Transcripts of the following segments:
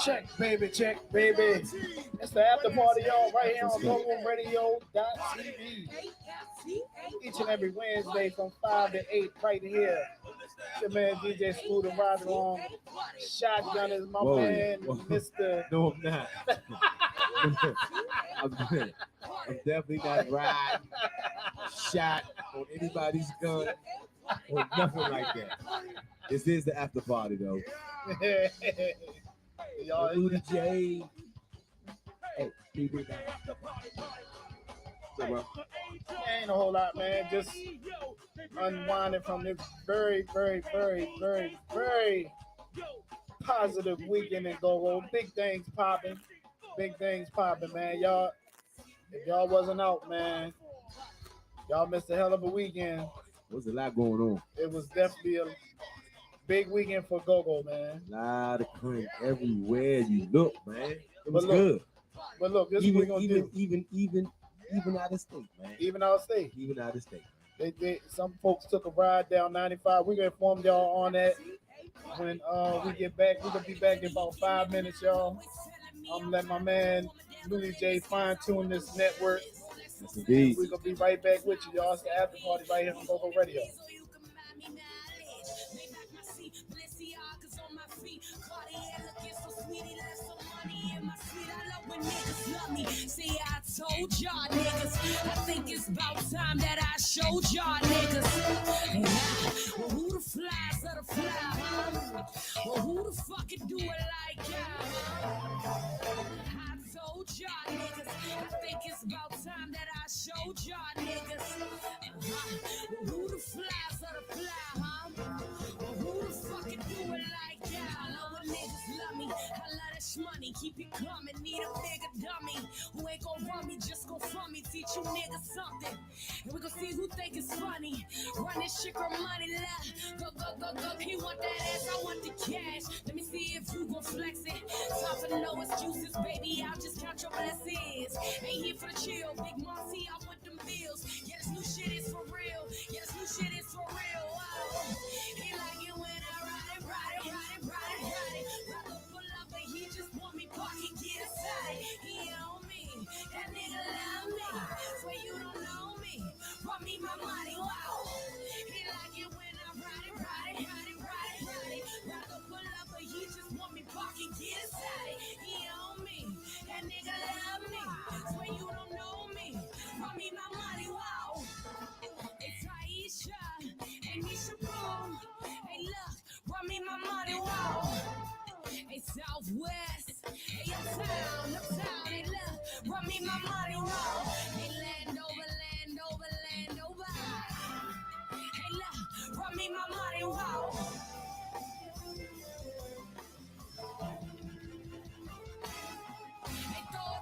Check, baby, check, baby. It's the after party, y'all, right here on GoWin each and every Wednesday from 5 to 8, right here. It's your man DJ Scooter riding along. Shotgun is my man, Mr. No, I'm not. I'm definitely not riding shot on anybody's gun or nothing like that. This is the after party, though. Y'all, Rudy J. Hey, people. ain't a whole lot, man. Just unwinding from this very, very, very, very, very positive weekend in Go. Big things popping. Big things popping, man. Y'all, if y'all wasn't out, man, y'all missed a hell of a weekend. There's a lot going on. It was definitely a big weekend for Go, man. A lot of crime everywhere you look, man. It was good. But look, this is what we're gonna do. Even out of state, man. Even out of state. Even out of state. Some folks took a ride down 95. We're gonna inform y'all on that when we get back. We're gonna be back in about 5 minutes, y'all. I'm gonna let my man Louis J fine tune this network. Yes, indeed. We're gonna be right back with you, y'all. It's the after party right here on GoGo Radio. See, I told y'all niggas, I think it's about time that I showed y'all niggas. And well, who the flies of the fly, huh? Well, who the fuck can do it like y'all? I told y'all niggas, I think it's about time that I showed y'all niggas. Well, who the flies of the fly, huh? Well, who the fuck can do it like y'all? Know niggas love me, I love this money, keep it coming, need a bigger dummy. Who ain't gon' run me, just gon' fund me, teach you niggas something. And we gon' see who think it's funny. Run this shit for money, love. Go, go, go, go, he want that ass, I want the cash. Let me see if you gon' flex it. Time for no excuses, baby, I'll just count your blessings. Ain't here for the chill, big Marcy, I want them bills. Yeah, this new shit is for real. Yeah, this new shit is for real. Wow. He like it when I ride it. Rather pull up, but he just want me parking, get aside. He on me, that nigga love me. Swear you don't know me, run me my money, wow. He like it when I ride it. Rather pull up, but he just want me parking, get aside. He on me, that nigga love me. Swear you don't know me, run me my money, wow. It's Aisha, and Misha Boom. Hey look, run me my money, wow. Hey Southwest, hey uptown, hey look, run me my money, wow. Hey land over. Hey look, run me my money, wow. Hey throw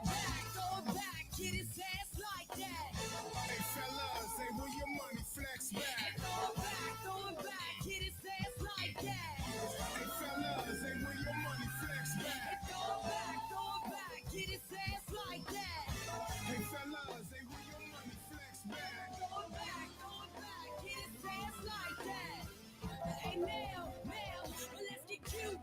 it back, get his ass like that. Hey fellas, say where your money flex back. Hey throw it back, get his ass like that. Hey fellas, say where your money flex back. Hey throw it back, get his ass like that. Hey fellas, say where your money flex back. Throw it back, get his ass like that. Hey Mel, well let's get cute.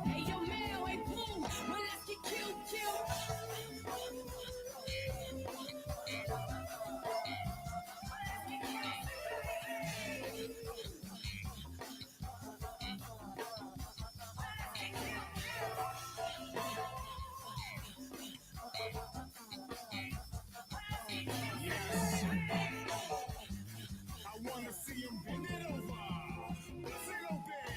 Hey yo Mel, hey boom, well let's get cute. I wanna see him bend it over. Let's go there.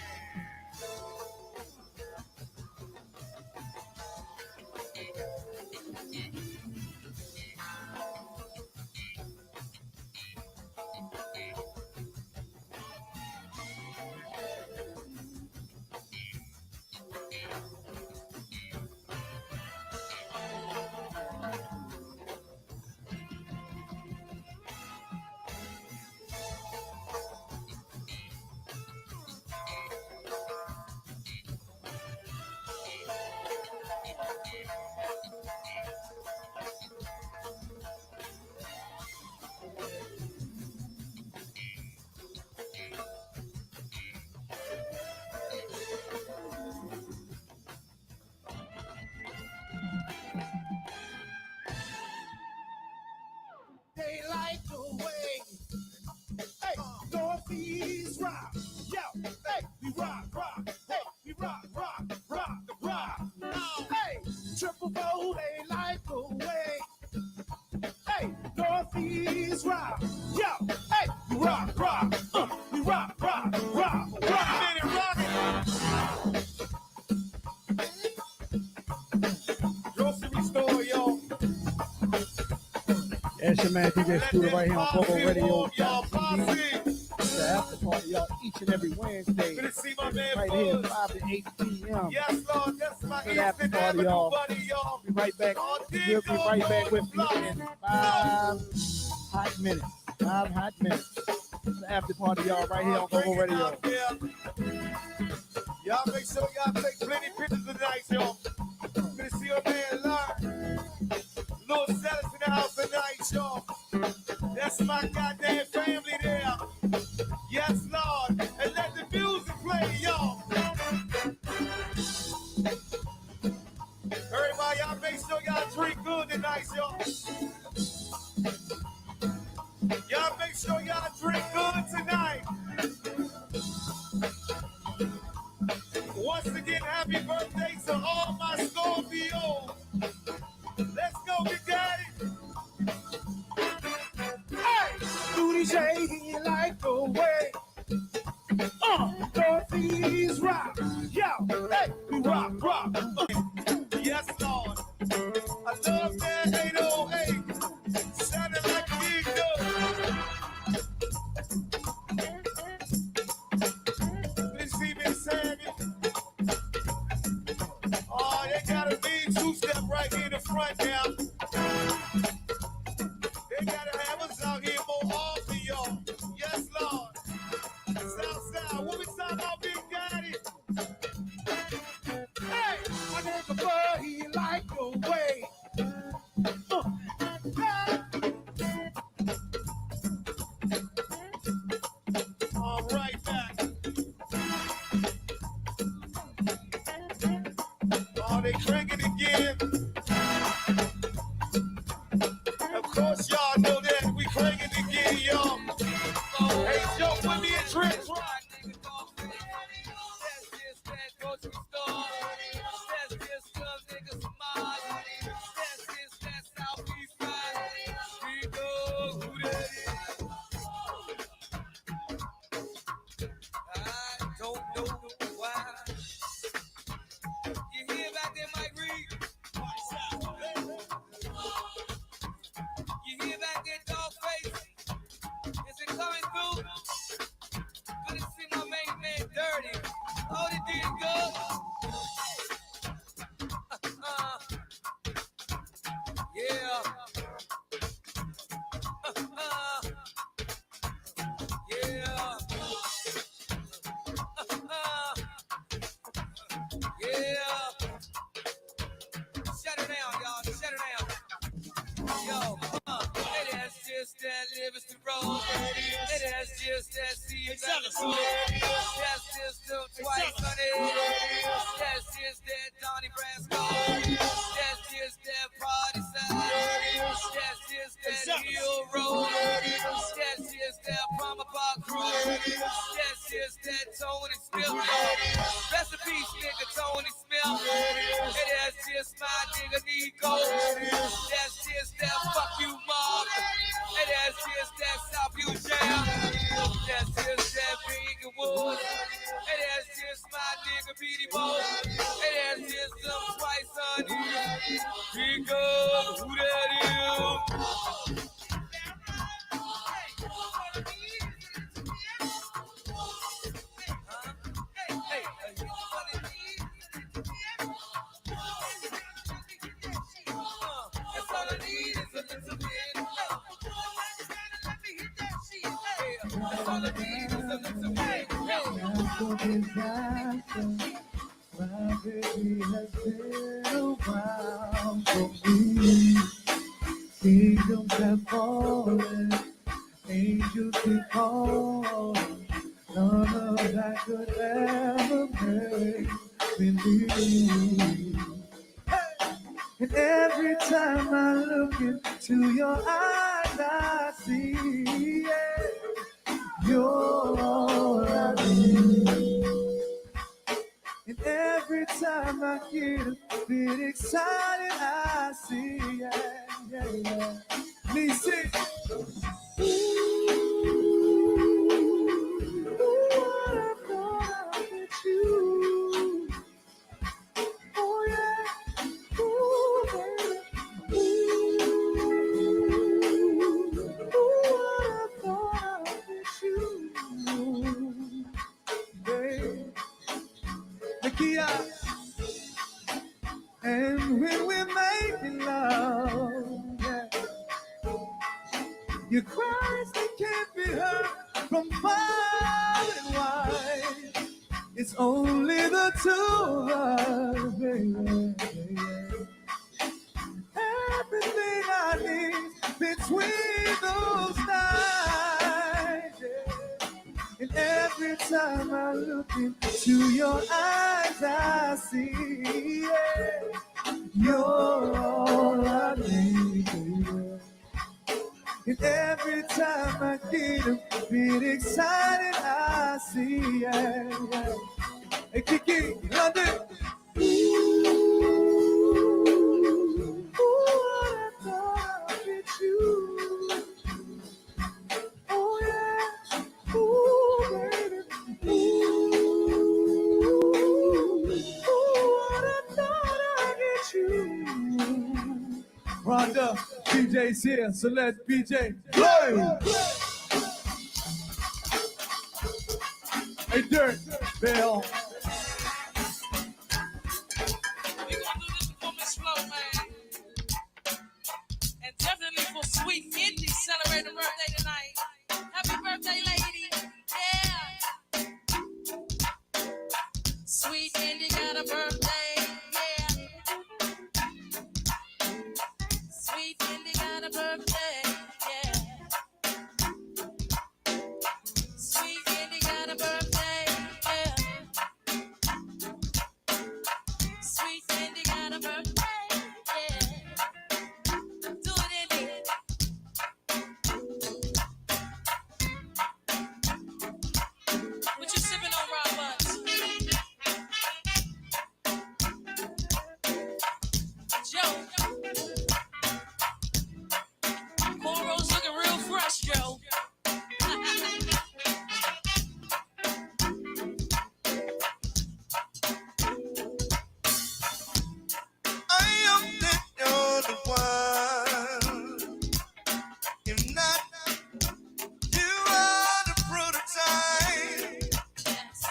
please rock. Yo, hey, we rock, rock. We rock, rock, rock. Rock it, rock it. Grocery store, yo. It's your man DJ Scooter right here on GoWin Radio. Y'all, posse. The after party, y'all, each and every Wednesday, Good to see my man right here, Buzz. 5 to 8 p.m. Yes, Lord, that's my Good after Eastern party, Avenue y'all. buddy, y'all. Be right back. We'll be right back with you in 5 hot minutes. 5 hot minutes. The after party, y'all, right here on GoWin Radio. Y'all make sure y'all take plenty pictures tonight, y'all. Good to see your man Larry. Lord Sellers in the house tonight, y'all. That's my goddamn family there. Yes, Lord. And let the music play, y'all. Everybody, y'all make sure y'all drink good tonight, y'all. Y'all make sure y'all drink good tonight. Once again, happy birthday to all my Scorpios. Let's go, Big Daddy. Hey, Booty shady like the way. Northeast rock. Yo, Hey, we rock, rock. Yes, Lord. I love that 808. Sounding like a eagle. Let's see me, Sammy. Oh, they got a big two-step right here in the front now. They gotta have us out here more often, y'all. Yes, Lord. Southside, what we talking about, Big Daddy? hey, my nigga Bud, he like the way. All right, back. Oh, they cranking again. Of course, y'all know that we cranking again, y'all. Hey, Joe, put me in trip. My baby has been a while for me. Kingdoms have fallen, angels keep calling. None of that could ever make me leave. And every time I look into your eyes, I see you're all I need. And every time I get a bit excited, I see, Me see. Your cries they can't be heard from far and wide. It's only the two of us, baby. Everything I need between those nights. Yeah. And every time I look into your eyes, I see you're all I need, baby. And every time I get a bit excited, I see Hey, Kiki, London. Ooh, what I thought I'd get you. Oh, yeah. Ooh, baby. Ooh, what I thought I'd get you. Rhonda, BJ's here, so let BJ play. Hey, Dirt, Bill. We gonna do this performance flow, man. And definitely for Sweet Indy celebrating birthday tonight. Happy birthday, lady. Yeah. Sweet Indy got a birthday. Yeah. Sweet Indy got a birthday. Yeah. Sweet Indy got a birthday. Yeah. Sweet Indy got a birthday. Yeah. Do it, Indy. What you sipping on, Rob Bucks? Joe. Cornrows looking real fresh, Joe. I am the only one. If not, you are the prototype. Yes.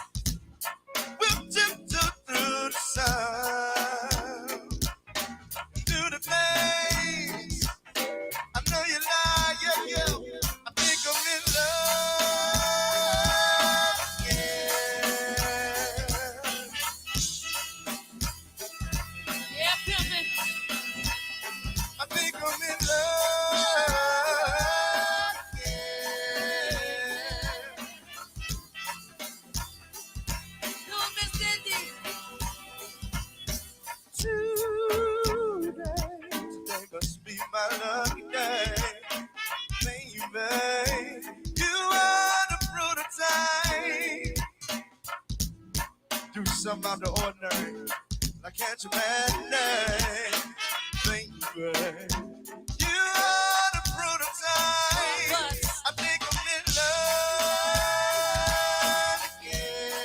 We'll tiptoe through the sun, through the place. I know you lie, yeah. I think I'm in love, yeah. Yeah, pimpin'. I think I'm in love, yeah. Do it, Miss Indy. Today must be my lucky day, baby. You are the prototype. Do something out the ordinary, like catch a madness, baby. You are the prototype. I think I'm in love again.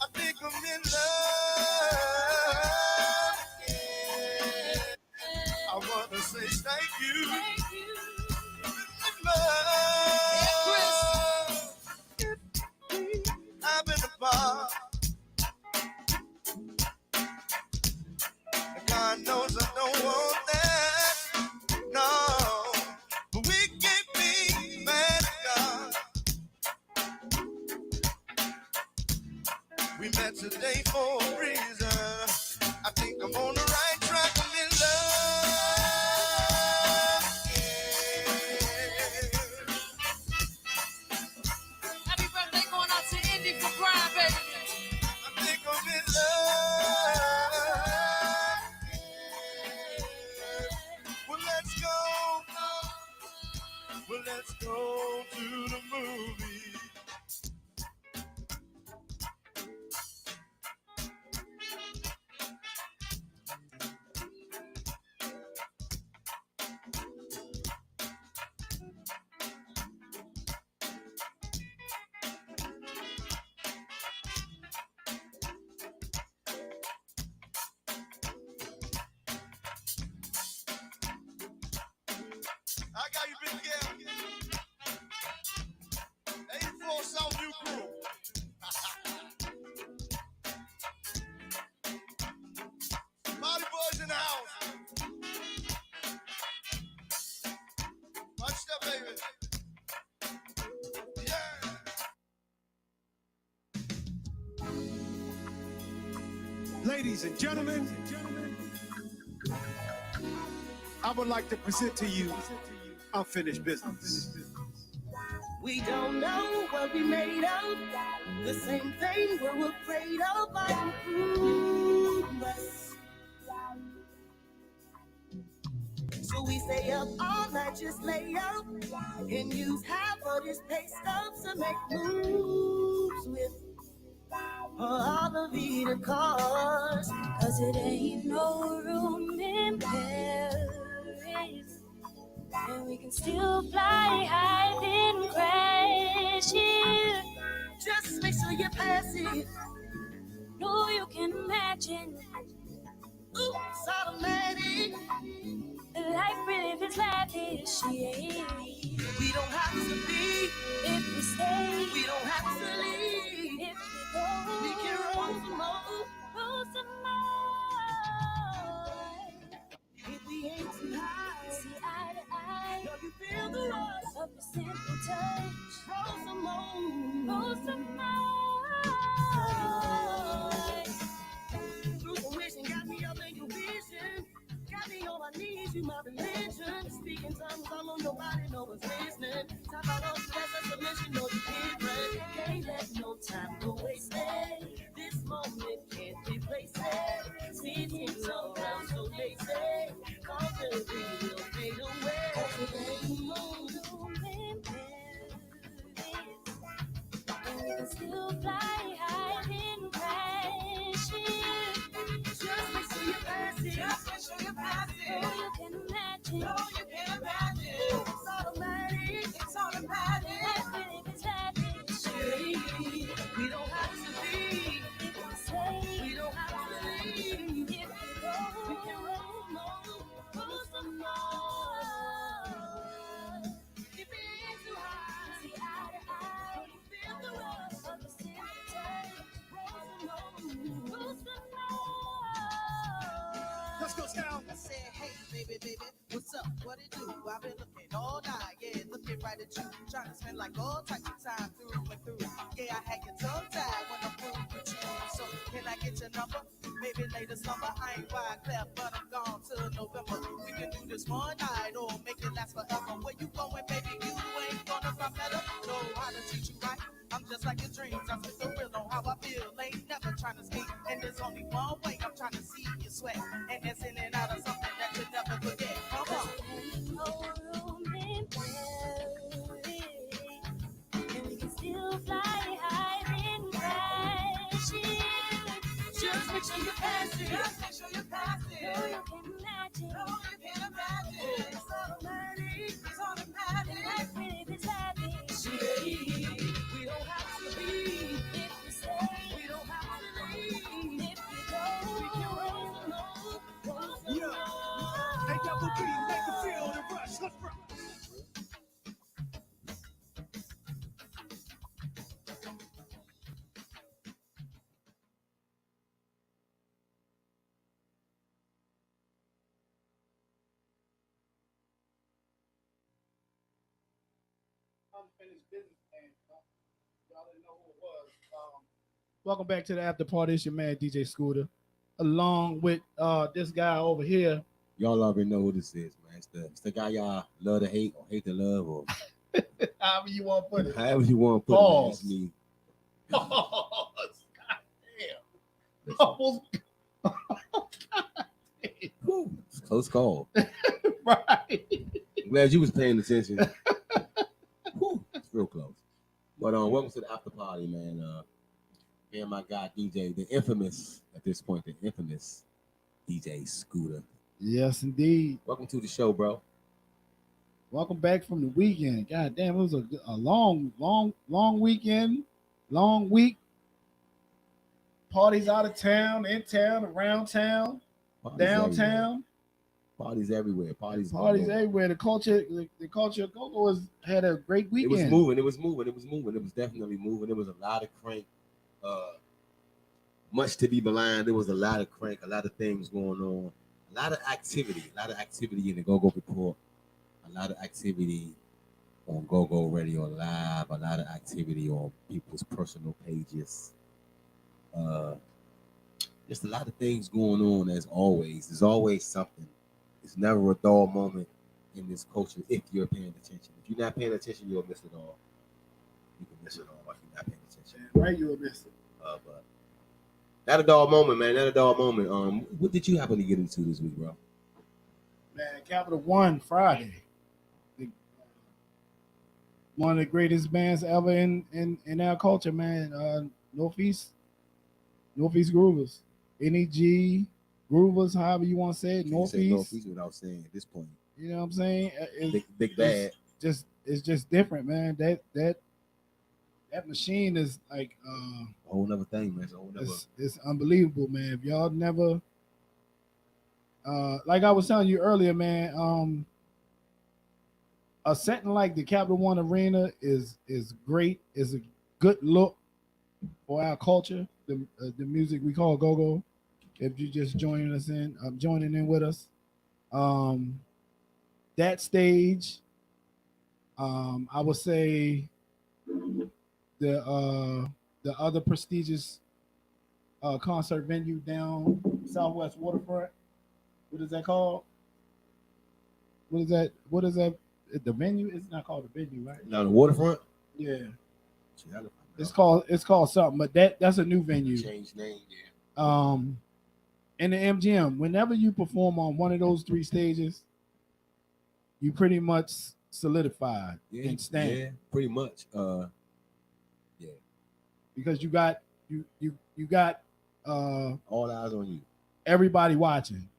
I think I'm in love again. I want to say thank you. I've been apart. God knows I don't want that. No, but we can't be mad at God. We met today for a reason. I think I'm on the right track. I'm in love. Yeah. Happy birthday going out to Indy for crying, baby. I think I'm in love. Well, let's go. Well, let's go to the movie. Ladies and gentlemen, I would like to present to you Unfinished Business. We don't know what we made of. The same thing we're afraid of might improve us. So we stay up all night, just lay up and use half of this pay stubs to make moves with all the Vita cars. Cause it ain't no room in Paris, and we can still fly high then crash here. Just make sure you pass it. No, you can imagine Oops, automatic. life really feels lavish, yeah. We don't have to be. If we stay, We don't have to leave. if we go, We can roll some more. roll some more. If we ain't too high, See eye to eye, love you feel the rush. of a simple touch, Roll some more. roll some more. Through some wishing, got me up in your vision. Got me on my knees, you my religion. Speaking tongues, all on your body, no one's listening. Talk about all stress and submission, no you different. Can't let no time go wasted. This moment can't replace it. Sitting around so they say, conquering will fade away. Cause it ain't no room in Paris, and we can still fly high in crash here. Just make sure you pass it. Just make sure you pass So it. you can imagine No, you can't imagine. It's automatic. It's automatic. life really feels lavish. We don't have to be. If we stay, We don't have to leave. if we We go, can roll more. Roll some more. If it ain't too high, see eye to eye, feel the rush. of a simple touch, Roll some more. roll some more. Let's go, Scout. I said, hey, baby, what's up? What it do? I've been looking all night, yeah, looking right at you. Trying to spend like all types of time through and through. Yeah, I had your tongue tied when I'm through with you. So, can I get your number? Maybe later summer. I ain't wide cleft, but I'm gone till November. We can do this one night or make it last forever. Where you going, baby? You ain't gonna find better. Know how to treat you right. I'm just like your dreams. I'm just so real on how I feel. Ain't never trying to speak. And there's only one way I'm trying to see you sweat. And that's in and out of something that you never forget. Come on. Ain't no room in Paris, and we can still fly high in crash here. Just make sure you pass it. Just make sure you pass So it. you can imagine No, you can't imagine. It's automatic. It's automatic. life really feels lavish. We don't have to be. If we stay, We don't have to leave. if we We go, can roll some more. Roll some Yeah. more. Hey, Double B, make them feel the rush. Let's rock. Unfinished business, man. Y'all didn't know who it was. Welcome back to the after party. It's your man DJ Scooter, along with this guy over here. Y'all already know who this is, man. It's the guy y'all love to hate or hate to love, or However you want to put it. however you want to put it. Man. It's me. Oh, goddamn. Almost. Whew, it's a close call. Right. I'm glad you was paying attention. Whew, it's real close. But welcome to the after party, man. Me and my guy DJ, the infamous at this point, the infamous DJ Scooter. Yes, indeed. Welcome to the show, bro. Welcome back from the weekend. God damn, it was a long weekend, long week. Parties out of town, in town, around town, Parties downtown. Parties everywhere. Parties Parties everywhere. everywhere. The culture of Go-Go had a great It weekend. was moving. It was moving. It was moving. It was definitely moving. There was a lot of crank. Much to be maligned. There was a lot of crank. A lot of things going on. A lot of activity. A lot of activity in the Go-Go Report. A lot of activity on Go-Go Radio Live. A lot of activity on people's personal pages. just a lot of things going on as always. There's always something. It's never a dull moment in this culture if you're paying attention. If you're not paying attention, you'll miss it all. You can miss it all if you're not paying attention. Right, you will miss it. But not a dull moment, man. Not a dull moment. What did you happen to get into this week, bro? Man, Capital One Friday. One of the greatest bands ever in our culture, man. Northeast Groovers. NEG Groovers, however you want to say it. Can't say Northeast. Northeast without saying at this point. You know what I'm saying? Big bad. It's just different, man. That machine is like A whole nother thing, man. It's a whole nother. it's unbelievable, man. If y'all never like I was telling you earlier, man, a setting like the Capital One Arena is great. Is a good look for our culture, the music we call go-go. If you just joining in with us, that stage, I would say the other prestigious concert venue down Southwest Waterfront. What is that called? What is that? The venue? It's not called the venue, right? Now the Waterfront. Yeah. It's called something, but that's a new venue. Change name, yeah. In the MGM, whenever you perform on one of those three stages, you pretty much solidified and stand. Yeah, pretty much. Yeah. Because you got all eyes on you. Everybody watching.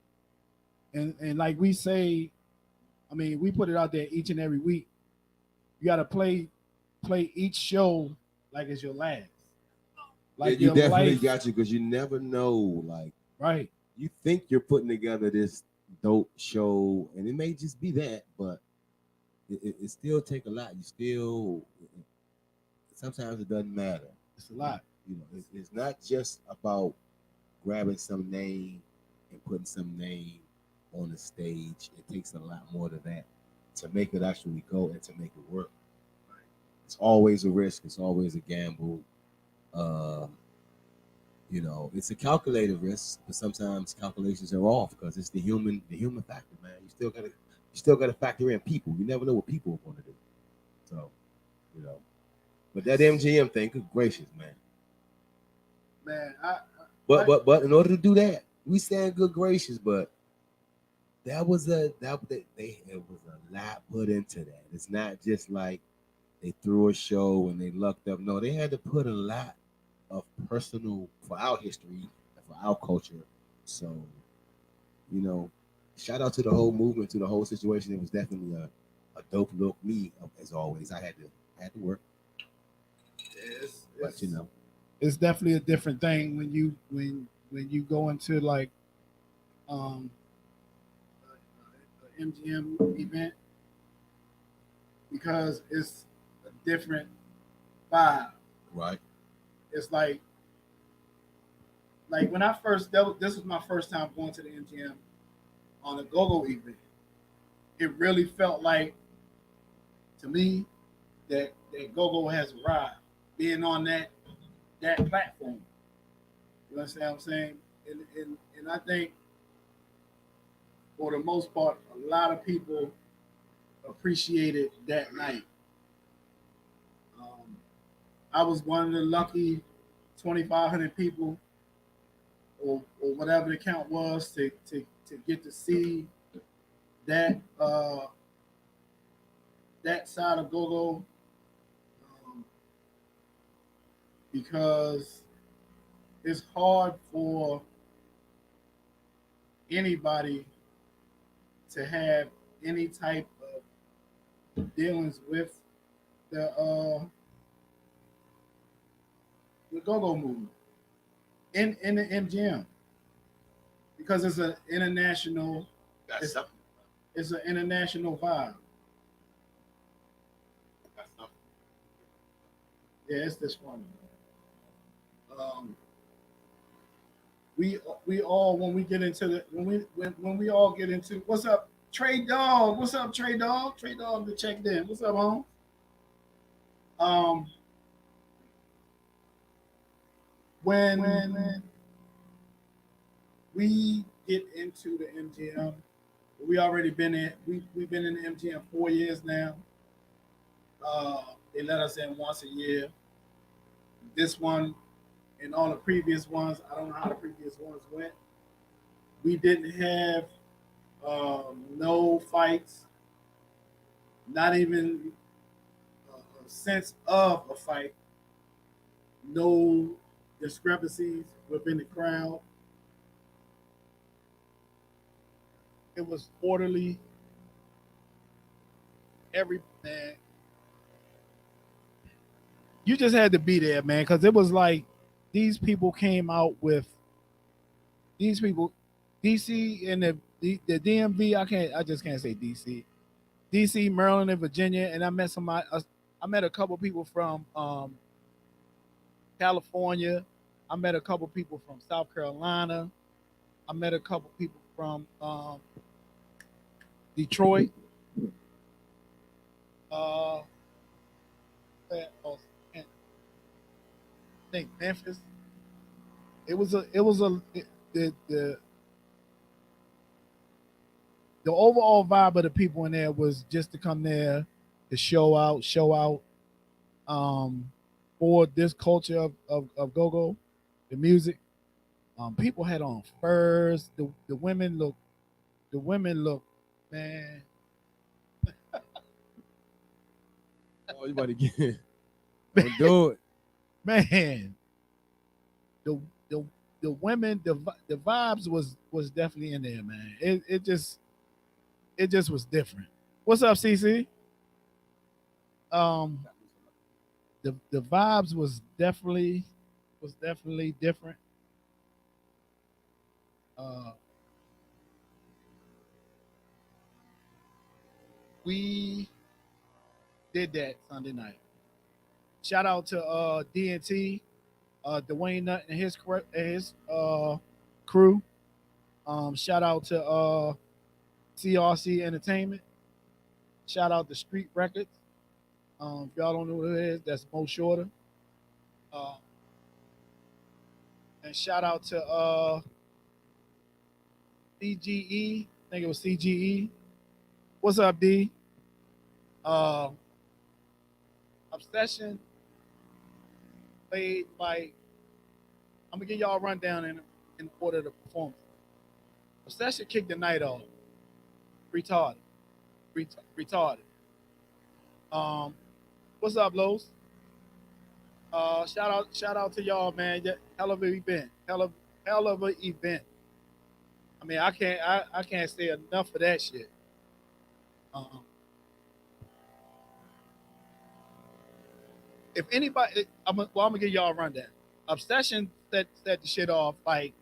And like we say, I mean, we put it out there each and every week. You gotta play each show like it's your last. Like you definitely got you, because you never know. Like, right, you think you're putting together this dope show, and it may just be that, but it still take a lot. You still, sometimes it doesn't matter. It's a lot. You know, it's not just about grabbing some name and putting some name on the stage. It takes a lot more than that to make it actually go and to make it work. It's always a risk. It's always a gamble. You know, it's a calculated risk, but sometimes calculations are off because it's the human factor, man. You still gotta factor in people. You never know what people are going to do. So, you know, but that MGM thing, good gracious, man. Man, but in order to do that, we saying good gracious, but it was a lot put into that. It's not just like they threw a show and they lucked up. No, they had to put a lot of personal for our history and for our culture. So, you know, shout out to the whole movement, to the whole situation. It was definitely a dope look. Me, as always, I had to work. But you know, it's definitely a different thing when you go into like MGM event, because it's a different vibe. Right. It's like when I first this was my first time going to the MGM on a go-go event. It really felt like, to me, that go-go has arrived, being on that platform. You understand what I'm saying? And I think, for the most part, a lot of people appreciated that night. I was one of the lucky 2,500 people, or whatever the count was, to get to see that side of go-go, because it's hard for anybody to have any type of dealings with the go-go movement in the MGM, because it's an international. It's an international vibe. Yeah, it's this one. We all, when we get into the when we all get into, what's up, Trey Dog? What's up, Trey Dog? Trey Dog to check in. What's up, home? When we get into the MGM. We already been in. We've been in the MGM 4 years now. They let us in once a year. This one and all the previous ones, I don't know how the previous ones went. We didn't have no fights, not even a sense of a fight, no discrepancies within the crowd. It was orderly. Every man, you just had to be there, man, because it was like these people came out with these people, DC and the DMV. I just can't say DC, Maryland, and Virginia, and I met somebody. I met a couple people from California. I met a couple people from South Carolina. I met a couple people from Detroit. Uh, I think Memphis. The the overall vibe of the people in there was just to come there to show out for this culture of go-go, the music. People had on furs. The women look, man, Oh, you about to get don't do it. man. The the the women, the vibes was definitely in there, man. It just was different. What's up, CC? Um, the vibes was definitely different. Uh, we did that Sunday night. Shout out to DNT, Dwayne Nutt and his crew. Shout out to CRC Entertainment. Shout out to Street Records. If y'all don't know who it is, that's Mo Shorter. Uh, and shout out to CGE. I think it was CGE. What's up, D? Uh, Obsession played like I'm gonna give y'all a rundown in order of the performance. Obsession kicked the night off. Retarded. Retarded. Um, what's up, Los? Shout out to y'all, man. Yeah, hell of an event. Hell of an event. I mean, I can't say enough of that shit. Um, if anybody, I'm gonna give y'all a rundown. Obsession set the shit off. Like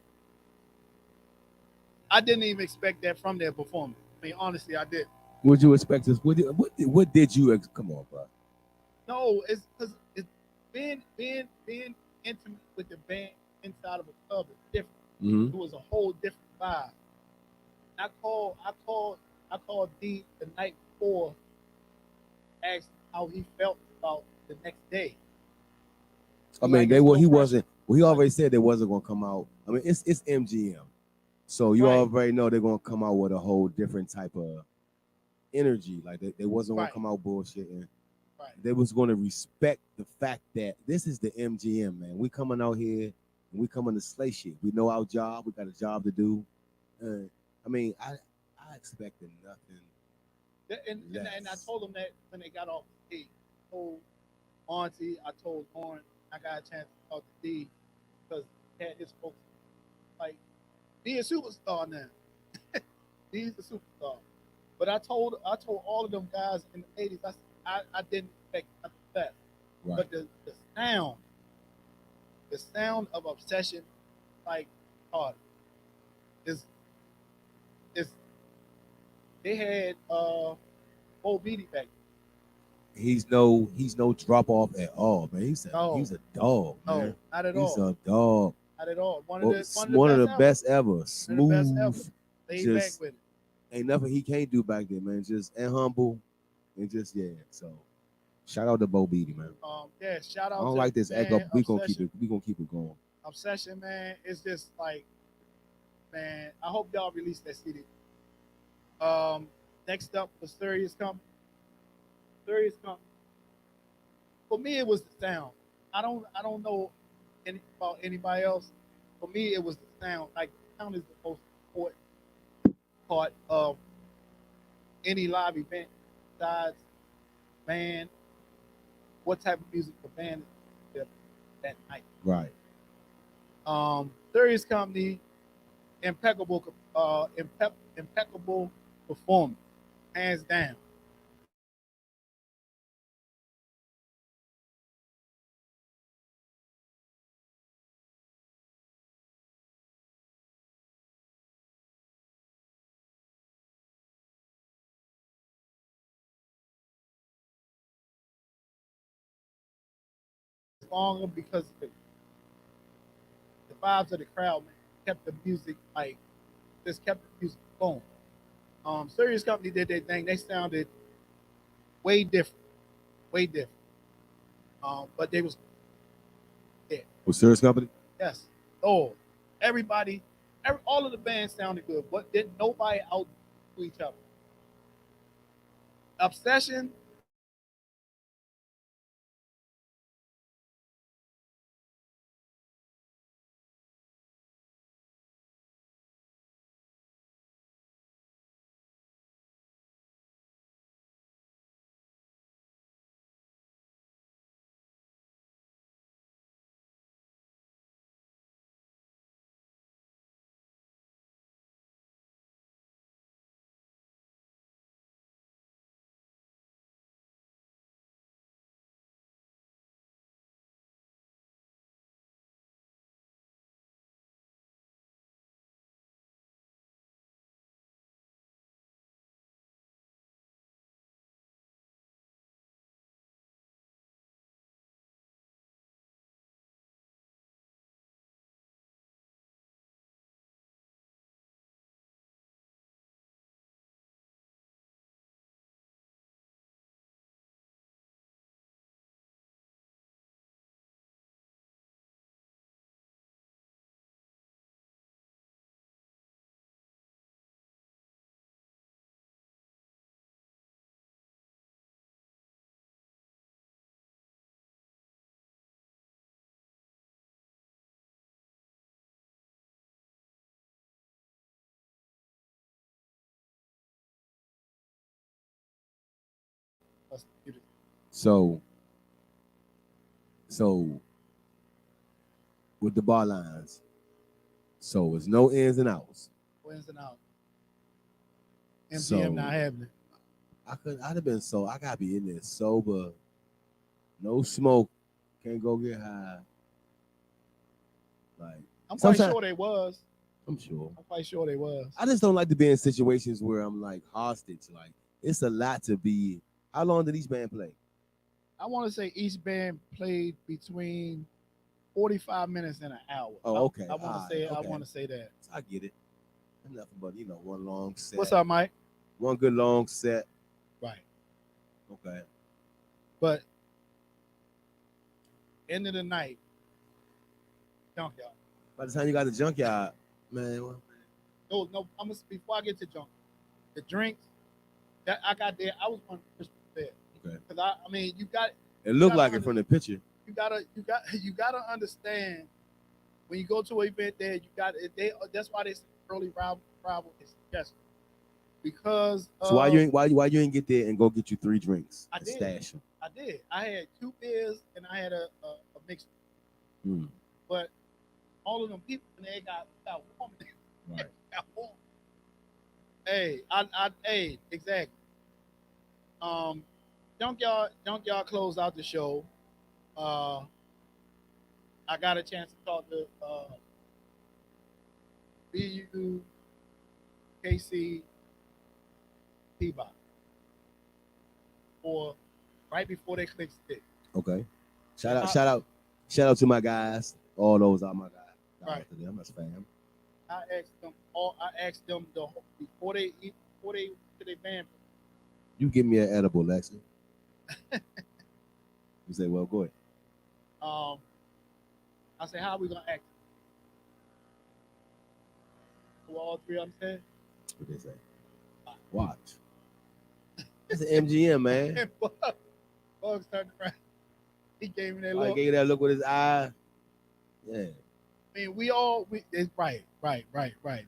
I didn't even expect that from their performance. I mean, honestly, I did. Would you expect this? What did you come on, bro? No, it's because it's being intimate with the band inside of a club is different. Mm-hmm. It was a whole different vibe. I called D the night before, asked how he felt about the next day. I mean, he wasn't. Well, he already said they wasn't gonna come out. I mean, it's MGM, so you already know they're gonna come out with a whole different type of energy. Like they wasn't gonna come out bullshitting. Right. They was gonna respect the fact that this is the MGM, man. We coming out here and we coming to slay shit. We know our job. We got a job to do. I mean, I expected nothing. And I told them that when they got off the stage. I told Auntie, I told Lauren, I got a chance to talk to D because he had his folks like D is a superstar now. He's a superstar. But I told all of them guys in the 80s, I didn't expect nothing less. Right. But the sound of Obsession, like hard, is they had Bo Beatty back. He's no drop off at all, man. He's a dog, no, man. Not at He's all. a dog. Not at all. One of the best ever. Smooth. Laid back with it. Ain't nothing he can't do back there, man. Just and humble, and just So, shout out to Bo Beatty, man. Shout out. I don't like this echo. We gonna keep it going. Obsession, man. It's just like man. I hope y'all release that CD. Next up was Serious Company. Serious Company. For me, it was the sound. I don't know about anybody else. For me, it was the sound. Like the sound is the most important part of any live event. Besides band, what type of music the band is that night. Right. Serious Company, impeccable performance, hands down. Longer because the vibes of the crowd, man, kept the music like just kept the music going. Serious Company did their thing. They sounded way different, way different. But they was yeah, With Serious Company? yes. Oh, everybody, all of the bands sounded good, but didn't nobody out to each other. Obsession, So so with the bar lines, so it's no ins and outs. wins and out. So MGM not having it. I'd have been so I gotta be in there sober, no smoke, can't go get high. Like I'm quite sometimes sure they was. I'm sure. I'm quite sure they was. I just don't like to be in situations where I'm like hostage. Like it's a lot to be. How long did each band play? I want to say each band played between 45 minutes and an hour. Oh, okay. I want to Alright, say I okay. want to say that. I get it. Nothing but one long set. What's up, Mike? One good long set. Right. Okay. But end of the night, junkyard. By the time you got the junkyard, man. No. I'm gonna before I get to junk. The drinks that I got there, I was one of the first there. Okay. Because I mean, you got It looked like it from the picture. you gotta understand when you go to an event there, you got that's why they say early rival is suggested. Because So why you ain't get there and go get you 3 drinks? I and did. Stash them. I did. I had 2 beers and I had a mixed, Mm. but all of them people in there got warm. Right. Got warm. Hey, hey, exactly. Junkyard closed out the show. I got a chance to talk to BU, KC, Peabody, or right before they click stick. Okay. Shout out to my guys. All those are my guys. Shout out Right. to them. That's fam. I asked them before they to their band. You give me an edible, Lexi. You say, well, go ahead. I said, how are we gonna act? all three of them said? What they say? Watch. It's an MGM, man. And Bugs turned around. He gave me that Like, look. gave that look with his eye. Yeah. I mean, it's right.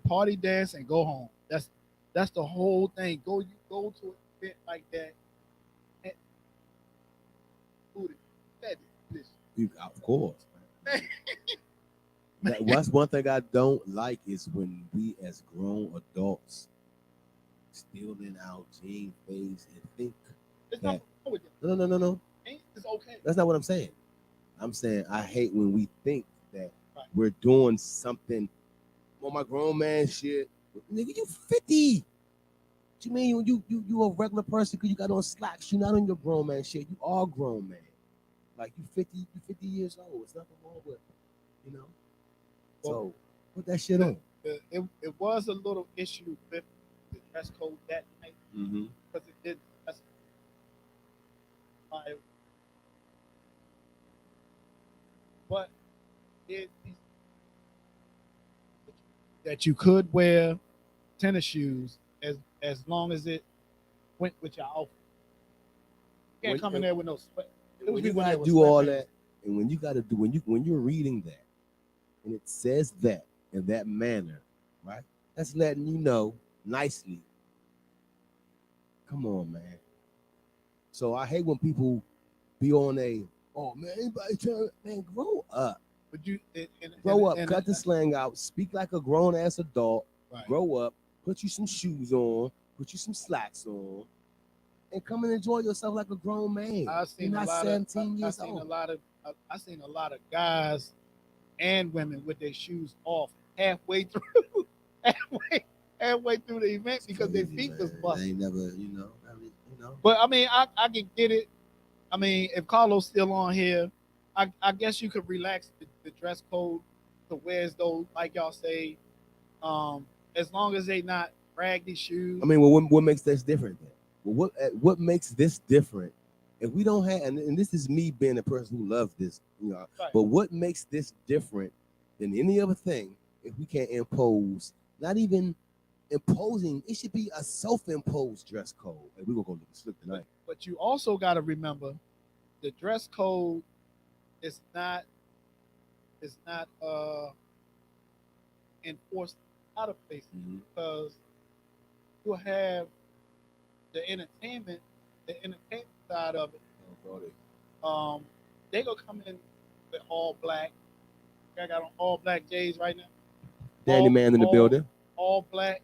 Party, dance, and go home. That's the whole thing. You go to an event like that. And, Of course. What's one thing I don't like is when we as grown adults still in our teen phase and think It's that not with it. no. It's okay. That's not what I'm saying. I'm saying I hate when we think that Right. we're doing something on my grown man shit. Nigga, you 50. What you mean you a regular person because you got on slacks? You're not on your grown man shit. You are grown man. Like you 50 years old. It's nothing wrong with, you know. So put that shit on. It was a little issue with the dress code that night Mm-hmm. because it did. But that you could wear tennis shoes as long as it went with your outfit. You can't come in there with no sweat. When you gotta do all that, and when you're reading that, and it says that in that manner, right? That's letting you know nicely. Come on, man. So I hate when people be on anybody trying, man, grow up. But you Grow up, cut the slang out, speak like a grown ass adult, right. Grow up, put you some shoes on, put you some slacks on, and come and enjoy yourself like a grown man. I've seen You're not 17 years old. I've seen a lot of guys and women with their shoes off halfway through the event because their feet was busted. They never, But I mean, I can get it. I mean, if Carlos still on here, I guess you could relax the dress code to wear as though, like y'all say, as long as they not raggedy shoes. I mean, well, what makes this different then? Well, what makes this different? If we don't have, and this is me being a person who loves this, right. But what makes this different than any other thing if we can't impose, not even imposing, it should be a self-imposed dress code. Hey, we're gonna go slick tonight. But you also got to remember, the dress code is not enforced out of places because you have the entertainment side of it. They gonna come in with all black. I got on all black J's right now. Danny Man in the building. All black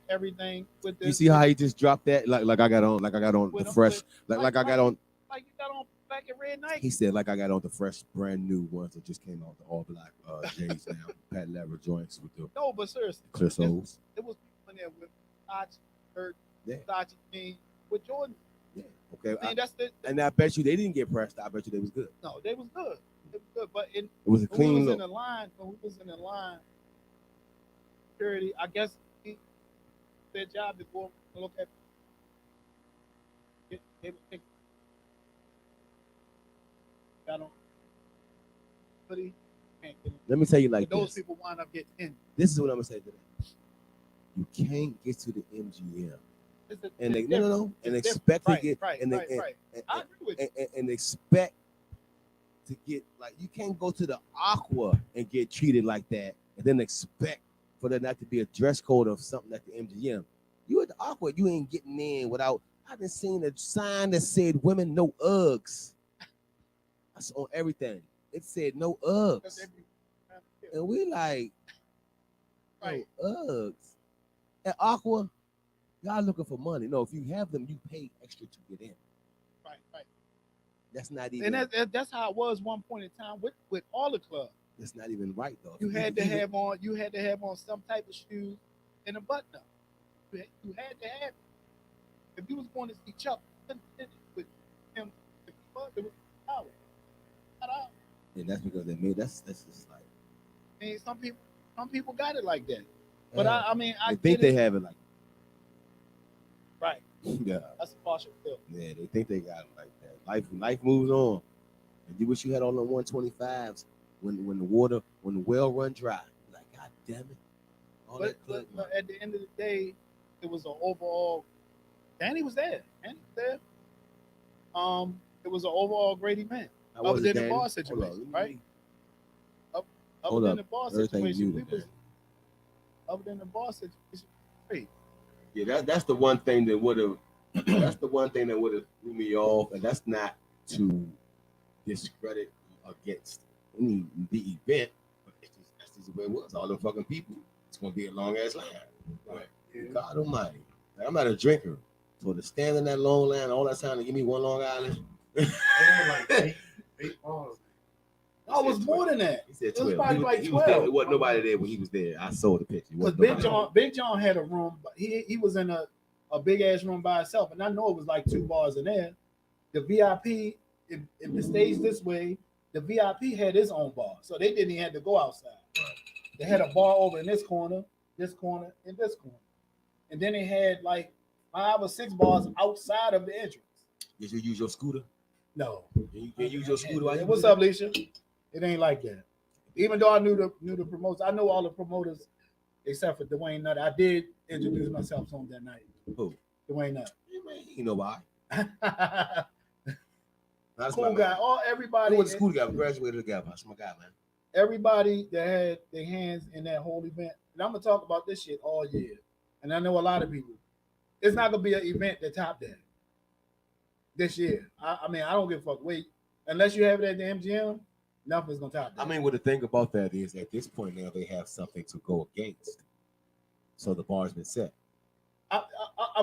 everything with this. You see how he just dropped that? Like I got on the fresh, like I got on. Like you got on black and red Nike. He said like I got on the fresh, brand new ones that just came out, the all black J's now, Pat Lever joints with the no, but seriously, clear soles. It was people in there with Versace shirt, yeah. Versace jeans with Jordan. Yeah, okay. I mean, and I bet you they didn't get pressed. I bet you they was good. No, they was good. It was good, but it was a clean look. When we was in the line, security, I guess their job is to look at. Got on hoodie. Let me tell you like those people wind up getting in. This is what I'm gonna say today. You can't get to the MGM and expect to get and expect to get like you can't go to the Aqua and get treated like that and then expect for there not to be a dress code of something at the MGM. You at the Aqua, you ain't getting in without. I done seen a sign that said women no Uggs. That's on everything. It said no Uggs. And we like, no Uggs. At Aqua, y'all looking for money. No, if you have them, you pay extra to get in. Right. That's not even. And that's how it was one point in time with all the clubs. That's not even right though. You had to have on some type of shoes and a button up. You had to have it. If you was going to see Chuck with him, it was power. And that's because they made that's just like. I mean, some people got it like that, but I mean, I think they have it like. Right. Yeah. That's a partial fill. Yeah, they think they got it like that. Life moves on, and you wish you had on the 125s when the well run dry. Like, God damn it, All But, that club but money. at the end of the day, it was an overall. Danny was there. Danny was there. It was an overall great event. How Other was it, than the Danny? bar Hold situation, on, right? Other Hold than up. the bar Everything situation, muted, man. other than the bar situation, great. Yeah, that's the one thing that would have that's the one thing that would have threw me off, and that's not to discredit against any the event, but that's just the way it was. All the fucking people. It's gonna be a long ass line. Right. God Almighty. Like, I'm not a drinker, so to stand in that long line all that time to give me one Long Island. Like 8 bars. Oh, it was more than that. He said It was 12. probably like He was there. 12. There wasn't nobody there when he was there. I saw the picture. Because Big John had a room, but he was in a big ass room by himself, and I know it was like 2 bars in there. The VIP, if the stage this way, the VIP had his own bar, so they didn't even have to go outside. They had a bar over in this corner, and this corner, and then they had like 5 or 6 bars outside of the entrance. Did you use your scooter? No, You can use your scooter. While you what's up, Leisha? It ain't like that. Even though I knew the promoters, I know all the promoters except for Dwayne Nutt. I did introduce myself to him that night. Who? Dwayne Nutt. You know why? Cool guy. Everybody. He was a school guy. Graduated together. That's my guy, man. Everybody that had their hands in that whole event, and I'm gonna talk about this shit all year. And I know a lot of people. It's not gonna be an event that top that this year. I mean, I don't give a fuck. Wait, unless you have it at the MGM, nothing's gonna top that. I mean, what the thing about that is, at this point now, they have something to go against. So the bar's been set. I'm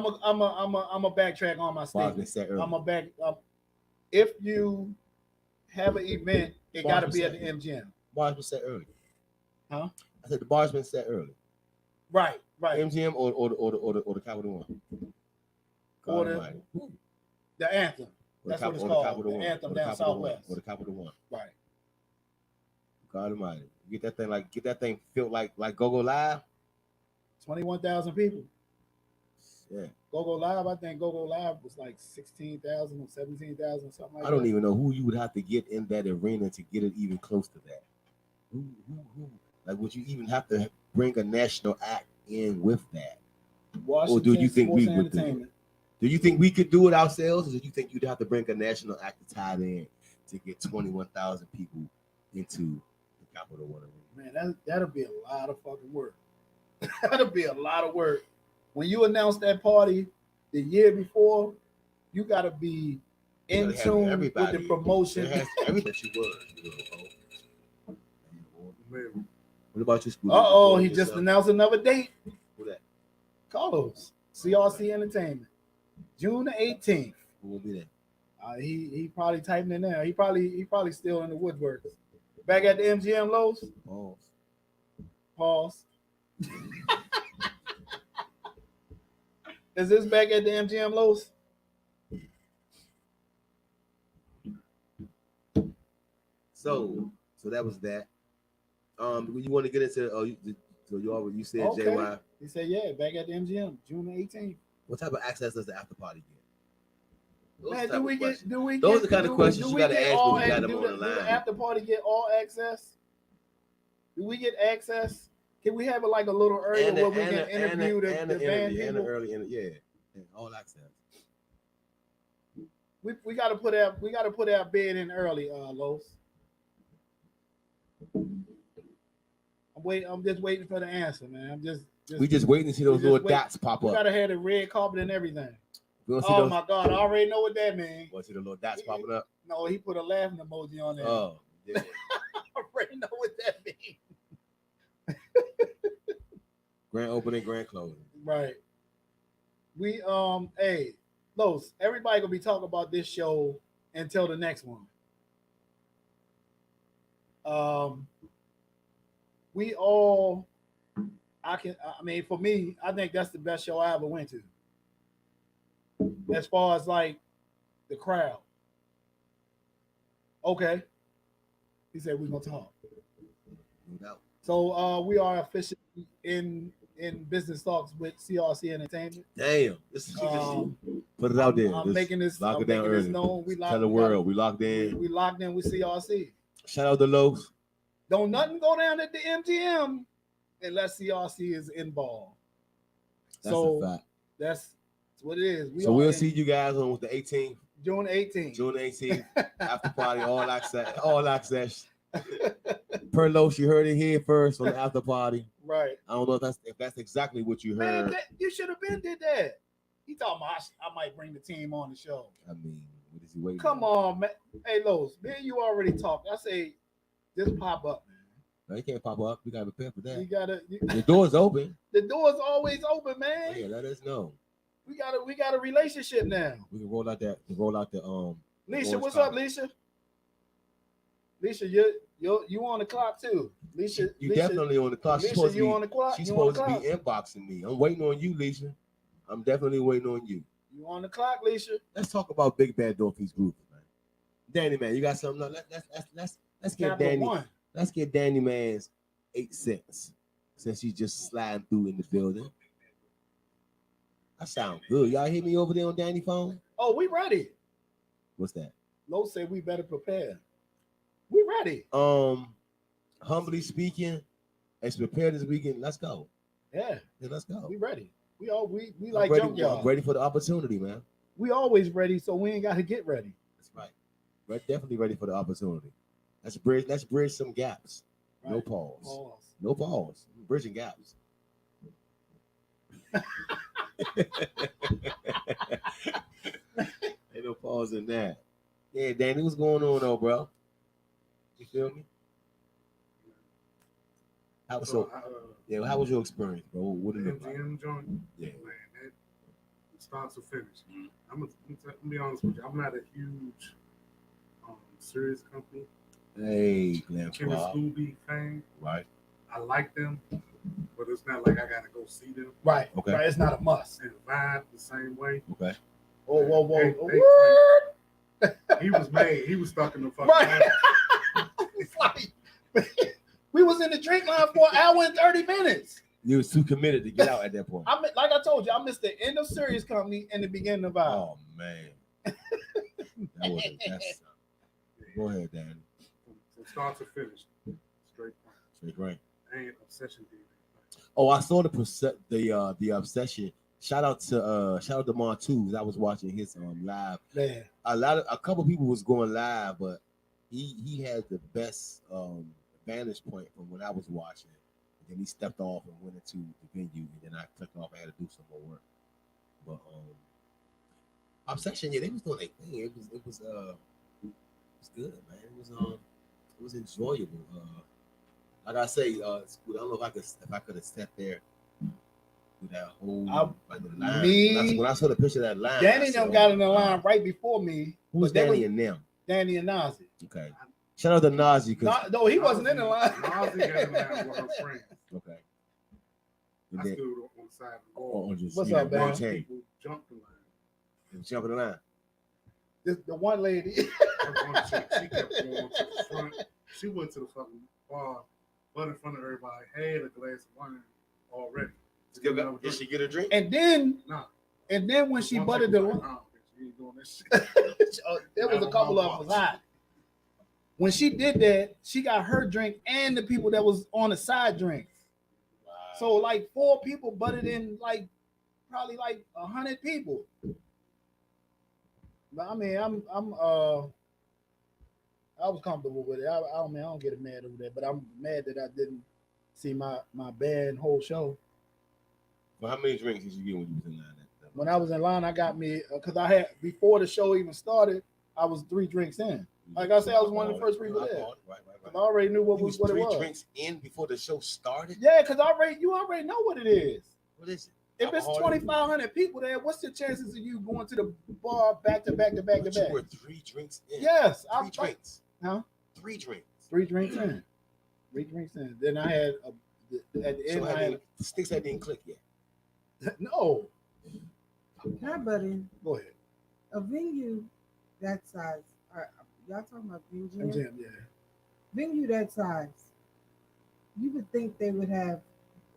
a backtrack on my Bar's statement. been set early. I'm a back. If you have an event, it got to be at the set. MGM. Bar's been set early. Huh? I said the bar's been set early. Right. MGM or the Capital One. Or God Almighty. the Anthem. That's what it's called. The Anthem down Southwest. Or the Capital One. Right. God Almighty. Get that thing felt like Go Live. 21,000 people. Yeah. Go Live. I think Go Live was like 16,000 or 17,000, something like that. I don't even know who you would have to get in that arena to get it even close to that. Who? Like, would you even have to bring a national act in with that? Washington, or do you think we Sports would do it? Entertainment. Do you think we could do it ourselves, or do you think you'd have to bring a national act to tie it in to get 21,000 people into the Capital One arena? Man, that'll be a lot of fucking work. That'll be a lot of work. When you announce that party the year before, you got to be in tune with the promotion. Everybody you were. What about you, Scooter? He just announced another date. Who that? Carlos, CRC Entertainment, June the 18th. Who will be there? He probably typing in there. He probably still in the woodwork. Back at the MGM Lowe's. Pause. Is this back at the MGM Lowe's? So that was that. You want to get into? You said Okay. JY. He said, yeah, back at the MGM, June the 18th. What type of access does the after party get? Man, do we get? Those are the kind of questions you got to ask when you got them on the Do line. the after party get all access? Do we get access? Can we have it like a little earlier where we can interview the band people? And the early, and all access. We got to put our bid in early, Los. I'm just waiting for the answer, man. We just waiting to see those little dots pop We up. gotta have the red carpet and everything. Oh my God, I already know what that means. Want to see the little dots popping up? No, he put a laughing emoji on there. Oh, yeah. I already know what that means. Grand opening, grand closing. Right. We hey, Los, everybody gonna be talking about this show until the next one. We all for me, I think that's the best show I ever went to. As far as like the crowd. Okay. He said we're gonna talk. No. So we are officially in business talks with CRC Entertainment. Damn. Put it out there. I'm making this lock it down early. Known. Tell the world we locked in. We locked in with CRC. Shout out to Los. Don't nothing go down at the MGM unless CRC is involved. That's So a fact. that's what it is. So we'll see you guys on the 18th. June 18th. June 18th, after party, all access. Per Los, you heard it here first on the after party. Right. I don't know if that's exactly what you heard. Man, you should have been did that. He talking about I might bring the team on the show. I mean, what is he waiting? Come on, man. Hey, Los, me and you already talked. I say, just pop up, man. No, you can't pop up. We gotta prepare for that. The door's open. The door's always open, man. Yeah, let us know. We got a relationship now. We can roll out the Leisha, what's up, Leisha? Leisha, you on the clock too. Leisha, you definitely on the clock. Leisha, you on the clock. She's supposed to be inboxing me. I'm waiting on you, Leisha. I'm definitely waiting on you. You on the clock, Leisha? Let's talk about Big Bad Dorothy's group, man. Danny, man, you got something? Let's get Danny. Let's get Danny man's 8 cents since he's just sliding through in the building. That sound good. Y'all hear me over there on Danny's phone? Oh, we ready. What's that? Lo said we better prepare. We ready. Humbly speaking, as prepared as we can. Let's go. Yeah, let's go. We ready. We like junkyard. I'm ready for the opportunity, man. We always ready, so we ain't got to get ready. That's right. We're definitely ready for the opportunity. Let's bridge some gaps. Right. No pause. No pause. Bridging gaps. Ain't no pause in that. Yeah, Danny, what's going on though, bro? You feel me? How was your experience, bro? What did it MGM joint? Yeah. Man, that start to finish. I'm gonna be honest with you. I'm not a huge serious company. Hey, Glenn Kenny Scooby fan. Right. I like them, but it's not like I gotta go see them. Right. Okay. Right. It's not a must. And vibe the same way. Okay. Whoa. He was made. He was stuck in the fucking right. It's like we was in the drink line for an hour and 30 minutes. You was too committed to get out at that point. Like I told you, I missed the end of Serious Company and the beginning of Vibe. Oh man. Go ahead, Dan. From start to finish, straight right. And Obsession did. Oh, I saw the Obsession. Shout out to Montu. I was watching his live. Man. A couple people was going live, but he had the best vantage point from when I was watching. And then he stepped off and went into the venue, and then I clicked off. I had to do some more work. But Obsession, yeah, they was doing their thing. It was good, man. It was enjoyable. Like I say, I don't know if I could have stepped there with that whole line. When I saw the picture of that line, Danny and them got in the line right before me. Who's Danny and them? Danny and Nazi. Okay. Shout out to Nazi. No, he wasn't in the line. Nazi got in the line with her friends. Okay. I stood on the side of the wall. What's up, man? People jumped the line. Jumping the line. The one lady. She kept going to the front. She went to the fucking bar, but in front of everybody, had a glass of wine already. Did she get a drink? And then, no. And then when she buttered the line, she ain't doing that shit. there was a couple of us hot. When she did that, she got her drink and the people that was on the side drinks. Wow. So like 4 people butted in probably 100 people. But I mean, I was comfortable with it. I don't get mad over that, but I'm mad that I didn't see my band whole show. Well, how many drinks did you get when you was in line? When I was in line, I got me because I had before the show even started, I was 3 drinks in. Like I said, I was one of the first people there. Right. I already knew what it was. 3 drinks in before the show started. Yeah, because you already know what it is. What is it? If it's 2,500 people there, what's the chances of you going to the bar back to back? You were 3 drinks in. Yes, 3 drinks. Huh? 3 drinks. 3 drinks in. 3 drinks in. Then I had at the end. So I had the sticks that didn't click yet. No. Hi, buddy. Go ahead. A venue that size. Y'all talking about venue? MGM, yeah. Venue that size. You would think they would have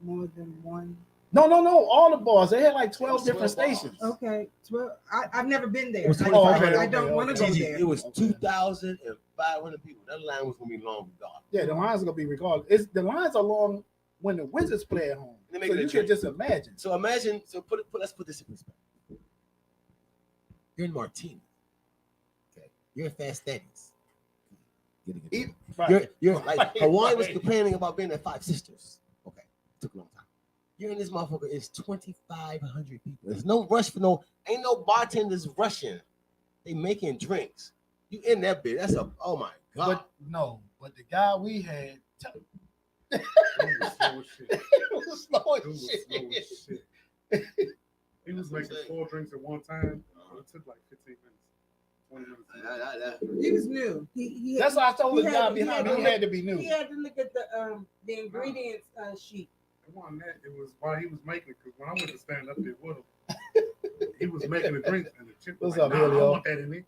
more than one. No. All the bars. They had like 12 different stations. Okay, 12. I've never been there. I don't want to go there. It was 2,500 people. That line was gonna be long regardless. Yeah, the lines are gonna be regardless. The lines are long when the Wizards play at home. They So make it a you drink. can just imagine. So imagine. So let's put this in perspective. You're in Martinez. Okay. You're in Fast Daddies. Get it, get it. Right. You're like Hawaii was right. complaining about being at Five Sisters. Okay, took a long time. You're in this motherfucker. It's 2,500 people. There's no rush for no. Ain't no bartenders rushing. They making drinks. You in that bitch? That's a. Oh my god. But the guy we had. It was slow as shit. It was slow It was slow as shit. He was making 4 drinks at one time. It took like 15 minutes, 20 minutes. He was new. He That's why I told the he guy had- he behind had me. to- He had to be new. He had to look at the ingredients sheet. It wasn't that. It was while he was making it. Because when I went to stand up there with him, he was making the drinks, and the chick was What's like, up, "Nah, I Helio?" don't want that in it.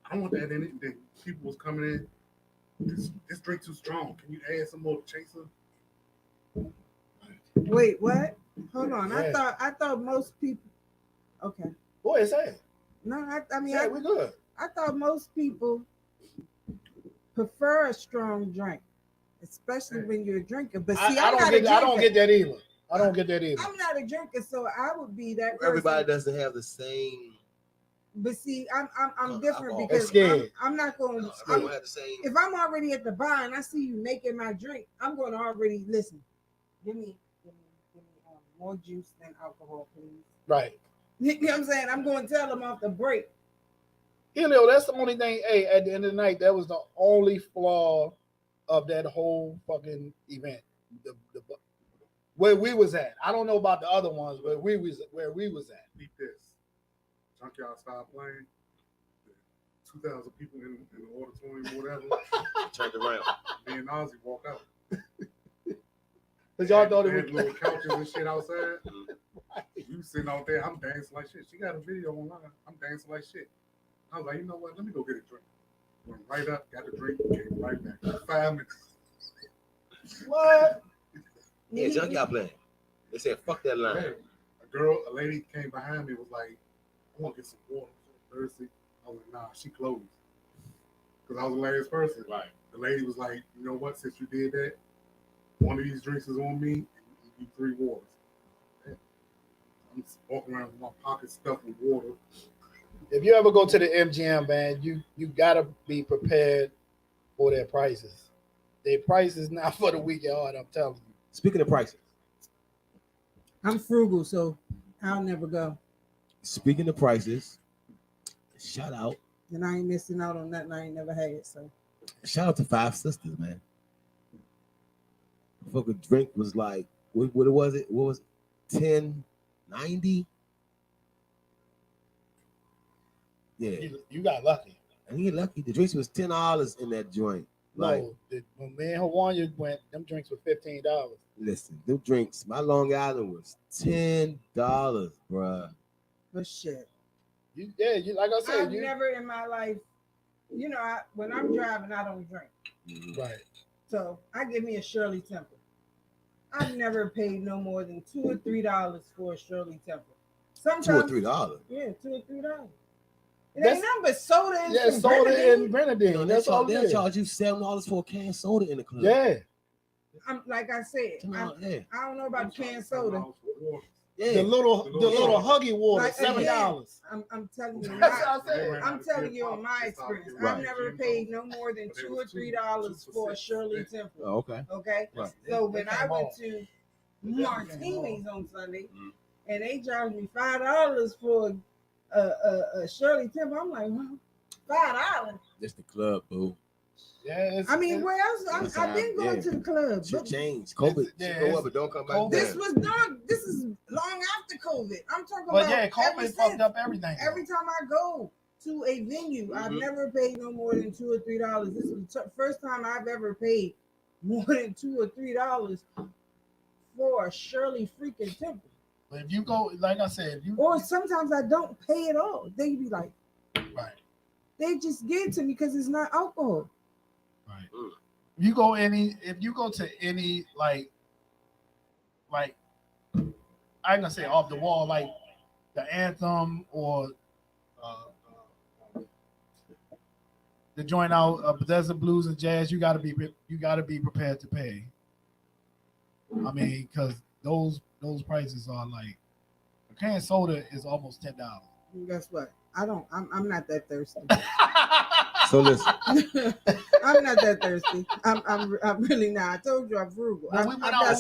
I don't want that in it." Then people was coming in. This drink too strong. Can you add some more chaser? Wait, what? Hold on. Yeah. I thought most people. Okay. Boy, say it. No, I mean, Yeah, we good. I thought most people prefer a strong drink, especially when you're a drinker. But see, I I'm don't not a get. I don't drinker. get that either. I don't get that either. I'm not a drinker, so I would be that person. Everybody doesn't have the same. But see, I'm different alcohol. because Scared. I'm not going. Everybody don't have the same. If I'm already at the bar and I see you making my drink, I'm going to already listen. Give me more juice than alcohol, please. Right. You know what I'm saying? I'm going to tell them off the break. Helio, that's the only thing. Hey, at the end of the night, that was the only flaw of that whole fucking event. Where we was at. I don't know about the other ones, but where we was at. Beat this. Junkyard stopped playing. 2,000 people in the auditorium, whatever. Turned around. Me and Ozzy walk out. Cause y'all thought They it had was little couches and shit outside. You sitting out there, I'm dancing like shit. She got a video online. I'm dancing like shit. I was like, you know what? Let me go get a drink. Went right up, got the drink, came right back. 5 minutes. what? Yeah, junkyard playing. They said, "Fuck that line." Hey, a lady came behind me, was like, I want to get some water. I'm so thirsty. I was like, nah, she closed. Because I was the last person. Right. The lady was like, you know what? Since you did that, one of these drinks is on me, and you do 3 waters. Yeah. I'm just walking around with my pocket stuffed with water. If you ever go to the MGM, man, you gotta be prepared for their prices. Their prices not for the weak at heart, I'm telling you. Speaking of prices, I'm frugal, so I'll never go. speaking of prices, shout out And I ain't missing out on nothing I ain't never had. So to Five Sisters, man. The fucking drink was like, what was it? What was it? $10.90? Yeah, You got lucky. and you lucky. The drinks was $10 in that joint. Like, No, when me and Hawaii went, them drinks were $15. listen, them drinks. My Long Island was $10, bruh. but shit. You like I said, I've you never in my life, when I'm driving, I don't drink. right. So I give me a Shirley Temple. I've never paid no more than $2 or $3 for a Shirley Temple. Sometimes $2 or $3. Yeah, $2 or $3. It That's- ain't nothing but soda and Yeah, some soda grenadine. and grenadine. You know, That's all it they'll is. charge you $7 for a can of soda in the club. Yeah, I'm like I said, Yeah. I don't know about canned soda. Yeah. the little huggy water, Like, $7. I'm telling you, That's what I said. I'm telling you on my experience. Right. I've never paid no more than $2 or $3 for a Shirley Temple. Oh, okay. Okay, Right. so when They I came went off. to They came Martini's off. on Sunday, and they charged me $5 for a Shirley Temple, I'm like, well, $5. This the club, boo. Yeah, I mean, where else? It's I've been going yeah. to the club. Shit But changed. COVID. Yeah, Shit go up, but don't come back COVID. this down. was done. This is long after COVID. I'm talking but about yeah, ever COVID since. fucked up everything. Every time I go to a venue, I've never paid no more than $2 or $3. This is the first time I've ever paid more than $2 or $3 for a Shirley freaking Temple. But if you go, like I said, if you Or sometimes I don't pay at all. They be like, right, they just give it to me because it's not alcohol. right. If you go to any like I'm gonna say off the wall, like the Anthem or the joint out Bethesda Blues and Jazz, you gotta be prepared to pay. I mean, because those prices are like a can of soda is almost $10. Guess what? I'm not that thirsty. So listen, I'm not that thirsty. I'm really not. I told you I'm frugal. When we went out,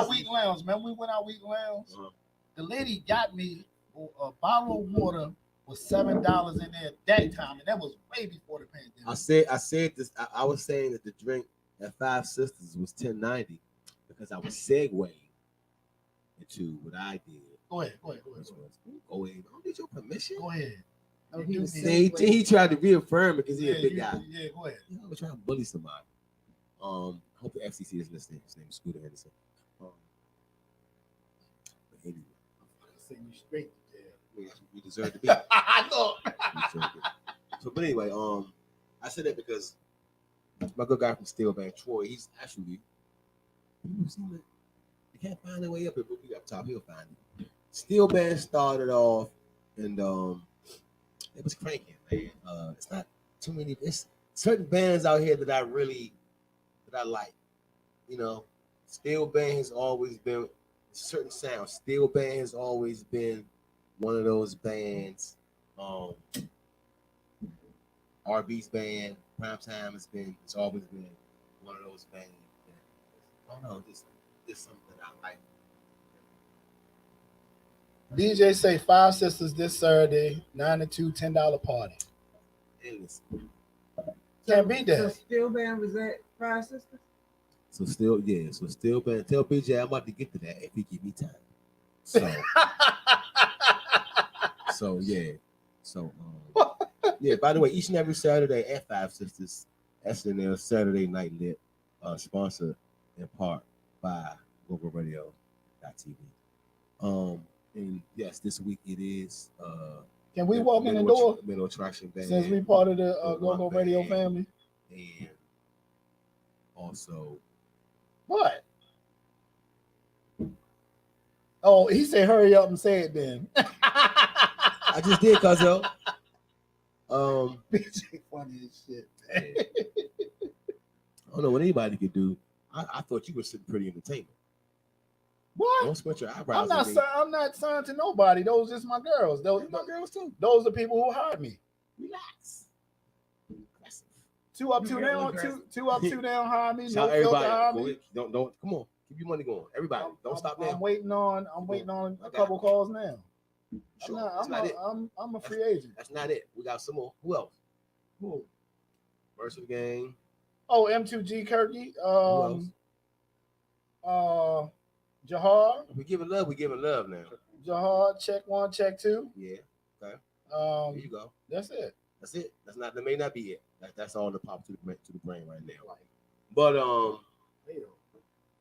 Wheaton Lounge, man. We went out Wheaton Lounge. The lady got me a bottle of water with $7 in there at that time, and that was way before the pandemic. I said this. I was saying that the drink at Five Sisters was $10.90 because I was segueing into what I did. Go ahead. Go ahead. I don't need your permission. Go ahead. Oh, he tried to reaffirm it because he's a big guy. Yeah, go ahead. I was trying to bully somebody. Hope the FCC is listening. His name is Scooter Henderson. But anyway, Say you straight to jail. You deserve to be. I know. So, but anyway, I said that because my good guy from Steel Band, Troy, he's actually, you can't find their way up here, but we up top, he'll find it. Steel Band started off, and it was cranking, man. It's not too many. It's certain bands out here that I like. You know, Steel Band has always been a certain sound. Steel Band has always been one of those bands. RB's band, Primetime it's always been one of those bands. I don't know, just something that I like. DJ say Five Sisters this Saturday, 9 to 2, $10 party. Can't beat that. So Steel Band was at Five Sisters? So Steel Band. Tell BJ I'm about to get to that if he give me time. So, yeah. By the way, each and every Saturday at Five Sisters, SNL Saturday Night Lit, sponsored in part by GoGoRadio.tv. And yes, this week it is. Can we walk in the door? Middle Attraction Band. Since we part of the GoGo Radio family. And also. What? Oh, he said hurry up and say it then. I just did, cuzzo. BJ funny as shit. I don't know what anybody could do. I thought you were sitting pretty entertainment. What? Don't sweat your eyebrows. I'm not signed to nobody. Those just my girls. Those my girls too. Those are people who hired me. Relax. Two up, two down. Two up, two down. Hire me. Shout everybody. Don't come on. Keep your money going. Everybody, don't stop now. I'm waiting on a couple calls now. Sure. I'm a free agent. That's not it. We got some more. Who else? Who? Versus Gang. Oh, M2G Kirky. Jahar. We giving love now. Jahar, check 1, check 2. Yeah. Okay. There you go. That's it. That may not be it. That's all the pop to the brain right now. But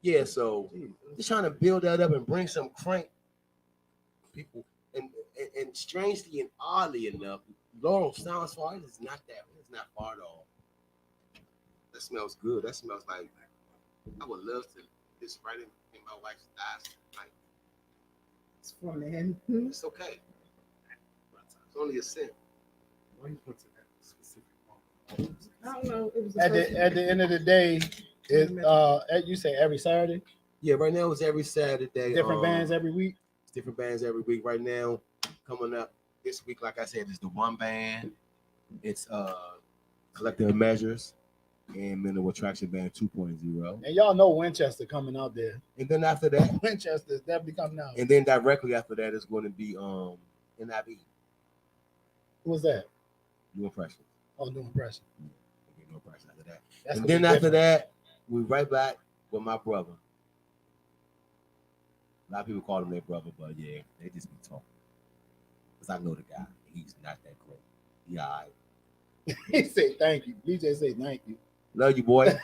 yeah. So just trying to build that up and bring some crank people. And strangely and oddly enough, Laurel sounds far. It's not far at all. That smells good. That smells like I would love to just right in my wife's eyes. Like it's for man. It's okay. It's only a scent. Why you put to that specific moment? I don't know. It was at the end of the day, you say every Saturday? Yeah, right now it's every Saturday. Different bands every week. Different bands every week. Right now, coming up this week, like I said, is the one band. It's Collective Measures and Mental Attraction Band 2.0. And y'all know Winchester coming out there. And then after that, Winchester's definitely coming out. And then directly after that is going to be NIB. Who was that? New Impression. Oh, New Impression. New Impression after that. And then after that, we right back with my brother. A lot of people call him their brother, but yeah, they just be talking. Because I know the guy. He's not that great. He all right. He said thank you. BJ said thank you. Love you, boy.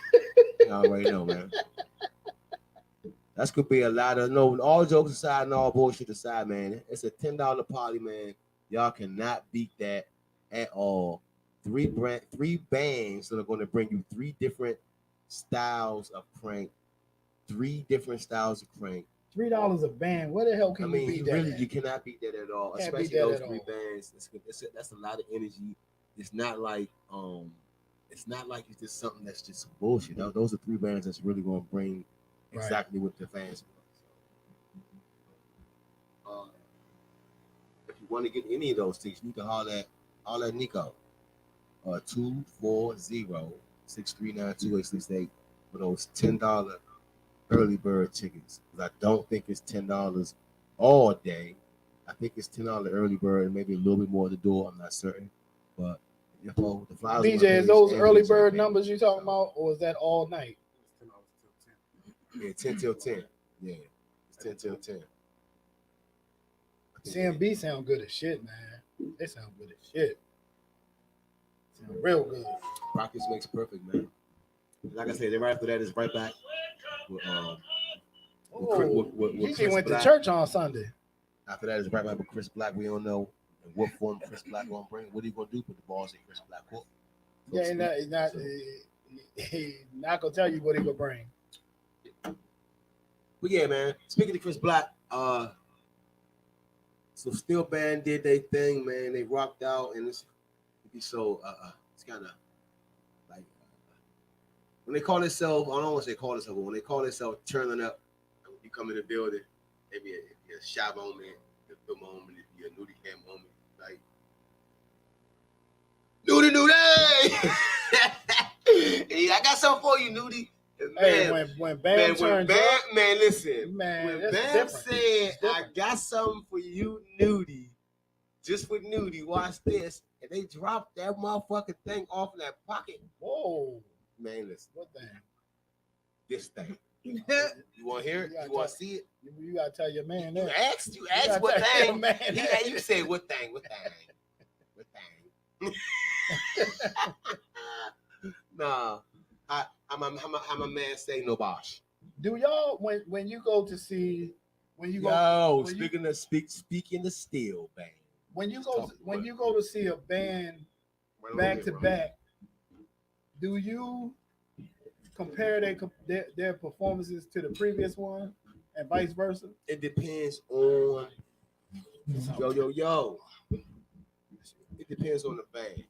You already know, man. That's could be a lot of all jokes aside and all bullshit aside, man. It's a $10 party, man. Y'all cannot beat that at all. Three bands that are going to bring you 3 different styles of crank. 3 different styles of crank. $3 a band. Where the hell can you beat that? Really, you cannot beat that at all. Can't especially those 3 bands. That's a lot of energy. It's not like it's just something that's just bullshit. Those are 3 bands that's really going to bring exactly what the fans want. If you want to get any of those tickets, you can holler at Nico. 240-639-2868 for those $10 early bird tickets. Because I don't think it's $10 all day. I think it's $10 early bird, maybe a little bit more at the door. I'm not certain, but the flyers. DJ, is those early bird numbers you talking about, or is that all night? Yeah, 10 till 10. Yeah, it's 10 till 10. CMB sound good as shit, man. They sound good as shit. Sound real good. Practice makes perfect, man. Like I said, then right after that is right back with DJ Chris went Black. to church on Sunday. After that is right back with Chris Black. We don't know in what form Chris Black gonna bring. What are you gonna do? Put the balls in Chris Black court? Yeah, he's not gonna tell you what he gonna bring. But yeah, man. Speaking of Chris Black, so Steel Band did their thing, man. They rocked out, and it's kind of like when they call themselves. I don't want to say call themselves, but when they call themselves turning up, you come in the building, maybe a shy moment, a good moment, if you're a nudie cam moment, like nudie. Hey, I got something for you, nudie. Hey, when Bam turns up, man, listen. Man, when that's Bam said, "I got something for you, nudie," just for nudie, watch this, and they dropped that motherfucking thing off in that pocket. Whoa, man, listen. What thing? This thing. You want to hear it? You want to see it? You gotta tell your man that. You asked what thing? Man you said what thing? What thing? Nah. I'm a man say no bosh. Do y'all when you go to see speaking of steel band. When you go to see a band back to back, do you compare their performances to the previous one and vice versa? It depends on yo. It depends on the band.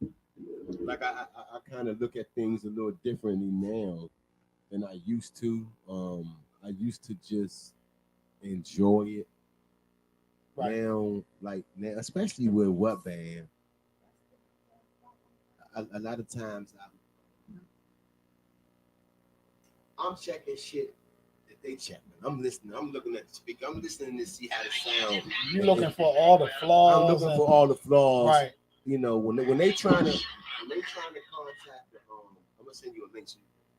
Like I kind of look at things a little differently now than I used to. I used to just enjoy it. Right. Now, especially with what band, a lot of times I'm checking shit that they checking. I'm listening. I'm looking at the speaker. I'm listening to see how it sounds. You're looking for all the flaws. I'm looking for all the flaws. Right. You know, when they trying to contact the I'm gonna send you a link.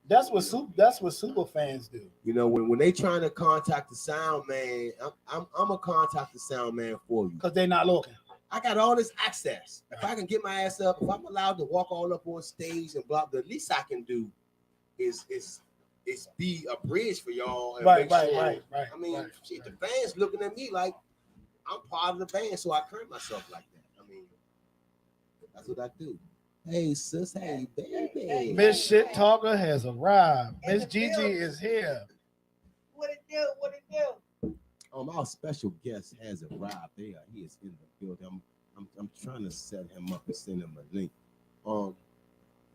That's what super fans do. You know, when they trying to contact the sound man, I'm gonna contact the sound man for you because they're not looking. I got all this access. If I can get my ass up, if I'm allowed to walk all up on stage and block, the least I can do is be a bridge for y'all. And right. I mean, shit, the fans looking at me like I'm part of the band, so I carry myself like that. I mean, that's what I do. Hey, sis. Hey, baby. Miss Shit Talker has arrived. Miss Gigi is here. What it do? Our special guest has arrived. He is in the building. I'm trying to set him up and send him a link.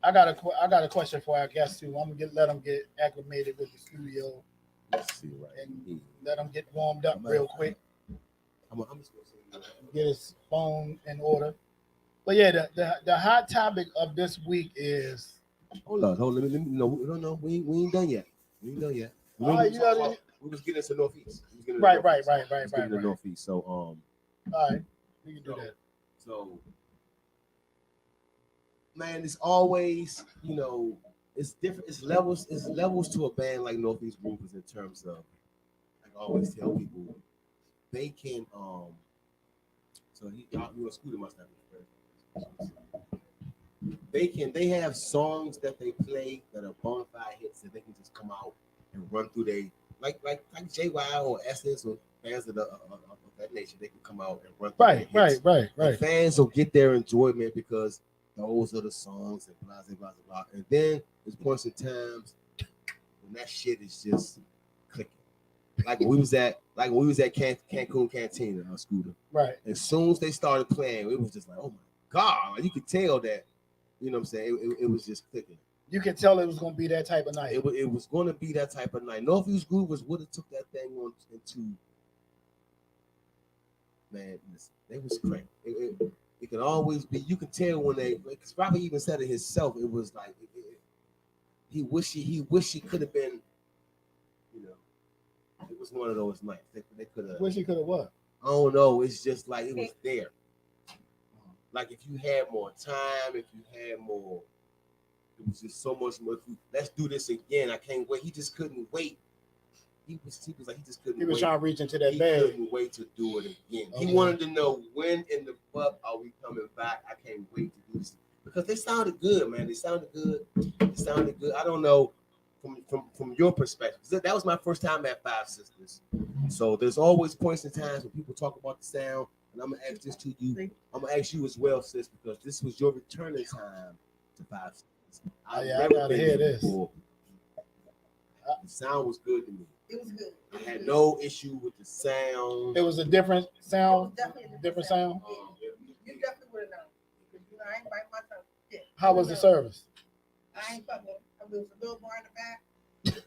I got a question for our guest too. I'm gonna let him get acclimated with the studio. Let's see and let him get warmed up real quick. I'm just gonna get his phone in order. But yeah, the hot topic of this week is. Hold on. We ain't done yet. We was getting to Northeast. Right. The Northeast. So all right, we can do that. So, man, it's always it's different. It's levels. It's levels to a band like Northeast Groovers in terms of, like I always tell people, they can So you a Scooter must have. They have songs that they play that are bona fide hits that they can just come out and run through like JY or Essence or bands of that nature. They can come out and run through right. The fans will get their enjoyment because those are the songs and blah blah blah. And then there's points in times when that shit is just clicking. Like when we was at Cancun Cantina on Scooter. Right. As soon as they started playing, it was just like, oh my God, you could tell that, you know what I'm saying? It was just clicking. You could tell it was gonna be that type of night. It was going to be that type of night. Northview's Groovers would have took that thing on into. Man, listen, they was crazy. It could always be. You could tell when they. Because Robert even said it himself. It was like he wished he could have been. You know, it was one of those nights. They could have. Wish he could have what? I don't know. It's just like it was there. Like if you had more time, if you had more, it was just so much more. Let's do this again. I can't wait. He just couldn't wait. He was like he just couldn't. He was wait. trying to reach into that He bag. couldn't wait to do it again. Okay. He wanted to know when in the fuck are we coming back? I can't wait to do this because they sounded good, man. They sounded good. I don't know from your perspective. That was my first time at Five Sisters. So there's always points in times when people talk about the sound, and I'm gonna ask this to you. I'm gonna ask you as well, sis, because this was your returning time to Five Sisters. Oh, yeah, I gotta hear this. The sound was good to me. It was good. I had no issue with the sound. It was a different sound. Definitely a Different sound. Yeah. You definitely would have known. Because, you know, I ain't bite my tongue. Yeah. How was the service? I ain't fucking. It was a little bar in the back.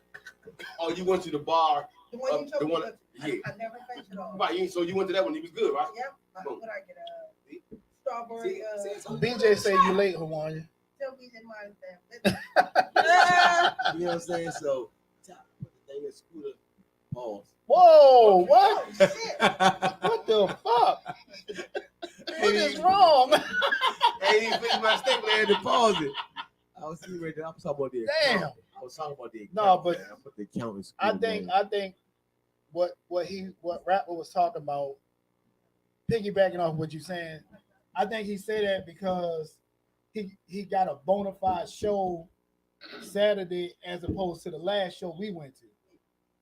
Oh, you went to the bar. The one you the told me one- to. yeah. I never faced it all. Right, so you went to that one. He was good, right? Yep. Boom. What I get? Strawberry. BJ say you late, Hawaii. Tell me in my You know what I'm saying? So, top, put the thing in scooter. Pause. Whoa, what? Oh, shit. What the fuck? What is wrong? I ain't even finish my statement. I had to pause it. I was sitting right there. I was talking about the Damn. account. I was talking about the account. No, but man. I put the account in I scooter, think man. what Rapper was talking about, piggybacking off what you're saying, I think he said that because he got a bona fide show Saturday as opposed to the last show we went to.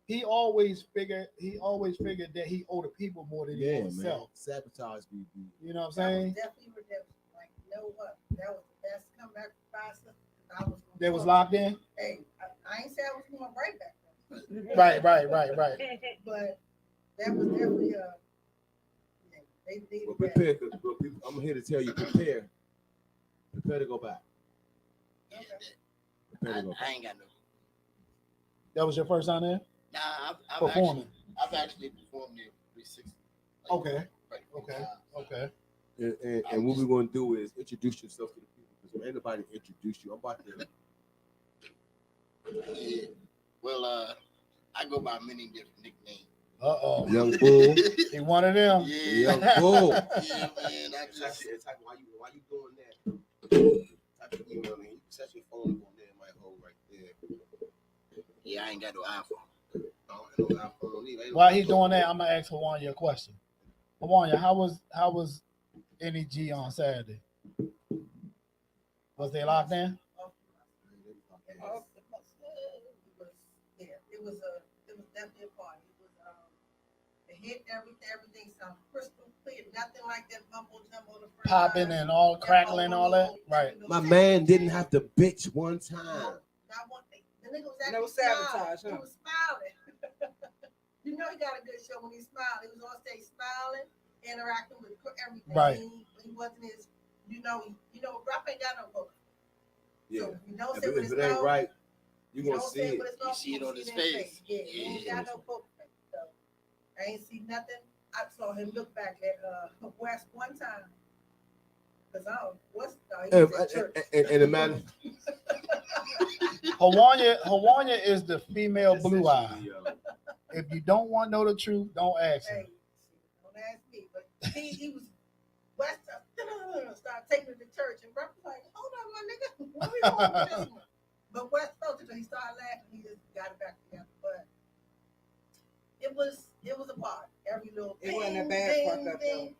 He always figured that he owed the people more than he owed man. himself. Sabotage me. You know what I'm That was saying? definitely redemption. Like, you know what? That was the best comeback for Five Sisters. I was. They was locked in. Hey, I ain't say I was going right back then. Right. But that was definitely they needed Well, that. prepare, because I'm here to tell you, prepare to go back. Okay. Prepare to go back. I ain't got no. That was your first time there Nah, performing. I've actually performed there 360. Like, Okay. right, Okay. And what we're going to do is introduce yourself to the people because when anybody introduce you, I'm about to. Yeah. Well, I go by many different nicknames. Young Bull. He one of them. Yeah. Young Bull. Yeah, man. I just. Why you doing that? Type of email me. You can set your phone up on there, my hole right there. Yeah, I ain't got no iPhone. No iPhone either. While he doing that, I'm gonna ask Hawanya a question. Hawanya, how was NEG on Saturday? Was they locked in? It was definitely a party. It was the hit everything sounded crystal clear, nothing like that mumbo jumbo. Popping and all crackling, all that. Right. My man didn't have to bitch one time. Not one thing. The nigga was No actually sabotage, smiling. huh? He was smiling. You know he got a good show when he smiled. He was on stage smiling, interacting with everything. Right. He wasn't his. Rap ain't got no poker. Yeah. So if you don't If say what it it's ain't called, right, you're you going to don't see say it. what it's You called, see it on his in his face. Yeah, he ain't got no poker face. So I ain't see nothing. I saw him look back at West one time. Cause he was at church. And the matter. Hawanya is the female blue eye. Essentially, If you don't want to know the truth, don't ask him. Hey, don't ask me, but he was West started taking it to church, and Brett was like, "Hold on, my nigga, what we going with this one?" But West felt it, so he started laughing. He just got it back together. But it was a part. Every little It wasn't a bad fuck up, though.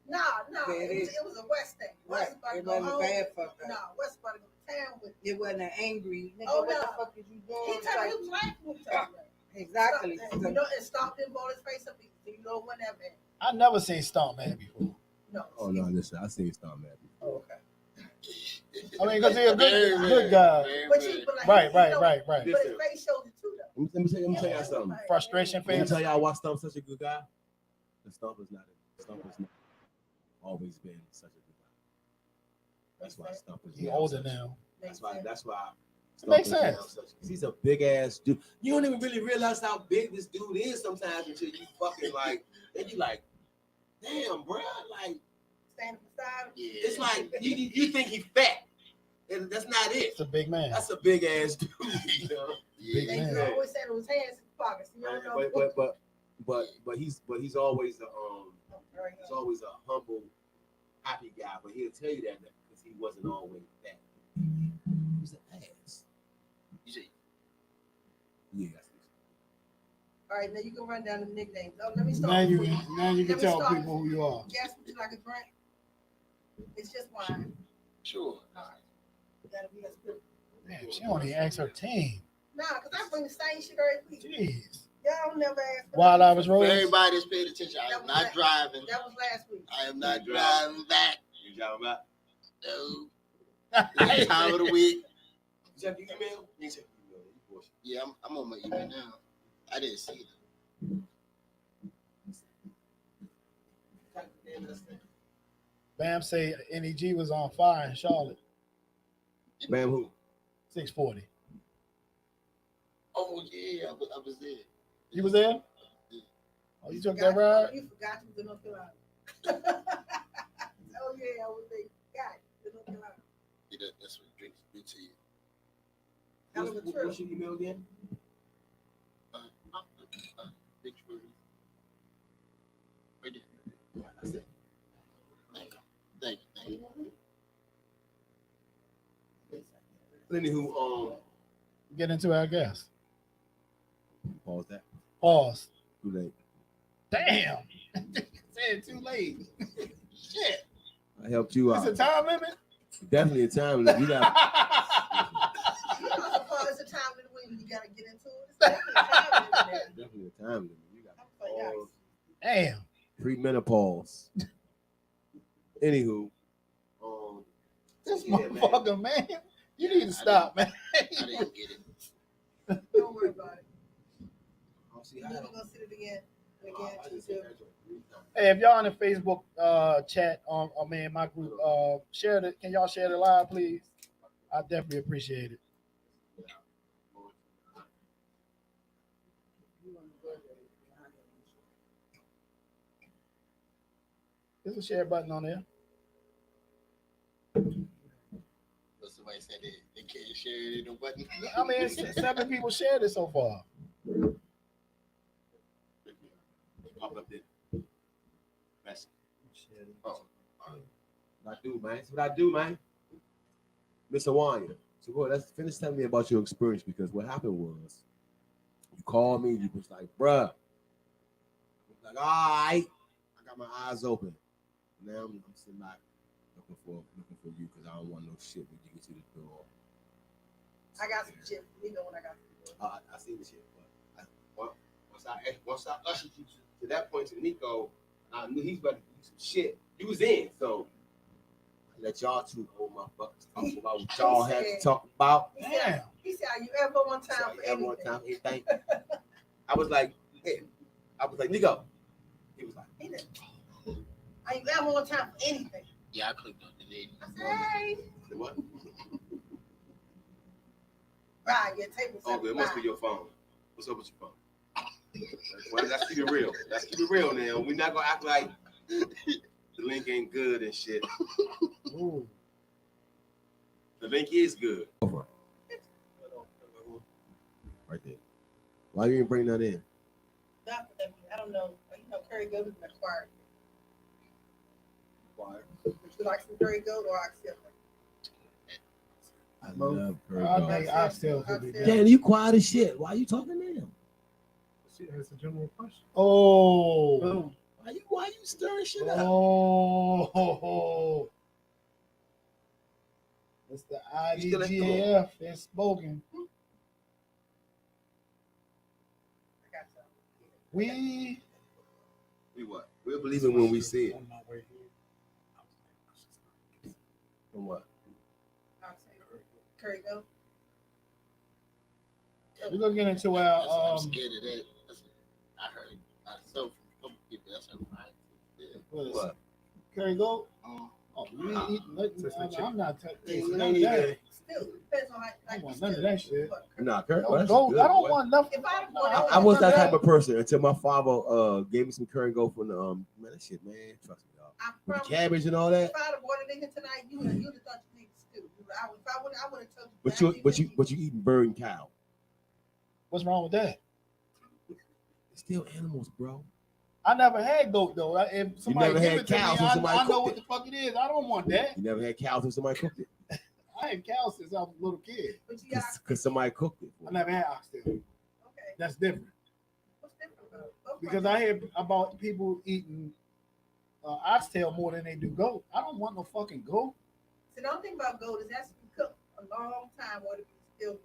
No, Yeah, it was a West thing. Right. West about to It go wasn't a home. bad fuck up. No, West about to go to town with it. It wasn't an angry nigga. Oh, What the no. fuck is you He doing? was laughing with each other. Exactly. It stopped him, roll his face up. You know when that man. I never seen Stomp Man before. No. Oh, no, listen. I see Star Man. Oh, okay. I mean, because he's a good guy. Right. But his face shows it too, though. Let me tell y'all something. Frustration Let me face. tell y'all why Stump's such a good guy. The Stump is not always been such a good guy. That's why Stump is He now older such- now. That's why It makes Stalking sense. down such- He's a big ass dude. You don't even really realize how big this dude is sometimes until you fucking like, then you like, damn, bro, like Stand beside him. Yeah. it's like you think he's fat, and that's not it. It's a big man. That's a big ass dude. You know? Big Yeah. man. They always said it was hands in pockets. You don't know. But he's always he's always a humble, happy guy. But he'll tell you that because he wasn't always that. He's an ass. You see, Yeah. All right, now you can run down the nicknames. Oh, let me start. Now you with- can Let me tell start people who you are. Guess what you like a drink? It's just wine. sure. All right. That'll be as good. Damn, she only asked her team. Nah, because I bring the same shit every week. Jeez. Y'all never ask. While I was For rolling. everybody that's paid attention, I That am was not last- driving. That was last week. I am not driving back. You driving back? No. It's the time of the week. You check your email? You check your email. You bullshit. Yeah, I'm on my email now. I didn't see it. Bam say NEG was on fire in Charlotte. Bam who? 640. Oh yeah, I was there. You was there? Oh, you took that ride? You forgot you was in North Carolina. Oh yeah, I was there. Got it. In North Carolina. Yeah, that's what drinks do to you. That was a trip. What's your email again? Big trip. Right there. That's it. Thank you. Anywho, Get into our guest. pause that. Pause. Too late. Damn. Said too late. Shit. I helped you It's out. a time limit? Definitely a time limit. You got It's a time limit when you gotta get into it. It's definitely a time limit there. definitely a time limit. You got I'm like, Damn. pre-menopause. Anywho, This yeah, man. motherfucker, man. You need to stop, man. I didn't get it. don't worry about it. See, You're I gonna don't- see it again and again. I too, just too. said that joke 3 times. Hey, if y'all in the Facebook chat my group, share the can y'all share the live, please? I definitely appreciate it. There's a share button on there. But somebody said they can't share it in the button. I mean, 7 people shared it so far. Pop up there. Message. Oh, What I do, man. That's what I do, man. Mr. Wanya. So go ahead, let's finish telling me about your experience because what happened was you called me, you was like, bruh. I was like, all right. I got my eyes open. Now I'm sitting back looking for you because I don't want no shit when you get to the door. I got some shit. You know when I got some shit. I seen the shit, but once I ushered you to that point to Nico, I knew he's about to do some shit. He was in, so I let y'all two hold my fucking talk about what y'all had to talk about. Damn. He said, "Are you ever on time for Every anything?" time, anything. I was like, Nico. He was like, Are you ever on time for anything? yeah, I clicked on DeDe. I said, "Hey, what? right, your table Oh, but it must be your phone. What's up with your phone? Well, let's keep it real. Let's keep it real now. We're not gonna act like the link ain't good and shit. Ooh. The link is good. Over. Right there. Why you didn't bring that in? Not for them. I don't know. You know, curry goat is acquired. Why? Would you like some curry goat or oxtail? I love her. I think I still could be Oxtail. there. Damn, you quiet as shit. Why you talking to him? She asked a general question. Oh. Why you stirring shit up? Oh. It's the You still at the IDGAF. It's spoken. I got some. We We what? We'll believe it when we see it. on my way here. From what? Oxtail. Curry goat. We're gonna get into I'm our scared of that. I heard myself from a couple people. That's what is What? it? Curry goat. Um, Oh, you ain't eating nothing. I'm not touching Ain't none of that. Still do. Depends on how I don't you want none of still- that shit. Nah, Curry, No, well, that's go. good, I don't boy. want nothing. If I'd have No, bought don't I want was none that of type of person until my father gave me some curry and go from the man, that shit, man. Trust me, dog. I With promise the cabbage and all that. if I'd have bought it in here tonight, you'd have thought you needed stew. I would have told you. But you eating bird and cow. What's wrong with that? It's still animals, bro. I never had goat though. If somebody never give had it to me, cows when somebody I know cooked what it. the fuck it is. I don't want that. You never had cows when somebody cooked it? I had cows since I was a little kid. But you got Because somebody cooked it. I never had oxtail. okay. That's different. What's different about it? Both Because parts. I hear about people eating oxtail more than they do goat. I don't want no fucking goat. So the only thing about gold is it has to be cooked a long time or to be still good.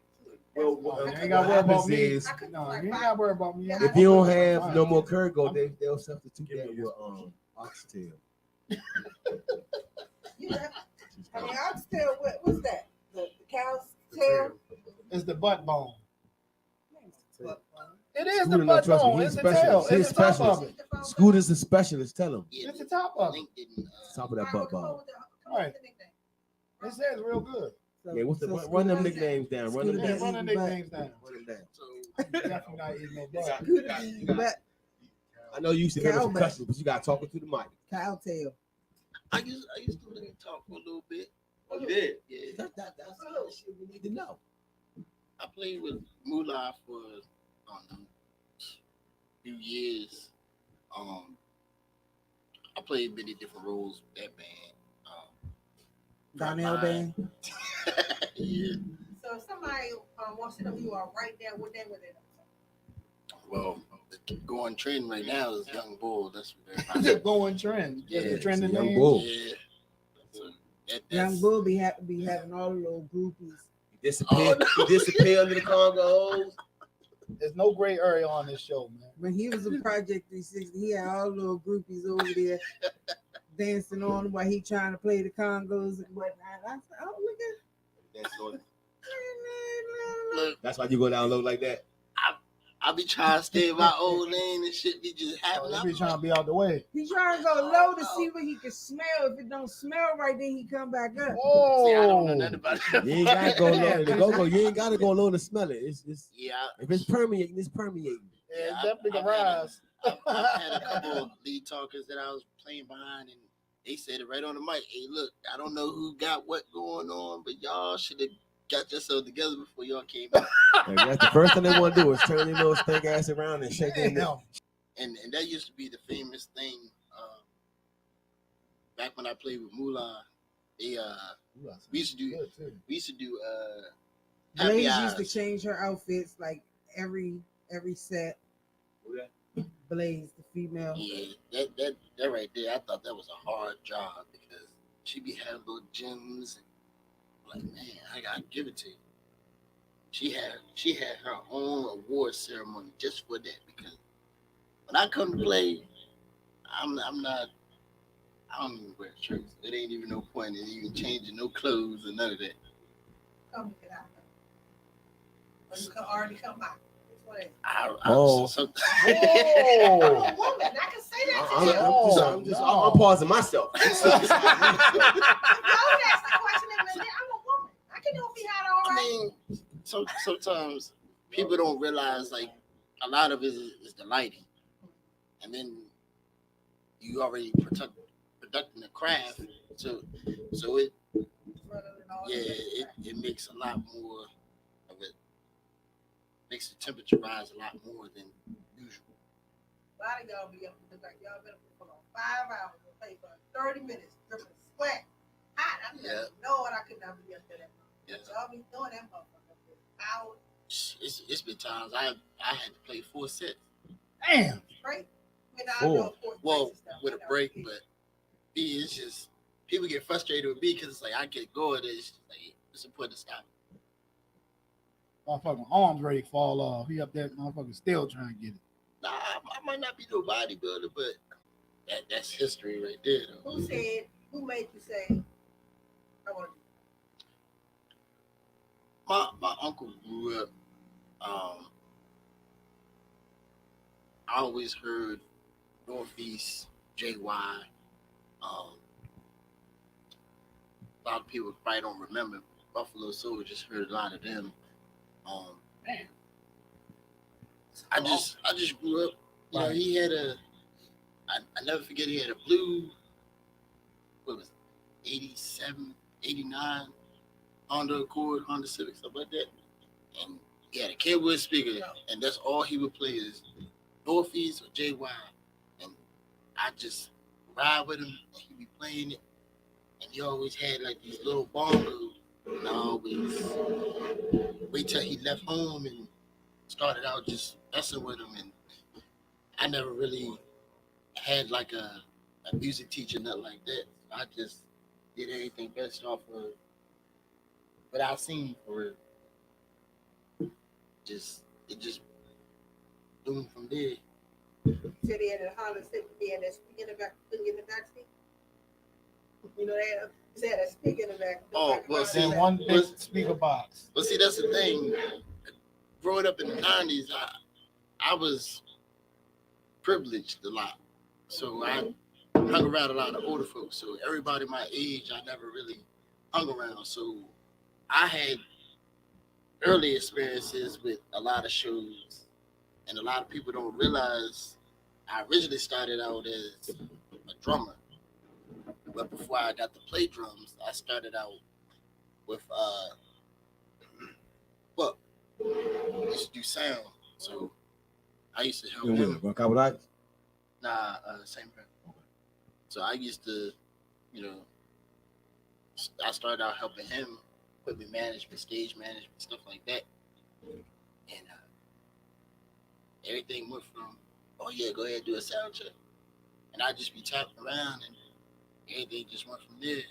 Well, You That's ain't what got to worry about happens me. is- I could No, like you ain't five- got to worry about me. Yeah, If you don't have no more curry goat, they'll substitute that with oxtail. You have I mean, oxtail, what's that? The cow's tail? It's the butt bone. but, It is Scooter, the no, butt trust me, bone. he's It's the specialist. tail. He's It's the top specialist. of it. Scooter's a specialist. Tell him. Yeah, It's the top of it. link didn't, Top of that butt bone. Right. It says real good. So, Yeah, what's the so run them Scooter- nicknames down? Run them Scooter Yeah, down. doesn't run the eat butt. nicknames down. Run them down. so Definitely not eating no butt. Scooter doesn't eat butt. I know you used to never Cowbell. concussion, but you got talking to the mic. Cow tail. I used to let him talk for a little bit. Oh, you did? Yeah, That's the shit we need to know. I played with Moolah for I don't know, a few years. I played many different roles with that band. Donnell band. Yeah. So if somebody wants to know who you are right there, what they would know? Well, the going trend right now is Young Bull. That's what It's everybody. a going trend. Just Yeah, the trending Young name. Bull. Yeah. So that's, Young Bull be having all the little groupies. He disappeared under the Congos. There's no gray area on this show, man. When he was in Project 360, he had all the little groupies over there dancing on him while he trying to play the congos and whatnot. I said, oh, look Look, That's why you go down low like that. I be trying to stay in my old lane and shit be just happening. They be trying to be out the way. he trying to go low to see what he can smell. If it don't smell right, then he come back up. See, I don't know Oh, nothing about that. You ain't gotta go low. The go-go, you ain't gotta go low to smell it. It's Yeah, if it's permeating, it's permeating. yeah, it's Yeah, definitely I've a had a- rise. I've had a couple of lead talkers that I was playing behind, and they said it right on the mic. Hey, look, I don't know who got what going on, but y'all should have got yourself together before y'all came out. Like, that's the first thing they want to do is turn their little stank ass around and shake their neck. Damn. And that used to be the famous thing. Back when I played with Moolah, they we used to do Good, too. happy Blaze hours. used to change her outfits like every set. Blaze, the female. Yeah, that right there, I thought that was a hard job because she be having little gems. And I'm like, man, I gotta give it to you. She had her own award ceremony just for that because when I come to play, I'm not. I don't even wear shirts. It ain't even no point in even changing no clothes or none of that. Come get out. Or you can already come by. Which one is it? So, I'm Oh, a woman. I can say that to you. I'm pausing myself. If y'all would ask the question in a minute, I'm a woman. I can do if he had all I right. mean, sometimes people don't realize like a lot of it is the lighting, and then you already producing the craft, so it it makes a lot more of it. Makes the temperature rise a lot more than usual. A lot of y'all be up to like y'all been up for 5 hours and play for 30 minutes, dripping sweat, hot. I know what I could never be up there that long. Yeah. Y'all be doing that motherfucker for hours It's been times I had to play 4 sets. damn. straight. I mean, I Cool. know, of course, Well, breaks and stuff, with a you know. break, but it's just people get frustrated with me because it's like I get going. It's like it's important to stop. Motherfucking arms ready to fall off. He up there, motherfucker, still trying to get it. Nah, I might not be no bodybuilder, but that's history right there. Though. Who made you say, I want to do My uncle grew up. I always heard Northeast JY. A lot of people probably don't remember, Buffalo Soul. Just heard a lot of them. Man, I just grew up. You know, he had I never forget. He had a blue. What was it, 87, 89 Honda Accord, Honda Civic, stuff like that. And he had a Kenwood speaker, and that's all he would play is Northeast or JY. And I just ride with him, and he'd be playing it. And he always had like these little bongos. And I always wait till he left home and started out just messing with him. And I never really had like a music teacher, nothing like that. I just did everything best off of what I seen for real. It just doing from there. Said he had a Honda Civic. He had that speaker in the back seat. You know, they had a speaker in the back. Oh, well, see, And one big speaker box. Well, see, that's the thing. Growing up in the 90s, I was privileged a lot. So I hung around a lot of older folks. So everybody my age, I never really hung around. So I had early experiences with a lot of shows. And a lot of people don't realize I originally started out as a drummer. But before I got to play drums, I started out with I used to do sound. So I used to help him. Nah, same thing. Okay. So I used to, you know, I started out helping him, equipment management, stage management, stuff like that. And everything went from, oh yeah, go ahead and do a sound check. And I just be tapping around and everything just went from there.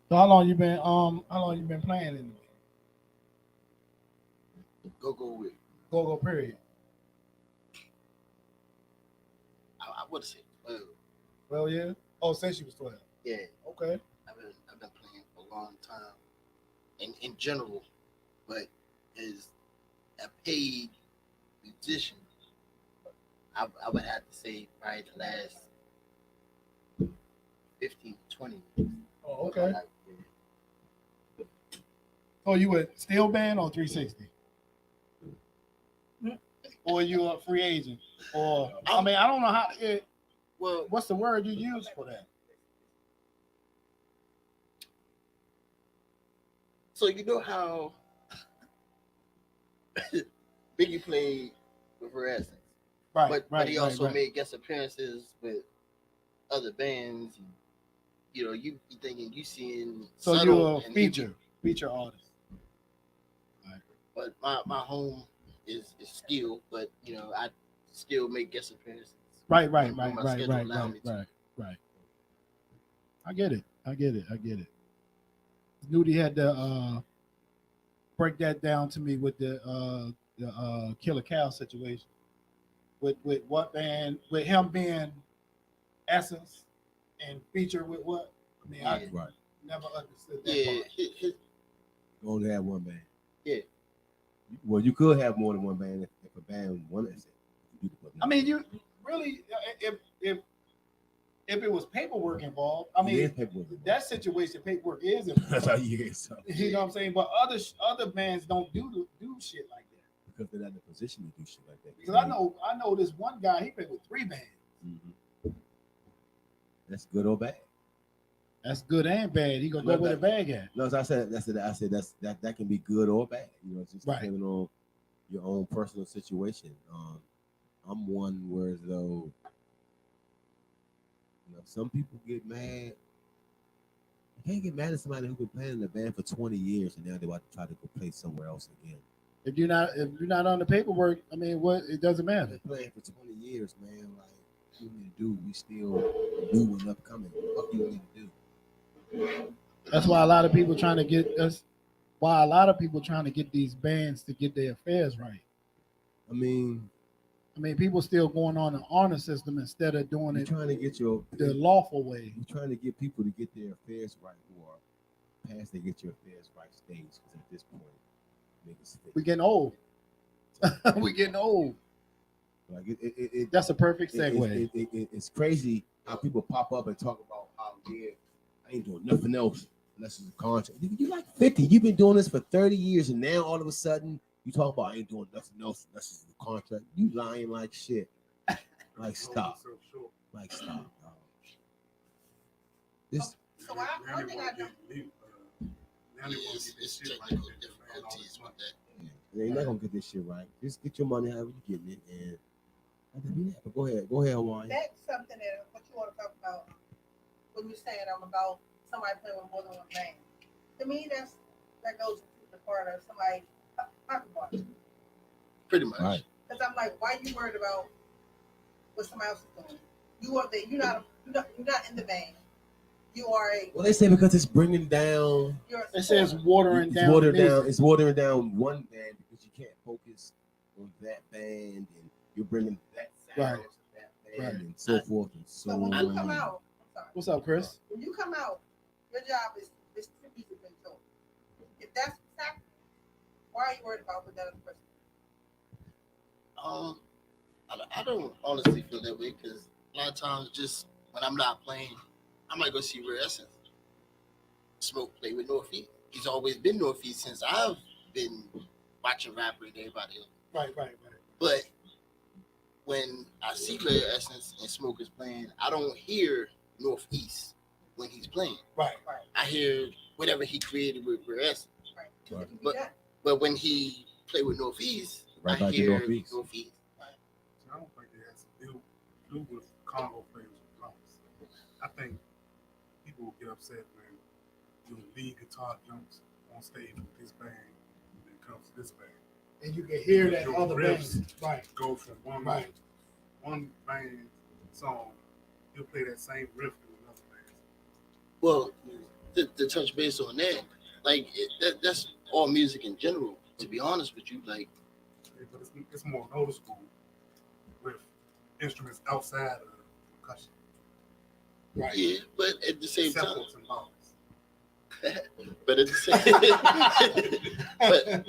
So how long you been playing anyway? Go period. I would say 12. 12 years? Oh, since you was 12. Yeah. Okay. I've been playing for a long time. In general, but as a paid musician, I would have to say probably the last 15 to 20 years. Oh, okay. Oh, you were still band or 360? Or you a free agent? Or I mean, I don't know how. Well, what's the word you use for that? So you know how Biggie played with her essence, right? But he also made guest appearances with other bands. And, you know, you thinking you seeing. So you're a feature artist. Right. But my home is skill, but you know I still make guest appearances. Right. I get it. Nudie had to break that down to me with the Killer Cow situation. With what band? With him being Essence and feature with what? I mean, I never understood that part. You only have one band. Yeah. Well, you could have more than one band if a band wanted it. I mean, you really, if it was paperwork involved, I mean, that situation, paperwork is involved. That's how you get so. You know what I'm saying? But other bands don't do shit like that because they're not in a position to do shit like that. Because I know this one guy, he played with 3 bands. Mm-hmm. That's good or bad. That's good and bad. He gonna go with a bad guy. No, as I said that can be good or bad. You know, it's just depending on your own personal situation. I'm one where though, you know, some people get mad. You can't get mad at somebody who's been playing in the band for 20 years and now they're about to try to go play somewhere else again. If you're not on the paperwork, I mean, it doesn't matter. Playing for 20 years, man. Like, what you need to do? We still new and upcoming. What you need to do? That's why a lot of people trying to get us. Why a lot of people trying to get these bands to get their affairs right. I mean, people still going on the honor system instead of doing it. Trying to get the lawful way. You're trying to get people to get their affairs right, who are past they get your affairs right stage. Because at this point, we getting old. We getting old. Like that's a perfect segue. It's crazy how people pop up and talk about how I ain't doing nothing else unless it's a contract. You like 50. You've been doing this for 30 years, and now all of a sudden you talk about I ain't doing nothing else unless it's a contract. You lying like shit. Like stop. Like stop. This. So one thing I do. Now they want to get this shit right. Difficulties with that. They're not gonna get this shit right. Just get your money however you getting it, and but go ahead, Hawaii. That's something that what you want to talk about when you're saying I'm about somebody playing with more than one band. To me, that goes to the part of somebody pocket watch. Pretty much. Right. Because I'm like, why are you worried about what somebody else is doing? You are there. You're not in the band. You are a. Well, they say because it's bringing down. It says watering down. It's watering down one band because you can't focus on that band, and you're bringing that sound to that band, and so forth and so on. When you come out, what's up, Chris? When you come out, your job is to music control. If that's exactly, why are you worried about what that other person? I don't honestly feel that way because a lot of times, just when I'm not playing, I might go see Rare Essence. Smoke play with Northeast. He's always been Northeast since I've been watching rapper and everybody else. Right. But when I see Rare Essence and Smoke is playing, I don't hear Northeast when he's playing. Right. I hear whatever he created with Rare Essence. Right. But when he play with Northeast, right I hear Northeast. I don't think it has to do with Congo players with drums. I think people will get upset when the lead guitar jumps on stage with this band and then comes to this band. And you can hear that Your other riffs band. Right. Go from one band song, he'll play that same riff in another band. Well, to touch base on that, like that's all music in general. To be honest with you, like, but it's more noticeable with instruments outside of percussion. Right. Yeah, but at the same time, and bars. but at the same,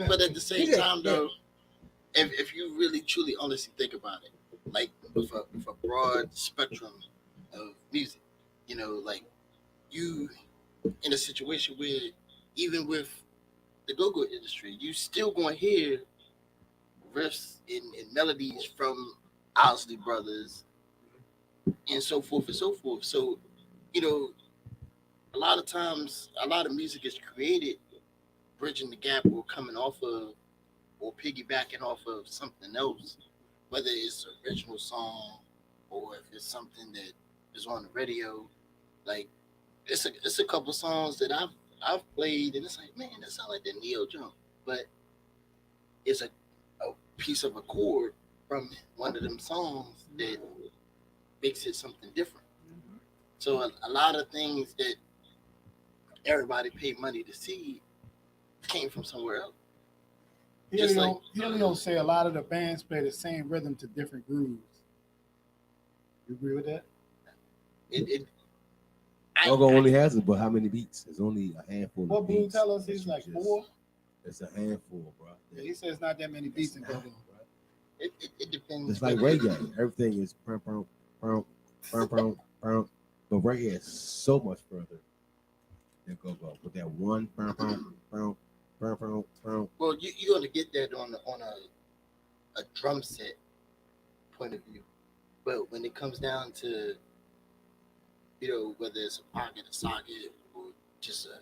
but at the same time, though, if you really truly honestly think about it, like with a broad spectrum of music, you know, like you in a situation where even with the go-go industry, you still gonna hear riffs and melodies from Owsley Brothers and so forth and so forth. So, you know, a lot of times, a lot of music is created bridging the gap or coming off of or piggybacking off of something else, whether it's an original song or if it's something that is on the radio. Like, it's a couple songs that I've played, and it's like, man, that sounds like that Neo jump, but it's a piece of a chord from one of them songs that makes it something different. So a lot of things that everybody paid money to see came from somewhere else. Here we don't say a lot of the bands play the same rhythm to different grooves. You agree with that? Go only has it, but how many beats? It's only a handful. What of Blue beats. tell us he's like 4? It's a handful, bro. Yeah, he says not that many beats in go-go. It depends. It's like reggae. Everything is but reggae is so much further than go-go. With that one Well, you're gonna get that on a drum set point of view, but when it comes down to, you know, whether it's a pocket, a socket, or just a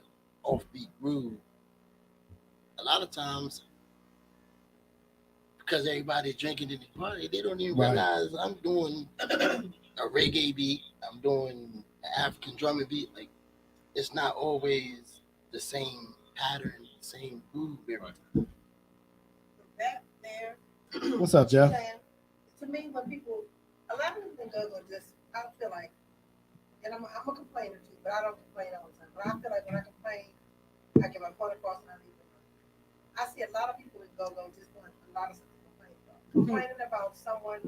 offbeat groove, a lot of times, because everybody's drinking in the party, they don't even realize I'm doing a reggae beat, I'm doing an African drumming beat. Like, it's not always the same pattern, same groove every time. That there. What's up, Jeff? To me, when people, a lot of people go just, I feel like, and I'm a complainer too, but I don't complain all the time. But I feel like when I complain, I get my point across and I leave it alone. I see a lot of people in go-go just doing a lot of stuff to complain about. Complaining about someone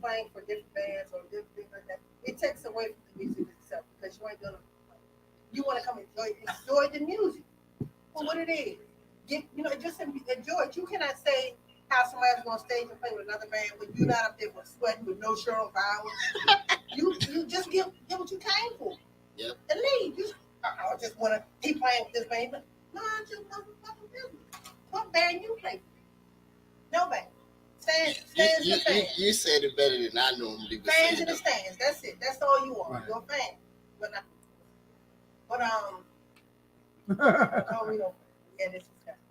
playing for different bands or different things like that. It takes away from the music itself because you ain't gonna complain. You want to come enjoy the music for what it is. Just enjoy it. You cannot say how somebody else on stage and play with another band when you're not up there with sweating with no shirt on for hours. You just get what you came for. Yep. And leave. I just want to keep playing with this baby. No, I just want to fucking business. What band you play? Nobody. Stands in the stands. You said it better than I normally would. Stands in the stands. That's it. That's all you are. Right. You're a fan. But no, we don't. Yeah, disrespectful.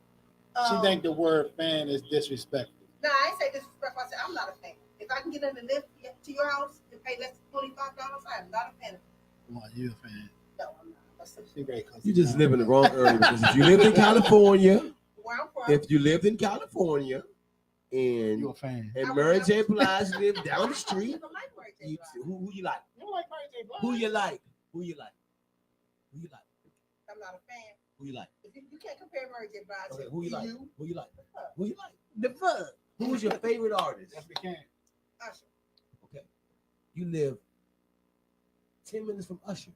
She think the word fan is disrespectful. No, I ain't say disrespectful. I said I'm not a fan. If I can get in the lift to your house and pay less than $25, I am not a fan of it. Well, you a fan. No, I'm not. She great. You just live in the wrong area because if you lived in California, Where I'm from, if you lived in California and You a fan. Mary J. Blige lived down the street, I don't like Mary J. you, Blige. who you like? You don't like Mary J. Blige? Who you like? Who you like? Who you like? I'm not a fan. Who you like? If you can't compare Mary J. Blige Okay, to who you like? you. Who you like? Who you like? The fuck. Who's your favorite artist? Yes, we can. Usher. Okay. You live 10 minutes from Usher.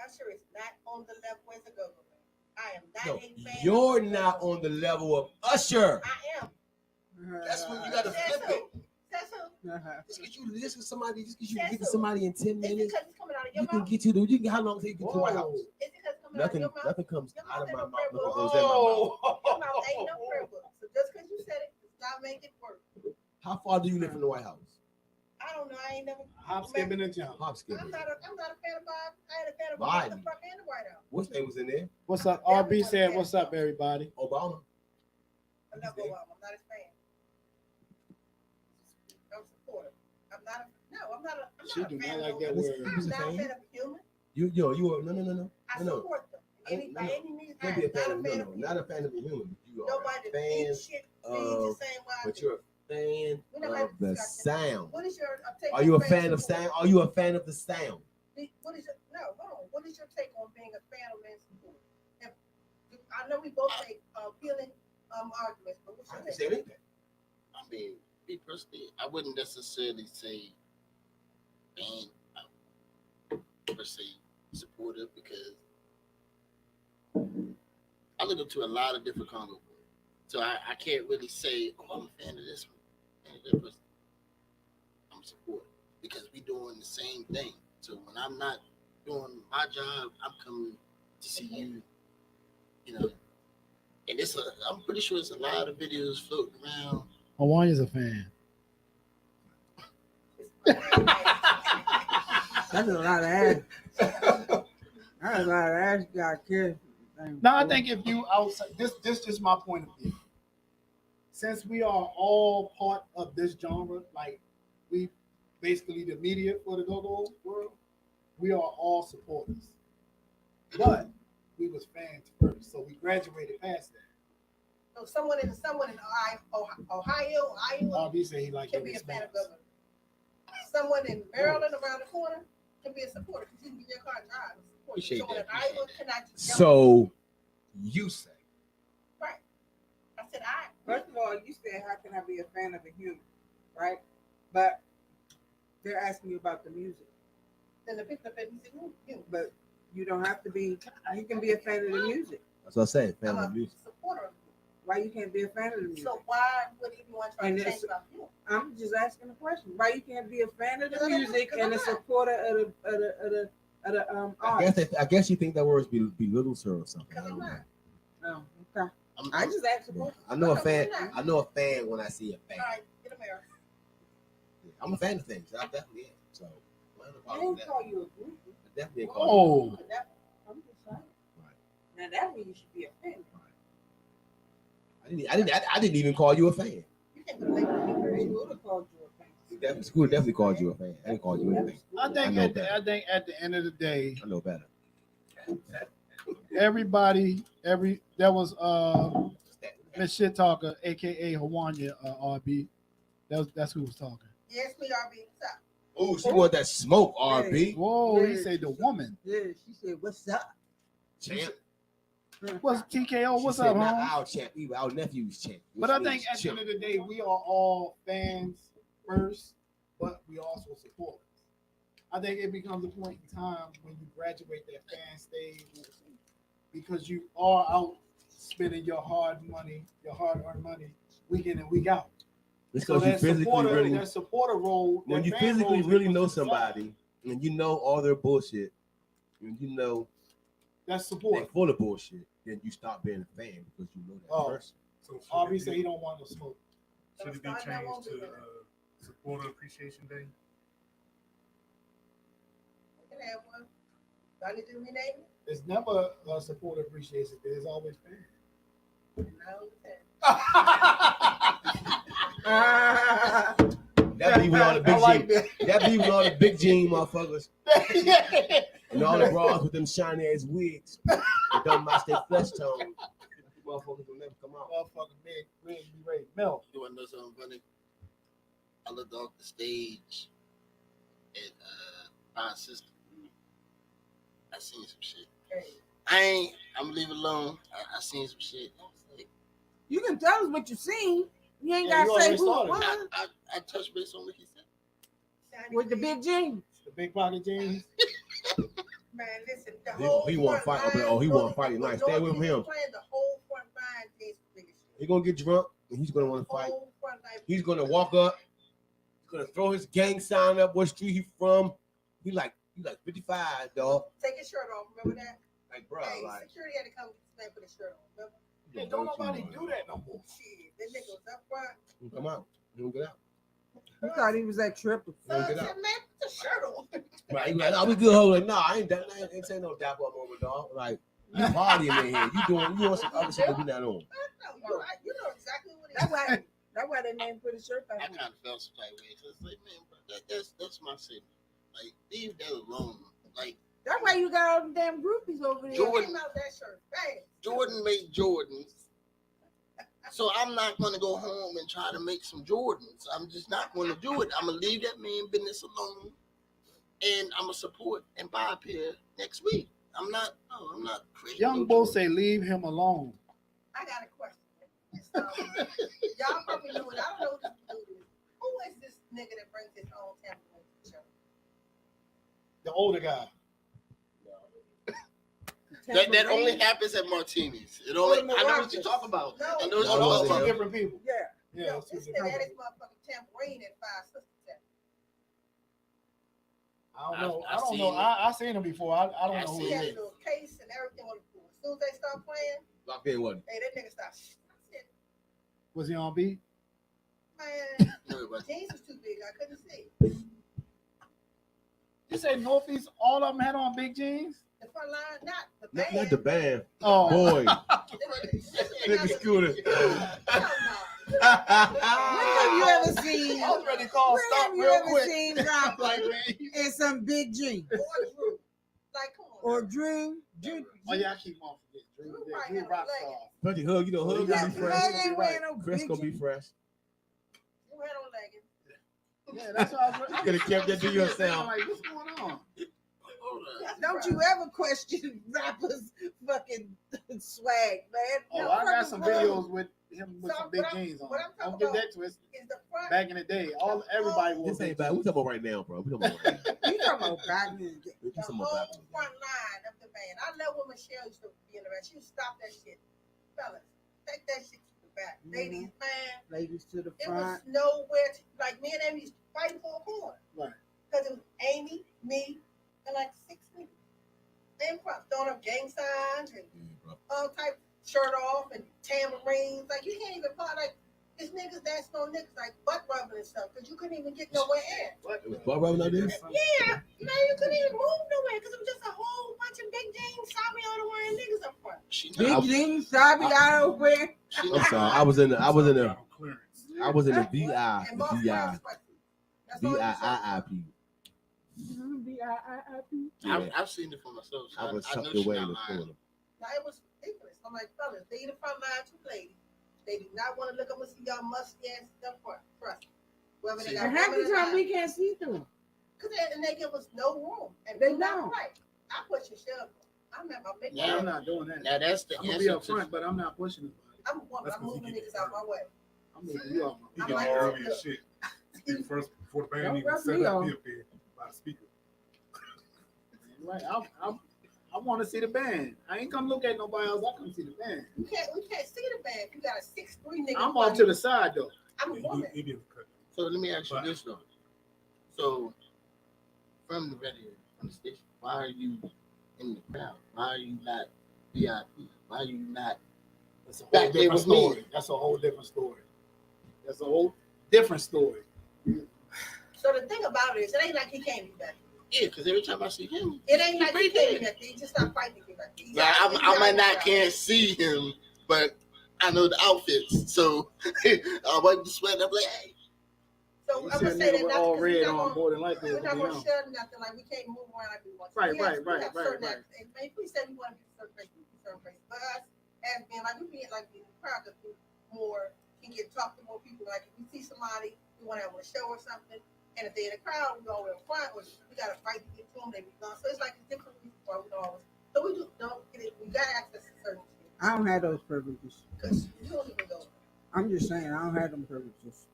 Usher is not on the level as a go-go man. I am not No, a fan. you're of not on the level of Usher. I am. That's when you gotta flip it. Says who? Just because you live with somebody, just because you Says get to who? somebody in 10 Is it minutes, because it's coming out of your you can mouth? get you to. You can, how long till you get to my house? Is it because it's coming Nothing. out of your mouth? Nothing comes Your out of mouth my ain't no mouth. prayer Nothing book. goes in my mouth. Your mouth ain't no prayer book. So just because you said it does not make it work. How far do you live from the White House? I don't know. I ain't never. Hop, skipping, and jump. Hop, skip. I'm not a fan of Bob. I ain't a fan of Biden. the fuck and the White House. What's name was in there? What's up? RB said, "What's up, everybody?" Obama. I'm not Obama. I'm not his fan. I'm supportive. I'm not a. No, I'm not a. I'm She not do a fan not like of that nobody. word. I'm Who's a not a fan? fan of a human. You are no. I No. support them. By any means, I Can't am be a fan not of a fan of not a fan of the human. You are nobody a fan eats shit, feeds of, the same way I but do. you're a fan We're not gonna of the discuss that. sound. What is your take? Are you a on fan of support? sound? Are you a fan of the sound? What is your no? Hold on. What is your take on being a fan of men's support? I know we both make appealing arguments, but what's I your can take? say anything. I mean, me personally, I wouldn't necessarily say fan per se supportive because I look up to a lot of different Congo boys. So I can't really say, oh, I'm a fan of this one, fan of that person. I'm supportive because we doing the same thing. So when I'm not doing my job, I'm coming to see you, you know. And I'm pretty sure it's a lot of videos floating around. Hawaiian's a fan. That's a lot of ass. That's a lot of ass you got killed. No, I think if you outside this just my point of view. Since we are all part of this genre, like we basically the media for the go-go world, we are all supporters. But we was fans first, so we graduated past that. So someone in Ohio, RB said he like can your be a fan of response. government. Someone in Maryland around the corner can be a supporter because you can get your car and drive and support. Appreciate Someone in that, Iowa appreciate cannot just jump. So you say. Right. I said I. First of all, you said, how can I be a fan of a human, right? But they're asking you about the music. Then the picture of music, you. But you don't have to be, you can be a fan of the music. That's what I say. I'm Fan a of music. supporter of Why you can't be a fan of the you. music? So why would anyone try And to it's- change about you? I'm just asking a question. Why you can't be a fan of the Because I'm not- music because and I'm a not. supporter of the artist? I guess you think that word's belittles her or something. I Because I'm don't know. not. Oh, okay. I'm, I just asked a Yeah. question. I know a No, fan. you're not. I know a fan when I see a fan. All right, get a mirror. I'm a fan of things. I definitely am. So I don't know I about didn't that. call you a group. I definitely ain't call you. Oh, I'm just saying. Right. Now that means you should be a fan. I didn't even call you a fan. You can't put a label on me. They Period. would have called you a fan. School definitely called you a fan. I didn't call you anything. I think know at better. at the end of the day, I know better. everybody, that was Miss Shit Talker, aka Hawaiian RB. That's who was talking. Yes, me, RB. What's up? Oh, she want that smoke, RB. Whoa, he Yeah, said the she said- woman. Yeah, she said, "What's up?" Champ. What's TKO? She What's said up, not home? our champ, even our nephew's champ. But I think at the end of the day, we are all fans first, but we also supporters. I think it becomes a point in time when you graduate that fan stage because you are out spending your hard-earned money, week in and week out. it's So because you that physically supporter, really, that supporter role, when that you fan physically role really is know supposed to decide. somebody and you know all their bullshit, and you know That's they support. full of bullshit, then you stop being a fan because you know that Oh. person. So should RB it said be- he don't want no smoke. should it be changed to Supporter Appreciation Day? We can have one. Do I need to rename it? It's never a support appreciation day. It's always fan. No, That be with all the big I like jeans. That be with all the big jean motherfuckers that. and all the bras with them shiny ass wigs. They don't match their flesh tone. Motherfuckers will never come out. Motherfucking big, be ready. Milk. You want to know something funny? I looked off the stage at my sister. I seen some shit. I'm gonna leave it alone. I seen some shit. I was like, You can tell us what you seen. You ain't Yeah, gotta you say already who it started. was. I touched base on what he said. With the big jeans. The big pocket jeans. Man, listen, the He- whole he want front fight- line, oh, he North- want fight tonight. North Stay with East him. Playing the whole front line is the biggest shit. He's gonna get drunk and he's gonna want to fight. Whole front line. He's gonna walk up. He's gonna throw his gang sign up. What street he from? He like 55, dog. Take your shirt off. Remember that? Like, bro, Hey, like. security had to come and put his shirt on. Remember? Hey, don't nobody do that no more. Shit, that nigga was up front. Come out. He don't get out. I thought he was at triple. He don't Son get said, out. man, put the shirt on. Right? He like, oh, we good. Hold like, nah, I ain't done. Ain't saying no dap up moment, dog. Like, you partying in here. You doing some other shit that we not on. No, you know exactly what it That's is. why. That's why they named put his shirt I back kind of felt some type of way. So it's like, man, bro, that's my city. Like, leave that alone. Like, That's why you got all the damn groupies over there. Jordan- Came out that shirt. Bang. Jordan made Jordans. So I'm not going to go home and try to make some Jordans. I'm just not going to do it. I'm going to leave that man business alone. And I'm going to support and buy a pair next week. I'm not crazy. Young Bull say leave him alone. I got a question. Y'all probably know it. I don't know who this dude is. Who is this nigga that brings his own tambourine to the show? The older guy. That only happens at Martinis. It only, I know what you're talking about. No. I know what No, you're Oh, talking those two about. different people. Yeah. Yeah, Yo, those two this nigga different had his people. motherfucking tambourine at Five Sisters. I don't know. I've I don't seen know. it. I seen him before. I don't I've know who seen He he had is. a little case and everything on the floor. As soon as they start playing, Locked in, wasn't hey, that nigga stopped. I said, Was he on beat? man, No, it wasn't. jeans was too big. I couldn't see. You say Northeast, all of them had on big jeans? The front line, not the he? band. Not the band. Oh, Boy. Nigga Scooter. When have you ever seen? I was ready to call When stop have you real ever quick. seen rapper Like, man, in some big jeans? Or Drew. Like, come on. Or Drew? oh yeah, I keep on forgetting. Drew, Drew right Drew here, rock leggings. star. Plenty hug, you know, hug Yeah, gonna be Man fresh. ain't wearing no Chris big gonna be jeans. fresh. Drew had on leggings. Yeah, that's what I was. You could have kept that to yourself. Like, what's going on? Hold on. Don't you ever question rappers' fucking swag, man. Oh, No I got fucking some clue. videos with him with So some big what I'm- jeans on. what I'm Don't talking get that twisted. Is the front Back in the day, everybody wore This big ain't bad. We talking about right now, bro. We talking about right now. You talking about back in the day. We the talking whole about back. front line of the band? I love when Michelle used to be in the band. She would stop that shit. Fellas, take that shit to the back. Ladies, man, Ladies to the it was front. nowhere to, like, me and Amy used to fight for a corner. Right. Because it was Amy, me, and like 6 niggas. Then throwing up gang signs and all type shirt off and tambourines. Like, you can't even find, like, it's niggas dancing on niggas, like butt rubbing and stuff, because you couldn't even get nowhere in. It was butt rubbing like this? Yeah, you couldn't even move nowhere because it was just a whole bunch of big jeans, Sabi wearing niggas up front. Big jeans, Sabi out wear. I'm sorry. I was in the VI. And The most VI. friends like you. That's all you said. VIIIP. I've seen it for myself. So I was I know tucked she's away not in the lying. corner. Now, it was ridiculous. I'm like, fellas, they the front line two ladies. They do not want to look up and see y'all musty ass stuff front. Trust me. Whether they got And half women the or time not. we can't see through them. Because they give us no room. And They do not don't. right. I push your shove. I'm at my big Yeah. I'm not doing that. Now that's the I'm gonna be up answer. front, but I'm not pushing it. I'm a woman. That's I'm 'cause moving he niggas out my way. I'm moving you off. He I'm get like, there early look. as shit. He first before the band Don't even rub set me up, off. he up there by the speaker. Right. I want to see the band. I ain't come look at nobody else. I come see the band. We can't see the band if you got a 6'3" nigga. I'm off to the side though. I'm a woman. He didn't cut. So let me ask you But- this though. So from the radio, from the station, why are you in the crowd? Why are you not VIP? Why are you not That's a whole back there different with me? story. That's a whole different story. That's a whole different story. So the thing about it is, it ain't like he can't be back. Yeah, because every time I see him, It ain't like he right can't be there. back. He just not fighting to get back. Now, I might not can't see him, but I know the outfits. So I wipe the sweat. I'm like, hey. So You I'm see a gonna say nigga that with not all because red we're on not more than likely we're it'll not be gonna him. share nothing. Like we can't move around like we want. Right, We have right, certain right. acts. And maybe we said we want to be certain places, we be certain places. But us as being like we be like the crowd that be more can get talk to more people. Like if we see somebody, we want to have a show or something, and if they're in the crowd, we go in front, or we got to fight to get to them. They be gone. So it's like a different reason why we don't always. So we don't get it. We got access to certain things. I don't have those privileges. Because you don't even go. I'm just saying I don't have them privileges.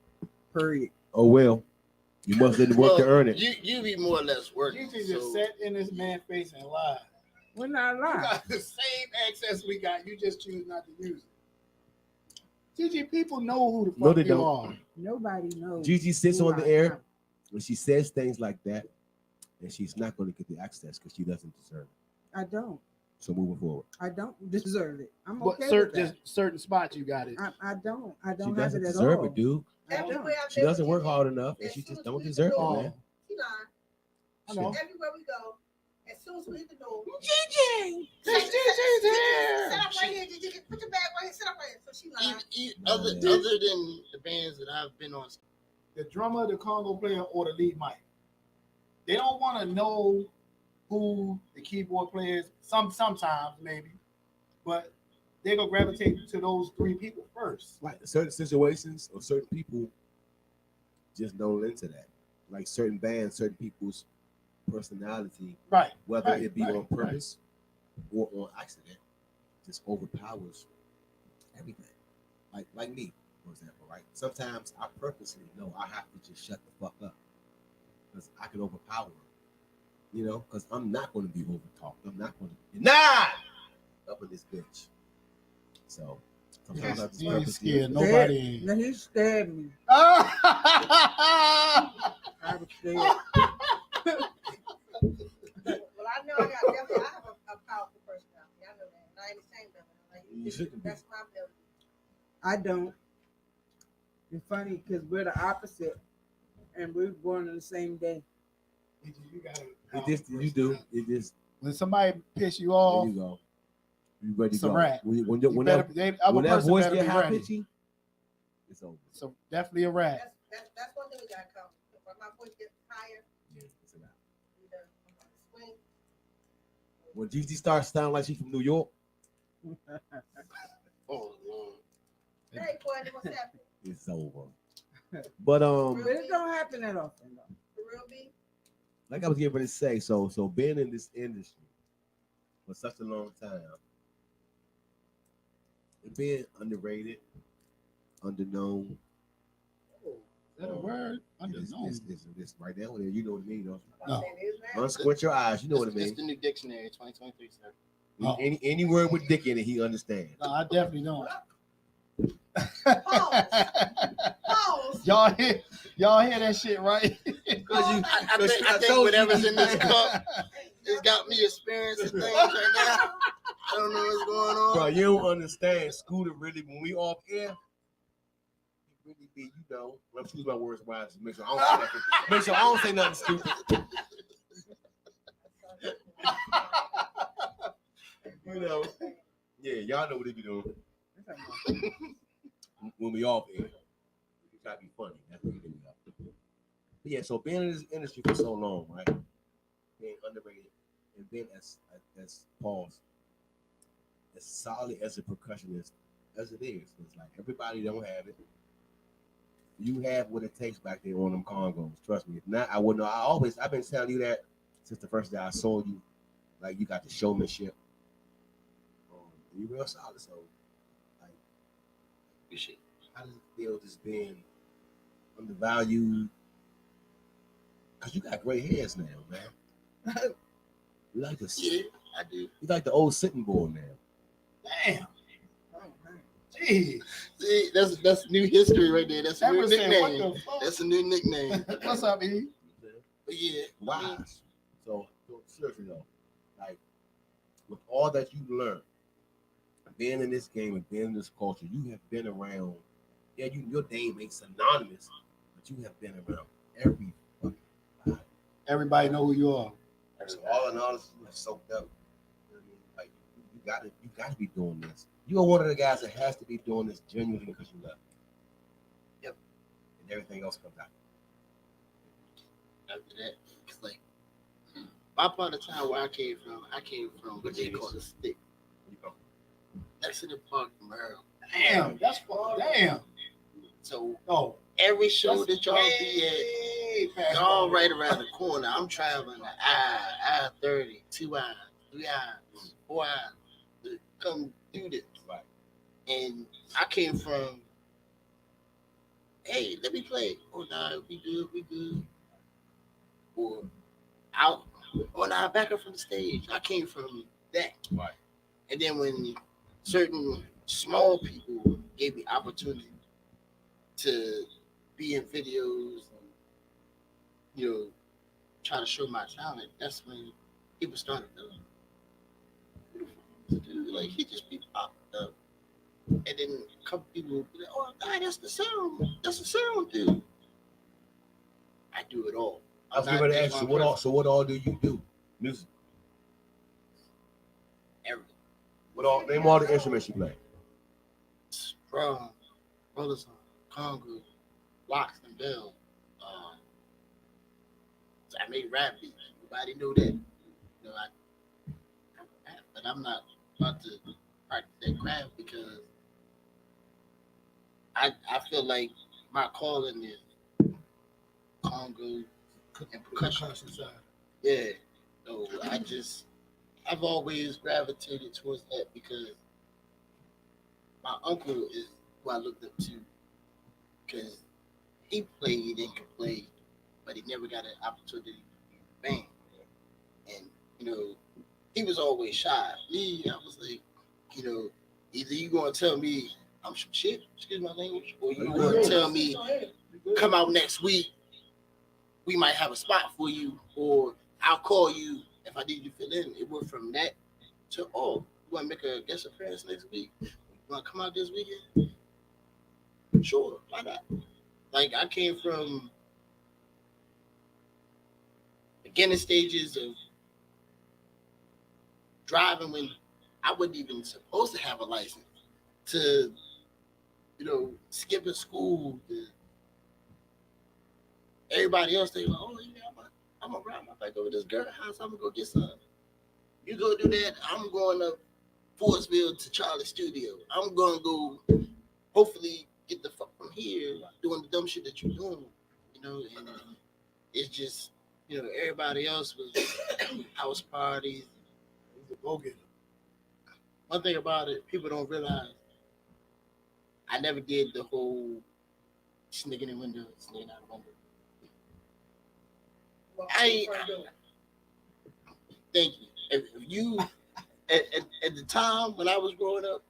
Period. Oh well, you must didn't work to earn it. You be more or less working. You just sat in this man's face and lied. We're not You lying. got the same access we got. You just choose not to use it. Gigi, people know who the fuck No, they you don't. are. Nobody knows. Gigi sits who on the I air am. when she says things like that, and she's not going to get the access because she doesn't deserve it. I don't. So moving forward, I don't deserve it. I'm But okay with certain that. certain spots you got it. I don't. I she don't have doesn't it at deserve all. it, dude. Everywhere out She there doesn't we work get hard in, enough, and as she soon just as don't we hit deserve the it, door, man. she lying. I know. Everywhere we go, as soon as we hit the door, Gigi. sit up right here, Gigi. Put your bag right here. Sit up right here. So she lying. Other than the bands that I've been on, The drummer, the congo player, or the lead mic. They don't want to know who the keyboard players. Sometimes maybe, but they gonna gravitate to those three people first. Like certain situations or certain people just don't into that. Like certain bands, certain people's personality, Right. whether right, it be right, on purpose or on accident, just overpowers everything. Like me, for example, right? Sometimes I purposely know I have to just shut the fuck up because I can overpower them. You know, because I'm not going to be overtalked. I'm not going to be up in this bitch. So sometimes I just You ain't purposely. scared nobody. ain't. Now he scared me. Ah! I was scared. Well, I know I have a powerful personality. I know that. And I ain't ashamed of it. Like, You shouldn't be. that's my ability. I don't. It's funny because we're the opposite, and we were born on the same day. You got It just you do. It just when somebody piss you there off, you go. You ready it's to a go. wrap. When you better, when that voice better get be high ready. pitchy, it's over. So definitely a wrap. That's one thing we got to come. When my voice gets higher, Yeah, it's a wrap. either I'm gonna swing. When Gigi starts sounding like she's from New York, oh Lord. Hey, boy, what's happening? it's over. But But it don't happen that often, though. The real me? like I was getting ready to say, so being in this industry for such a long time, and being underrated, underknown. Is that a word? Underknown. It's right there. You know what I mean? Don't you? No. Unsquint your eyes. You know what I It's mean. the new dictionary, 2023, sir. Oh. Any word with dick in it, he understands. No, I definitely don't. Pause. Y'all hear that shit, right? I think whatever's in this cup has got me experiencing things right now. I don't know what's going on. Bro, you don't understand. Scooter really, when we off air, he really be, you know, I'm choosing my words wisely. Make sure I don't say nothing stupid. You know, yeah, y'all know what they be doing. When we off air, we try to be funny. That's what we do. But yeah, so being in this industry for so long, right? Being underrated, and being as Paul's, as solid as a percussionist as it is. It's like everybody don't have it. You have what it takes back there on them congos. Trust me. If not, I wouldn't know. I've been telling you that since the first day I saw you. Like you got the showmanship. You real solid. So like, how does it feel just being undervalued? Cause you got gray hairs now, man. You like the Yeah, I do. You like the old sitting bull now. Damn. Jeez. See, that's new history right there. That's a new Emerson, what nickname. the fuck? That's a new nickname. What's up, E? But yeah, Wise. So seriously though, like with all that you learned, being in this game and being in this culture, you have been around. Yeah, your name ain't synonymous, but you have been around every fucking body. Everybody know who you are. So all in all, you have soaked up. You know what I mean? Like you gotta be doing this. You are one of the guys that has to be doing this genuinely because you love it. Yep. And everything else comes out. After that, it's like my part of town where I came from what they call the stick. Next to the park, Maryland. Damn, that's damn. So every show that y'all be at, y'all right around the corner. I'm traveling I-30, 2 hours, 3 hours, 4 hours to come do this. Right. And I came from, hey, let me play. Oh, nah, we good. Or out. Oh, nah, back up from the stage. I came from that. Right. And then when certain small people gave me opportunity to be in videos and, try to show my talent, that's when people started to like, he just be popped up. And then a couple people would be like, oh, God, that's the sound dude. I do it all. I was going to ask you, so what all do you do? Music. Everything. Name all the instruments you play. Drum, roller song, conga, locks and bells. So I made rap beats. Nobody knew that. But I'm not about to practice that craft because I feel like my calling is conga and percussion. Yeah. So I've always gravitated towards that because my uncle is who I looked up to because he played and could play, but he never got an opportunity to be in a band. And, he was always shy. Me, I was like, either you going to tell me I'm some shit, excuse my language, or you going to tell me come out next week, we might have a spot for you, or I'll call you if I need you to fill in. It went from that to, you want to make a guest appearance next week? You want to come out this weekend? Sure, why not? Like, I came from beginning stages of driving when I wasn't even supposed to have a license to, skipping school. Everybody else, they were, I'm going to ride my bike over this girl's house. I'm going to go get some. You go do that. I'm going up Forestville to Charlie's studio. I'm going to go hopefully get the fuck from here doing the dumb shit that you're doing, and it's just, everybody else was house parties. Go get it. One thing about it, people don't realize, I never did the whole sneaking in the window, sneaking out the window. Thank you. If you, at the time when I was growing up,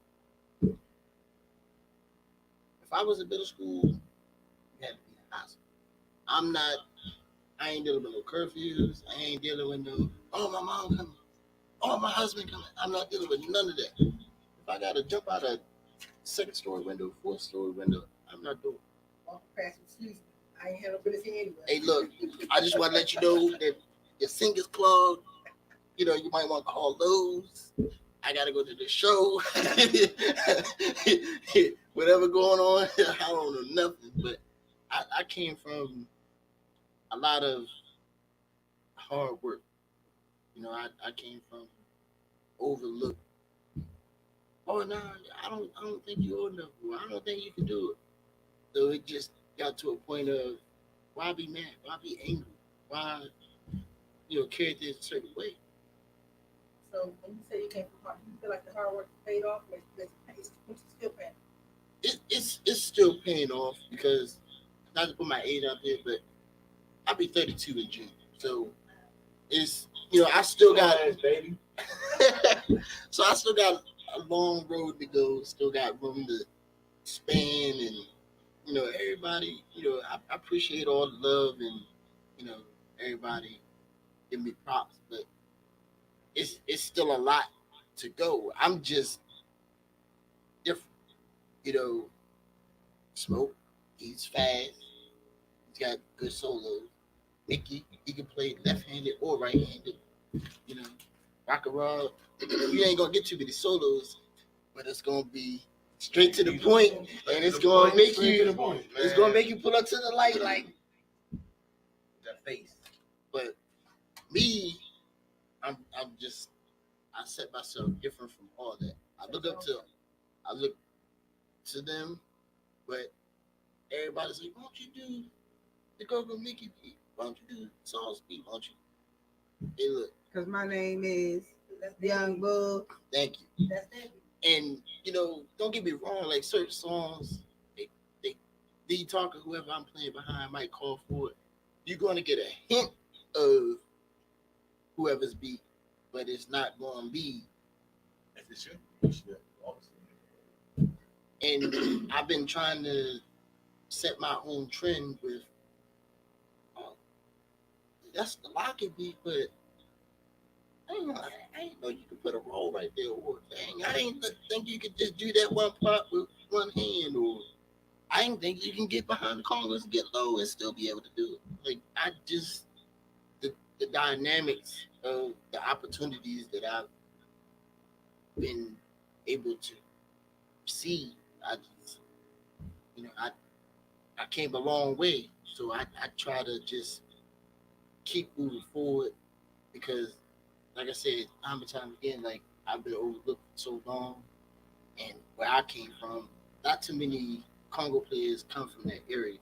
if I was in middle school, you had to be in high school. I ain't dealing with no curfews. I ain't dealing with no, my mom coming. My husband coming. I'm not dealing with none of that. If I got to jump out a second-story window, fourth-story window, I'm not doing it. I ain't had no business anyway. Hey, look, I just want to let you know that your sink is clogged. You might want to call Lowe's. I got to go to the show. Whatever going on, I don't know nothing. But I came from a lot of hard work. I came from overlooked. Oh no, I don't think you're old enough. I don't think you can do it. So it just got to a point of why be mad? Why be angry? Why carry things a certain way? So when you say you came from hard, you feel like the hard work paid off, or it's still paying? It's still paying off because, not to put my age out there, but I'll be 32 in June. So it's I still got baby. So I still got a long road to go. Still got room to span, and everybody. I appreciate all the love and everybody give me props, but it's still a lot to go. I'm just different. You know, Smoke, he's fast. He's got good solos. Mickey, he can play left-handed or right-handed. You know, Rock and Roll, you ain't gonna get too many solos, but it's gonna be straight to the point, and it's gonna make you, it's gonna make you pull up to the light like That face. But me, I set myself different from all that. I look to them, but everybody's like, why don't you do the Go-Go Mickey beat? Why don't you do Sauce beat? Why don't you? Hey, look. Because my name is Young Bull. Thank you. And, you know, don't get me wrong, like certain songs, they lead talker, whoever I'm playing behind might call for it. You're going to get a hint of whoever's beat, but it's not going to be as it should. And I've been trying to set my own trend with that's the locket beat, but I ain't know you could put a roll right there, or dang, I ain't think you could just do that one part with one hand, or I ain't think you can get behind the congas, get low, and still be able to do it. Like I just the dynamics of the opportunities that I've been able to see. I just, you know, I came a long way, so I try to just keep moving forward because, like I said, time and time again, like I've been overlooked for so long, and where I came from, not too many Congo players come from that area.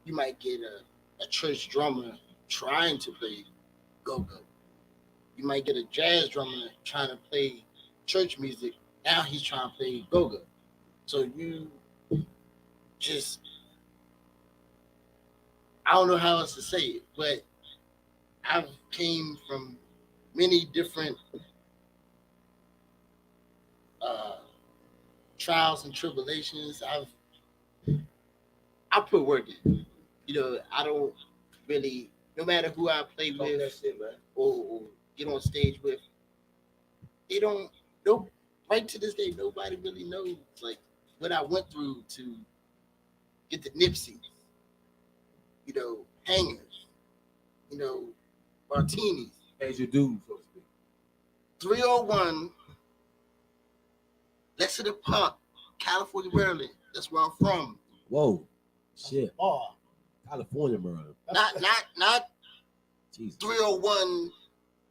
You might get a church drummer trying to play go-go. You might get a jazz drummer trying to play church music. Now he's trying to play go-go. So you just, I don't know how else to say it, but I've came from many different trials and tribulations. I put work in. You know, I don't really, no matter who I play with or get on stage with, they don't, nope. Right to this day, nobody really knows like what I went through to get the Nipsey, you know, hangers, you know, martinis. As you do, so to speak. 301, Lexington Park, California, Maryland. That's where I'm from. Whoa, shit. Oh, California, Maryland. Not Jesus. 301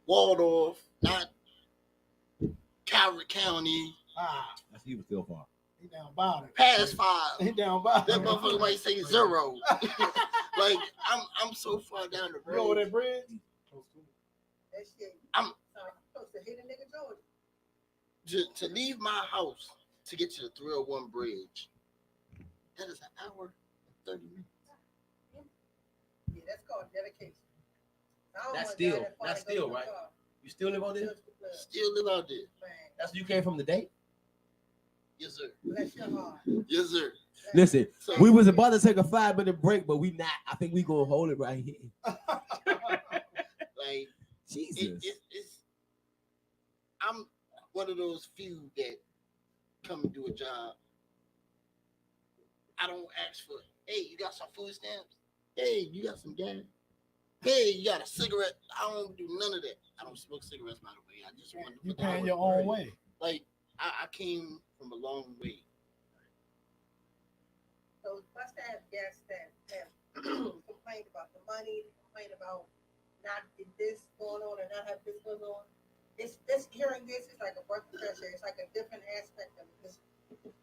Waldorf, not Calvert County. That's even still far. He down bottom. Past 5. He down bottom. That motherfucker might say 0. Like I'm so far down the road. You know where that bridge? That shit. I'm supposed to hit a nigga Georgia. To leave my house to get to the 301 bridge. That is an hour and 30 minutes. Yeah, that's called dedication. That's still right. You still live out there? Still live out there. That's where you came from today? Yes, sir. Bless your heart. Yes, sir. Listen, we was about to take a 5-minute break, but we not. I think we gonna hold it right here. Like Jesus. It's I'm one of those few that come and do a job. I don't ask for, hey, you got some food stamps? Hey, you got some gas? Hey, you got a cigarette? I don't do none of that. I don't smoke cigarettes, by the way. I just want to You paying your own way. Like I came from a long way. So must have guests that have complained about the money, complained about not this going on and not have this going on. It's this hearing this is like a breath of fresh air. It's like a different aspect of it. Because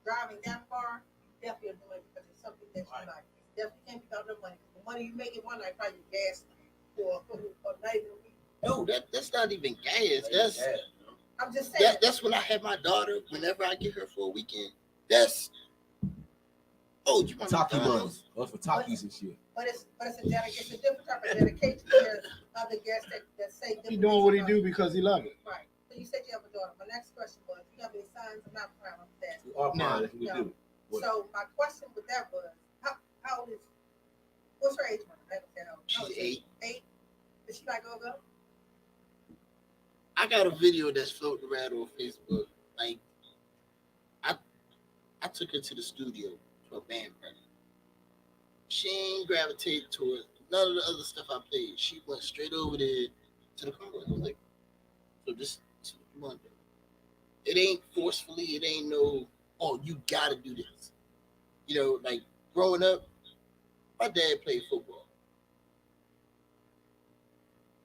driving that far, definitely do it because it's something that you like. It definitely can't be about the money. The money you make in one night probably gas for a night of the week. No, that's not even gas. That's I'm just saying. That's when I have my daughter. Whenever I get her for a weekend, that's you want Taki runs. Those for Takis and shit. But it's a different type of dedication. There's other guests that say he doing what he do because he love it. Right. So you said you have a daughter. My next question was, do you have any sons? I'm not proud of that. We are proud if we do. So my question with that was, how old is? What's her age? She's 8. 8. Does she like go-go? I got a video that's floating around on Facebook. Like, I took her to the studio for a band practice. She ain't gravitated towards none of the other stuff I played. She went straight over there to the conga. I was like, so this is what you want to do. It ain't forcefully. It ain't no, oh, you got to do this. You know, like growing up, my dad played football.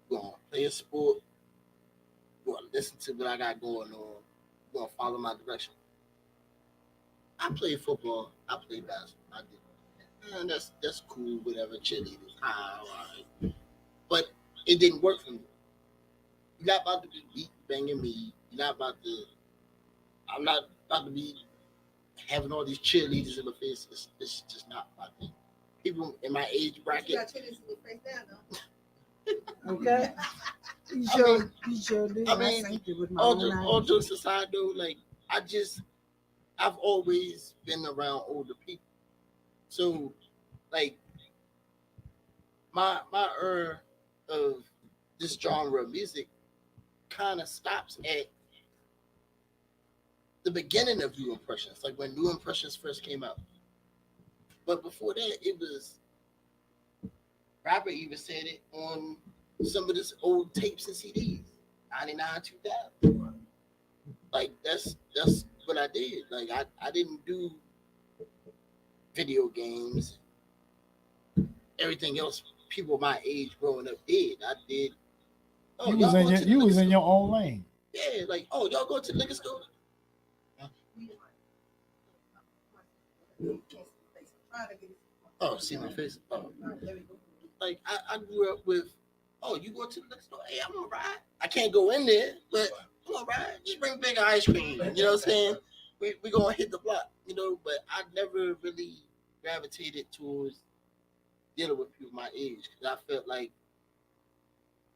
We're going to play a sport. We're going to listen to what I got going on. We're going to follow my direction. I played football. I played basketball. I did. And that's cool, whatever, cheerleaders. All right. But it didn't work for me. You're not about to be beat banging me. I'm not about to be having all these cheerleaders in my face. It's just not my thing. People in my age bracket. You got cheerleaders in your face now, though. Okay. You sure do. I mean, synced it with my all jokes aside, though, like, I've always been around older people. So, like, my era of this genre of music kind of stops at the beginning of New Impressions, like when New Impressions first came out. But before that, it was, rapper even said it on some of this old tapes and CDs, 99, 2000. Like, that's what I did. Like, I didn't do video games, everything else people my age growing up did. I did. Oh, you was in your own lane. Yeah, like, oh, y'all go to the liquor store? Oh, see my face? Oh. Like, I grew up with, oh, you go to the liquor store? Hey, I'm gonna ride. I can't go in there, but I'm gonna ride. Just bring bigger ice cream. You know what I'm saying? We gonna hit the block, you know, but I never really gravitated towards dealing with people my age because I felt like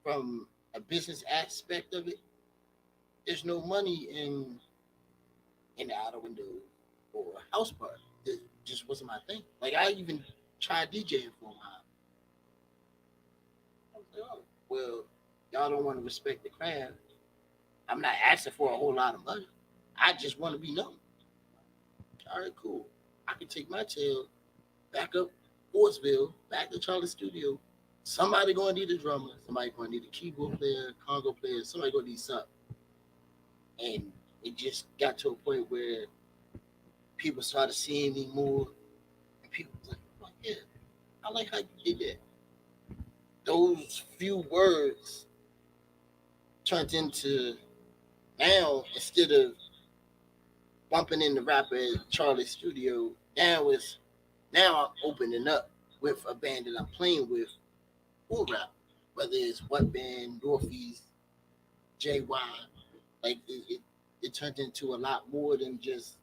from a business aspect of it, there's no money in the outer window or a house party. It just wasn't my thing. Like, I even tried DJing for a while. I was like, oh, well, y'all don't want to respect the craft. I'm not asking for a whole lot of money. I just want to be known. All right, cool. I can take my tail back up Fortsville, back to Charlie's studio. Somebody going to need a drummer. Somebody going to need a keyboard player, conga player. Somebody going to need something. And it just got to a point where people started seeing me more. And people was like, oh, yeah, I like how you did that. Those few words turned into, now, instead of bumping in the rapper at Charlie's studio, now I'm opening up with a band that I'm playing with for rap, whether it's What Band, Northeast, JY. Like, it turned into a lot more than just,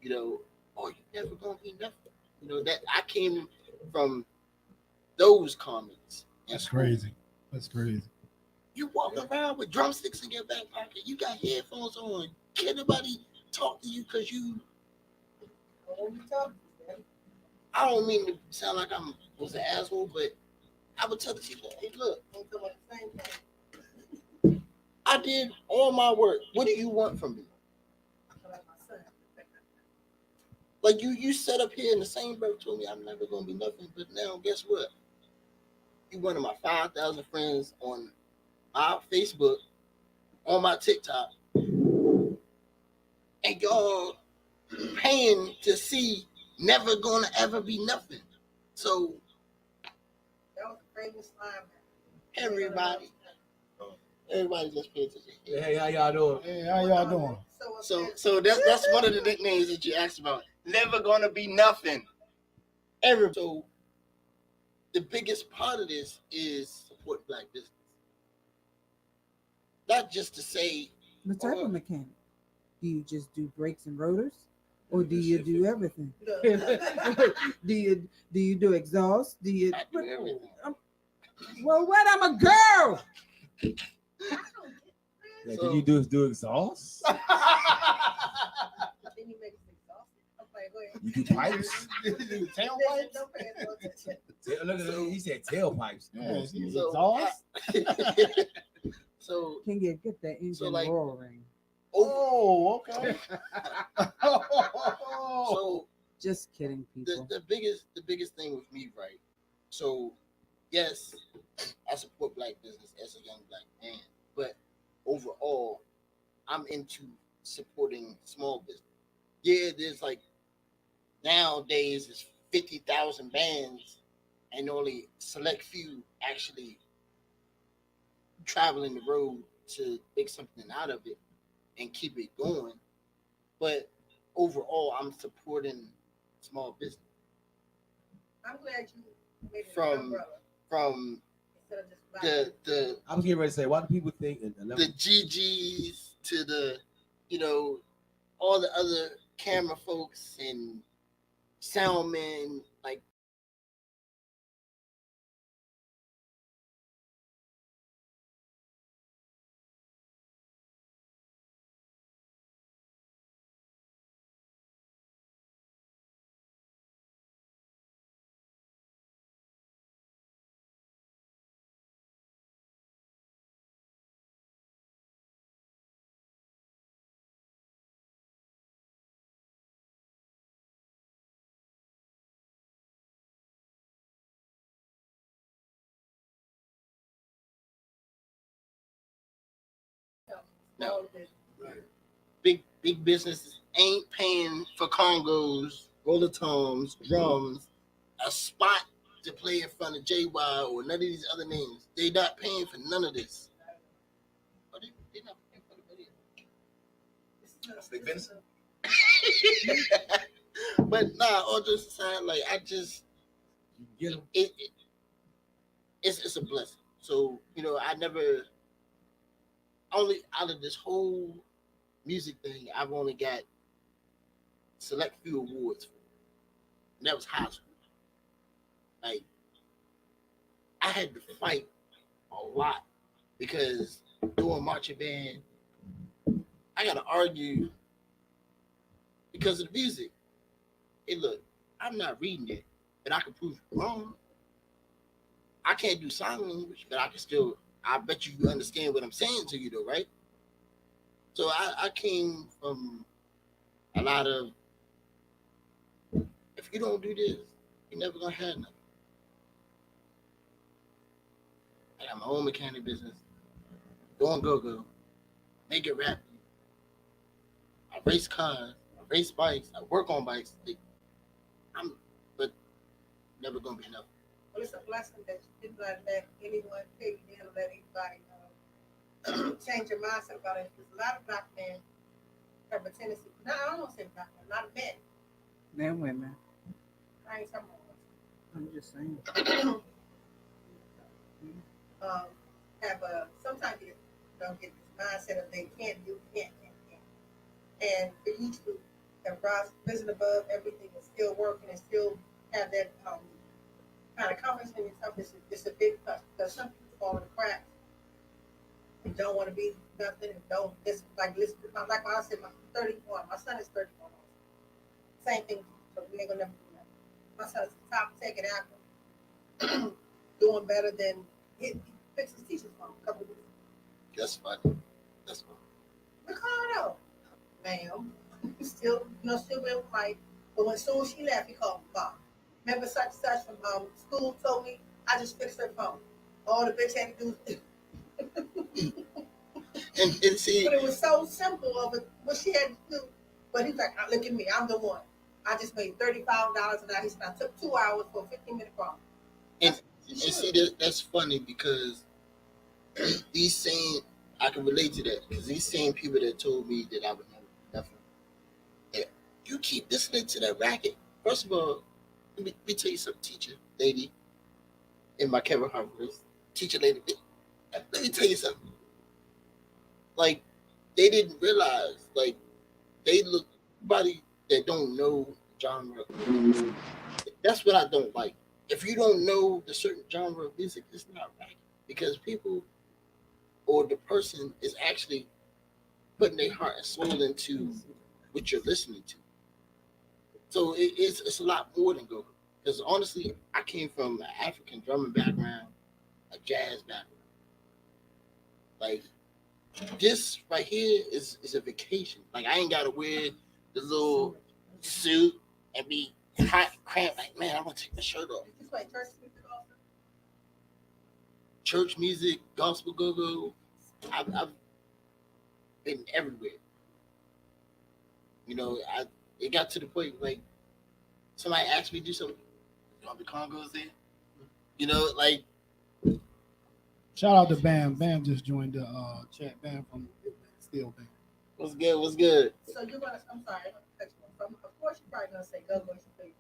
you know, oh, you never gonna be nothing. You know, that I came from those comments. That's crazy. That's crazy. You walk around with drumsticks in your back pocket. You got headphones on. Can't nobody talk to you because you. I don't mean to sound like I was an asshole, but I would tell the people, hey, look, I did all my work. What do you want from me? Like, you set up here in the same breath told me I'm never gonna be nothing, but now guess what? You one of my 5,000 friends on my Facebook, on my TikTok, and y'all paying to see never gonna ever be nothing. So That was the famous line. everybody just pay attention. Hey, how y'all doing? Hey, how y'all doing? So that's one of the nicknames that you asked about. Never gonna be nothing. So the biggest part of this is support Black business. Not just to say. What type of mechanic? Do you just do brakes and rotors, or do you do everything? do you do exhaust? Do you? I do everything. Well, what? I'm a girl. Yeah, can you do exhaust? Then you make it exhausted. Okay, go ahead. You do pipes? Tailpipes? Don't pay no attention. Look at he said tailpipes. Yeah, So, exhaust. So Can you get the engine like- roaring? Oh, okay. so Just kidding, people. the biggest thing with me, right? So yes, I support black business as a young black man, but overall, I'm into supporting small business. Yeah, there's like nowadays there's 50,000 bands, and only select few actually traveling the road to make something out of it and keep it going. But overall, I'm supporting small business I'm glad you made it an from umbrella from instead of just black. the I was getting ready to say, why do people think? the GGs to the, all the other camera folks and sound men, like no. Big businesses ain't paying for congos, roller tones, drums, a spot to play in front of JY or none of these other names. They not paying for none of this. But they not paying for the video. That's big business. But nah, all jokes aside, like I just You get them. it's a blessing. So I never only out of this whole music thing, I've only got select few awards for. And that was high school. Like I had to fight a lot because doing marching band, I gotta argue because of the music. Hey, look, I'm not reading it, but I can prove it wrong. I can't do sign language, but I can still. I bet you understand what I'm saying to you, though, right? So I came from a lot of. If you don't do this, you're never gonna have nothing. I got my own mechanic business, doing go-go, make it rap. I race cars, I race bikes, I work on bikes. But never gonna be enough. Well, it's a blessing that you did not let anyone pay you down, let anybody change your mindset about it. Because a lot of black men have a tendency. No, I don't want to say black men, a lot of men. Men, women. I ain't talking I'm just saying. about have a sometimes you don't get this mindset of they can't do, can't. And for you to have risen above everything and still working and still have that kind of confidence in yourself, it's a big plus because some people fall in the cracks and don't want to be nothing and don't listen. Like when I said, I'm 31, my son is 31. Same thing, so we ain't gonna never do that. My son's top taking apple, doing better than he fixed his teacher's phone a couple weeks ago. That's funny. That's funny. Ricardo, ma'am, still been white. But when soon as she left, he called me Bob. Remember such and such from school told me I just fixed her phone. All the bitch had to do. And see, But it was so simple of it, what she had to do. But he's like, look at me, I'm the one. I just made $35 an hour. He said I took 2 hours for a 15-minute call. and see that's funny because these same I can relate to that because these same people that told me that I would never do nothing. That you keep listening to that racket. First of all, let me tell you something, teacher lady, in my Kevin Hart voice, teacher lady. Let me tell you something. Like they didn't realize, like they look everybody that don't know genre. That's what I don't like. If you don't know the certain genre of music, it's not right because people or the person is actually putting their heart and soul into what you're listening to. So it's a lot more than go. Because honestly, I came from an African drumming background, a jazz background. Like this right here is a vacation. Like I ain't gotta wear the little suit and be hot cramped. Like man, I'm gonna take my shirt off. It's like church music also. Church music, gospel go-go. I've been everywhere. You know, it got to the point like somebody asked me to do something. You know, the Congos there. You know, like Shout out to Bam. Bam just joined the chat. Bam from Steel Bam. what's good? What's good? So you're gonna, I'm sorry, I'm gonna cut you off. Of course, you're probably gonna say go go. You play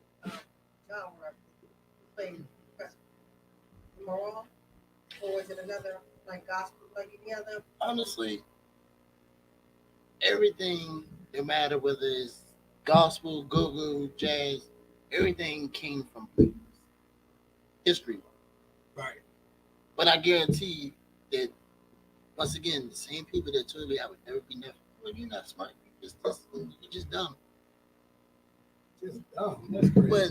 genre. You play am I wrong? Or is it another like gospel, like any other? Honestly, everything, no matter whether it's gospel, go-go, jazz, everything came from history. Right. But I guarantee that once again, the same people that told me I would never be nothing. Well, you're not smart. You're just dumb. Just dumb. That's crazy. But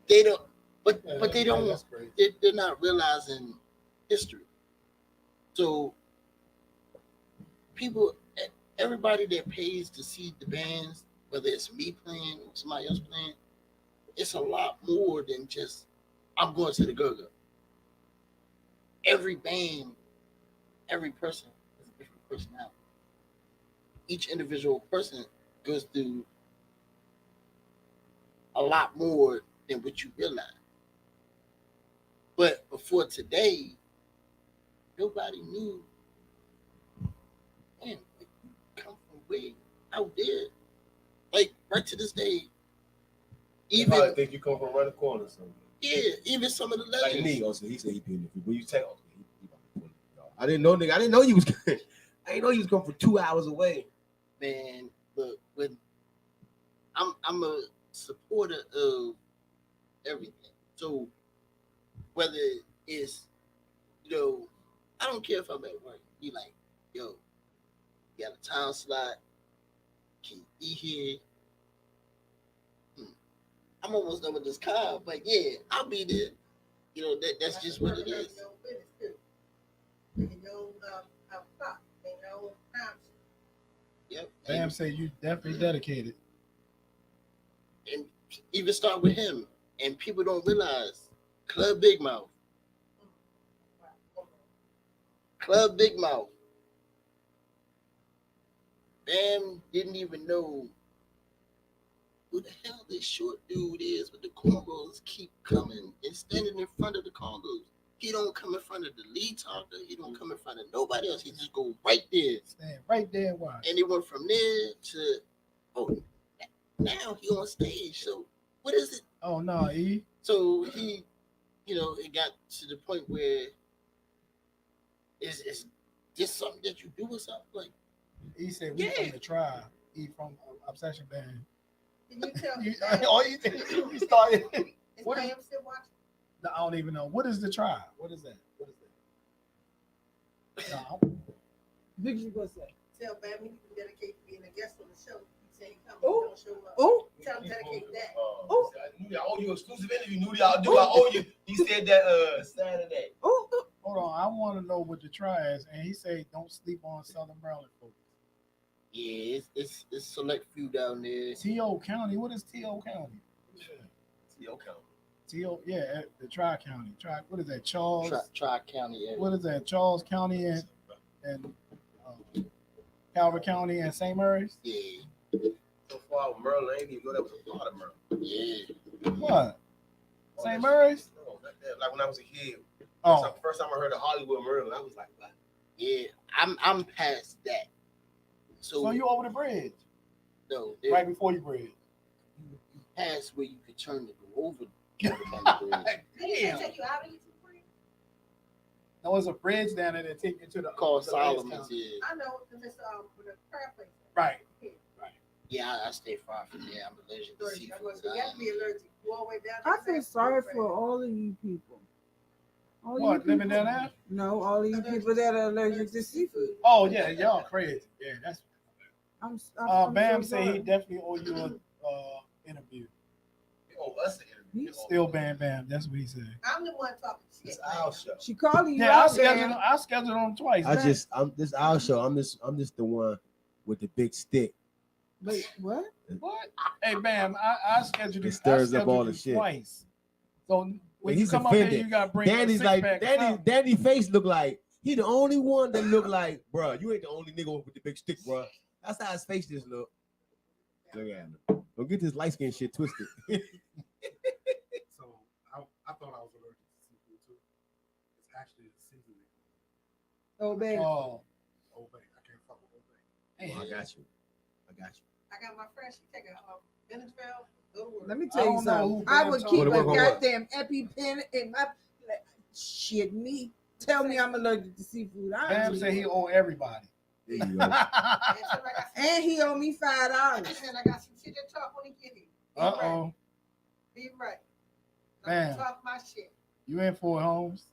they don't. But Yeah, but they don't. that's crazy. They're not realizing history. So people, everybody that pays to see the bands, whether it's me playing or somebody else playing, it's a lot more than just I'm going to the go-go. Every band, every person is a different personality. Each individual person goes through a lot more than what you realize. But before today, nobody knew. Man, you come from way out there. Like right to this day, even I think you come from around the corner. So. yeah, even some of the Like legends. me, also, he said he been if you take off. I didn't know, nigga. I didn't know you was. I didn't know you was coming from 2 hours away. Man, look, when I'm a supporter of everything. So whether it's I don't care if I'm at work. Be like, yo, you got a time slot? Can you be here? I'm almost done with this car, but yeah, I'll be there. You know that's just what it is. Yep. Bam say you definitely dedicated. And even start with him. And people don't realize Club Big Mouth. Club Big Mouth. Bam didn't even know who the hell this short dude is with the cornrows keep coming and standing in front of the cornrows. He don't come in front of the lead talker. He don't come in front of nobody else. He just go right there. Stand right there and watch. And he went from there to, now he on stage. So what is it? Oh no, E. So he, it got to the point where it's just something that you do or something like. He said we from the tribe. He from Obsession Band. Did you tell me? All you did, you started. Is What Bam is- still watching? No, I don't even know. What is the tribe? What is that? What is that? No, Big you gonna say? Tell Bam he needs to dedicate to being a guest on the show. He said he come, Oh. don't show up. Oh, Tell him to dedicate that. Oh. I knew I owe you an exclusive interview. Knew y'all do. I owe you. He said that Saturday. oh, hold on. I want to know what the tribe is. And he said don't sleep on Southern Maryland folks. Yeah, it's select few down there. T.O. County. What is T.O. County? T.O. County. T.O. Yeah, the Tri-County. What is that? Charles. Tri-County area. What is that? Charles County and Calvert County and St. Mary's. Yeah. So far, Maryland, I didn't even know that was a part of Maryland. Yeah. What? St. Mary's? No, not that. Like when I was a kid. Oh, First time I heard of Hollywood, Maryland, I was like, what? Yeah. I'm past that. so you over the bridge? No, Right before you bridge. past where you could turn to go over. Did he Damn. take you out of YouTube free? There was a bridge down there that take you to the Called the Solomon's. County. Yeah. I know, because it's with a crab place. Right. Yeah, I stay far from there. I'm allergic to seafood. You have to be allergic. Go all the way down. I feel sorry for all of you people. All you What, living people- down there? No, all of you people that are allergic to seafood. Oh yeah, y'all crazy. Yeah, that's. I'm Bam so said he sorry. definitely owe you an interview. You owe us an interview. Still Bam Bam. That's what he said. I'm the one talking shit. It's our show. She calling you Yeah, out there. I scheduled on twice. I'm this our show. I'm just the one with the big stick. Wait, what? What? Hey, Bam, I scheduled It you. stirs I up all scheduled the you shit. twice. So when you He's come up here, offended. you got to bring Danny's a like six-pack. Danny face look like he the only one that look like, bruh, you ain't the only nigga with the big stick, bruh. That's how his face just look. Look at him. Don't get this light skin shit twisted. So I thought I was allergic to seafood too. It's actually a seasoning. Oh, baby. Oh, Old Bay. I can't fuck with Old Bay. I got you. I got my friend. She take a Venezuela. Go to work. Let me I tell you don't know something. who I Bam would told keep you. a What? goddamn EpiPen in my shit. Me tell me I'm allergic to seafood. Bam said he owe everybody. There you go. And he owe me $5. I said I got some shit to talk when he get here. Be right. Bam. Talk my shit. You in Fort Holmes?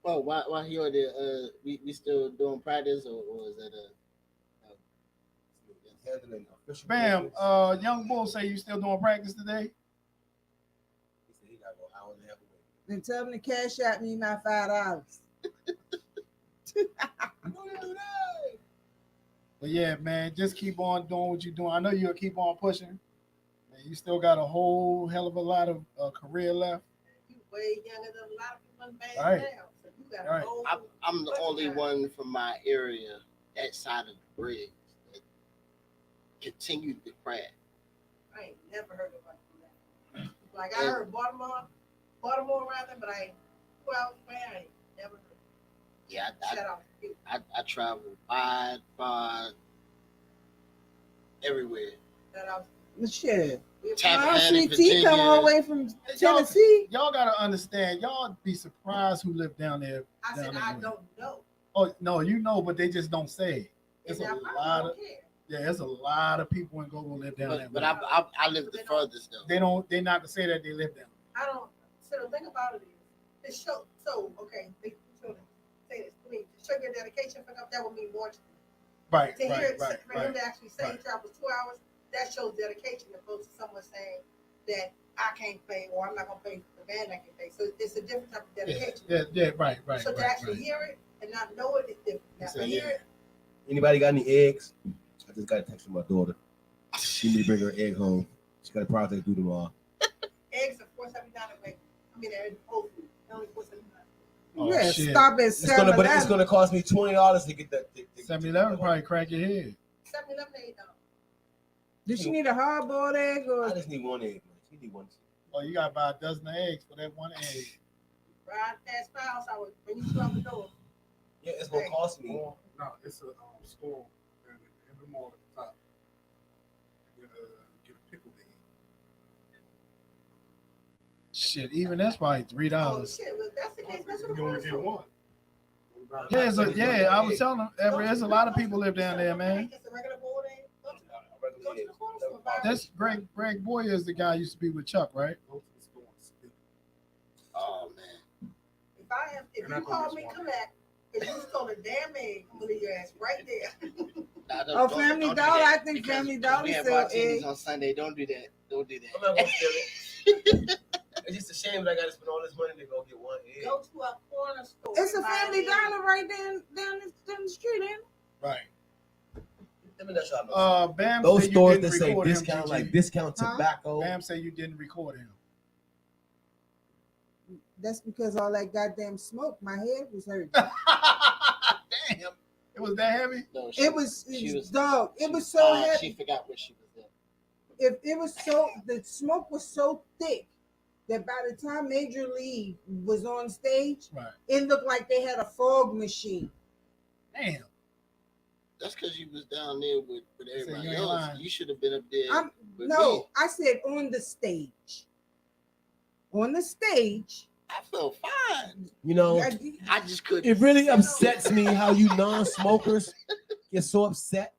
Oh, why he on there? We still doing practice or is that Handling official Bam, business. young bull say you still doing practice today? He said he got to go hour and a half away. Then tell him to cash out me my $5. But yeah, man, just keep on doing what you're doing. I know you'll keep on pushing. Man, you still got a whole hell of a lot of career left. You way younger than a lot of people in band Right. now. So you got Right. a whole I'm the only one from my area, that side of the bridge, that continued the craft. I ain't never heard about that. Like I heard Baltimore rather, but I ain't 2 hours away. I ain't never heard. Yeah, Shout out to you. I travel far everywhere. Shout out Shit. Tappahannock, Sweet tea come all the way from Tennessee. Y'all gotta understand. Y'all be surprised who live down there. I said down I that way. don't know. Oh no, you know, but they just don't say it. It's And a I probably lot don't of care. there's a lot of people in Gogo live down there. But I live the furthest though. They're not to say that they live down. I don't. So the thing about it is, this show. So okay, they say this to me. To show your dedication for that would mean more to me. Right, To hear it, right, for him right. to actually say he travels 2 hours, that shows dedication opposed to someone saying that I can't pay or I'm not gonna pay for the band I can pay. So it's a different type of dedication. Yeah, right. So to actually hear it and not know it is different. Now, to hear it, Anybody got any eggs? I just got a text from my daughter. She need to bring her egg home. She got a project to do tomorrow. eggs are $4.79 a week. I mean, they're in Whole Foods. They're only $4.79. Oh, Yeah, shit. stop at It's gonna 7-Eleven. cost me $20 to get that. 7-Eleven probably crack your head. 7-Eleven, $8. Did she need a hard-boiled egg I or? just need one egg. Man. She need one. Oh, you gotta buy a dozen of eggs for that one egg. Right past my house, I would bring you out the door. Yeah, it's gonna cost me. Or, no, it's a store in the mall at the top. Get a pickled egg. Shit, even that's probably $3. Oh shit! Well, that's the case. That's what You only I'm get saying. one. Yeah, I was telling them, there's a lot of people live down there, man. It's a regular boiled egg. Go to the corner store. Buy That's Greg Boyer is the guy who used to be with Chuck, right? Go to the store and spit. Oh man. If you call me, come back. If you stole a damn egg, I'm gonna leave your ass right there. Nah, Oh, Family don't do Dollar. that, I think because Family Dollar we have sell martinis eggs. on Sunday. Don't do that. Don't do I'm not that. gonna steal it. It's just a shame that I gotta spend all this money to go get one egg. Go to a corner store. It's a and buy Family an egg. Dollar right down the street, ain't it? Right. Let me let y'all know. Bam Those said you stores didn't that say record him, discount, GG. like discount Huh? tobacco. Bam said you didn't record him. That's because all that goddamn smoke, my head was hurting. Damn. It was that heavy? No, It was dog. It was so heavy. She forgot what she was doing. If it was so, the smoke was so thick that by the time Major League was on stage, Right. it looked like they had a fog machine. Damn. That's because you was down there with you everybody ain't else. lying. You should have been up there. I'm with no, me. I said on the stage. On the stage. I felt fine. You know, I just couldn't. it really upsets me how you non-smokers get so upset.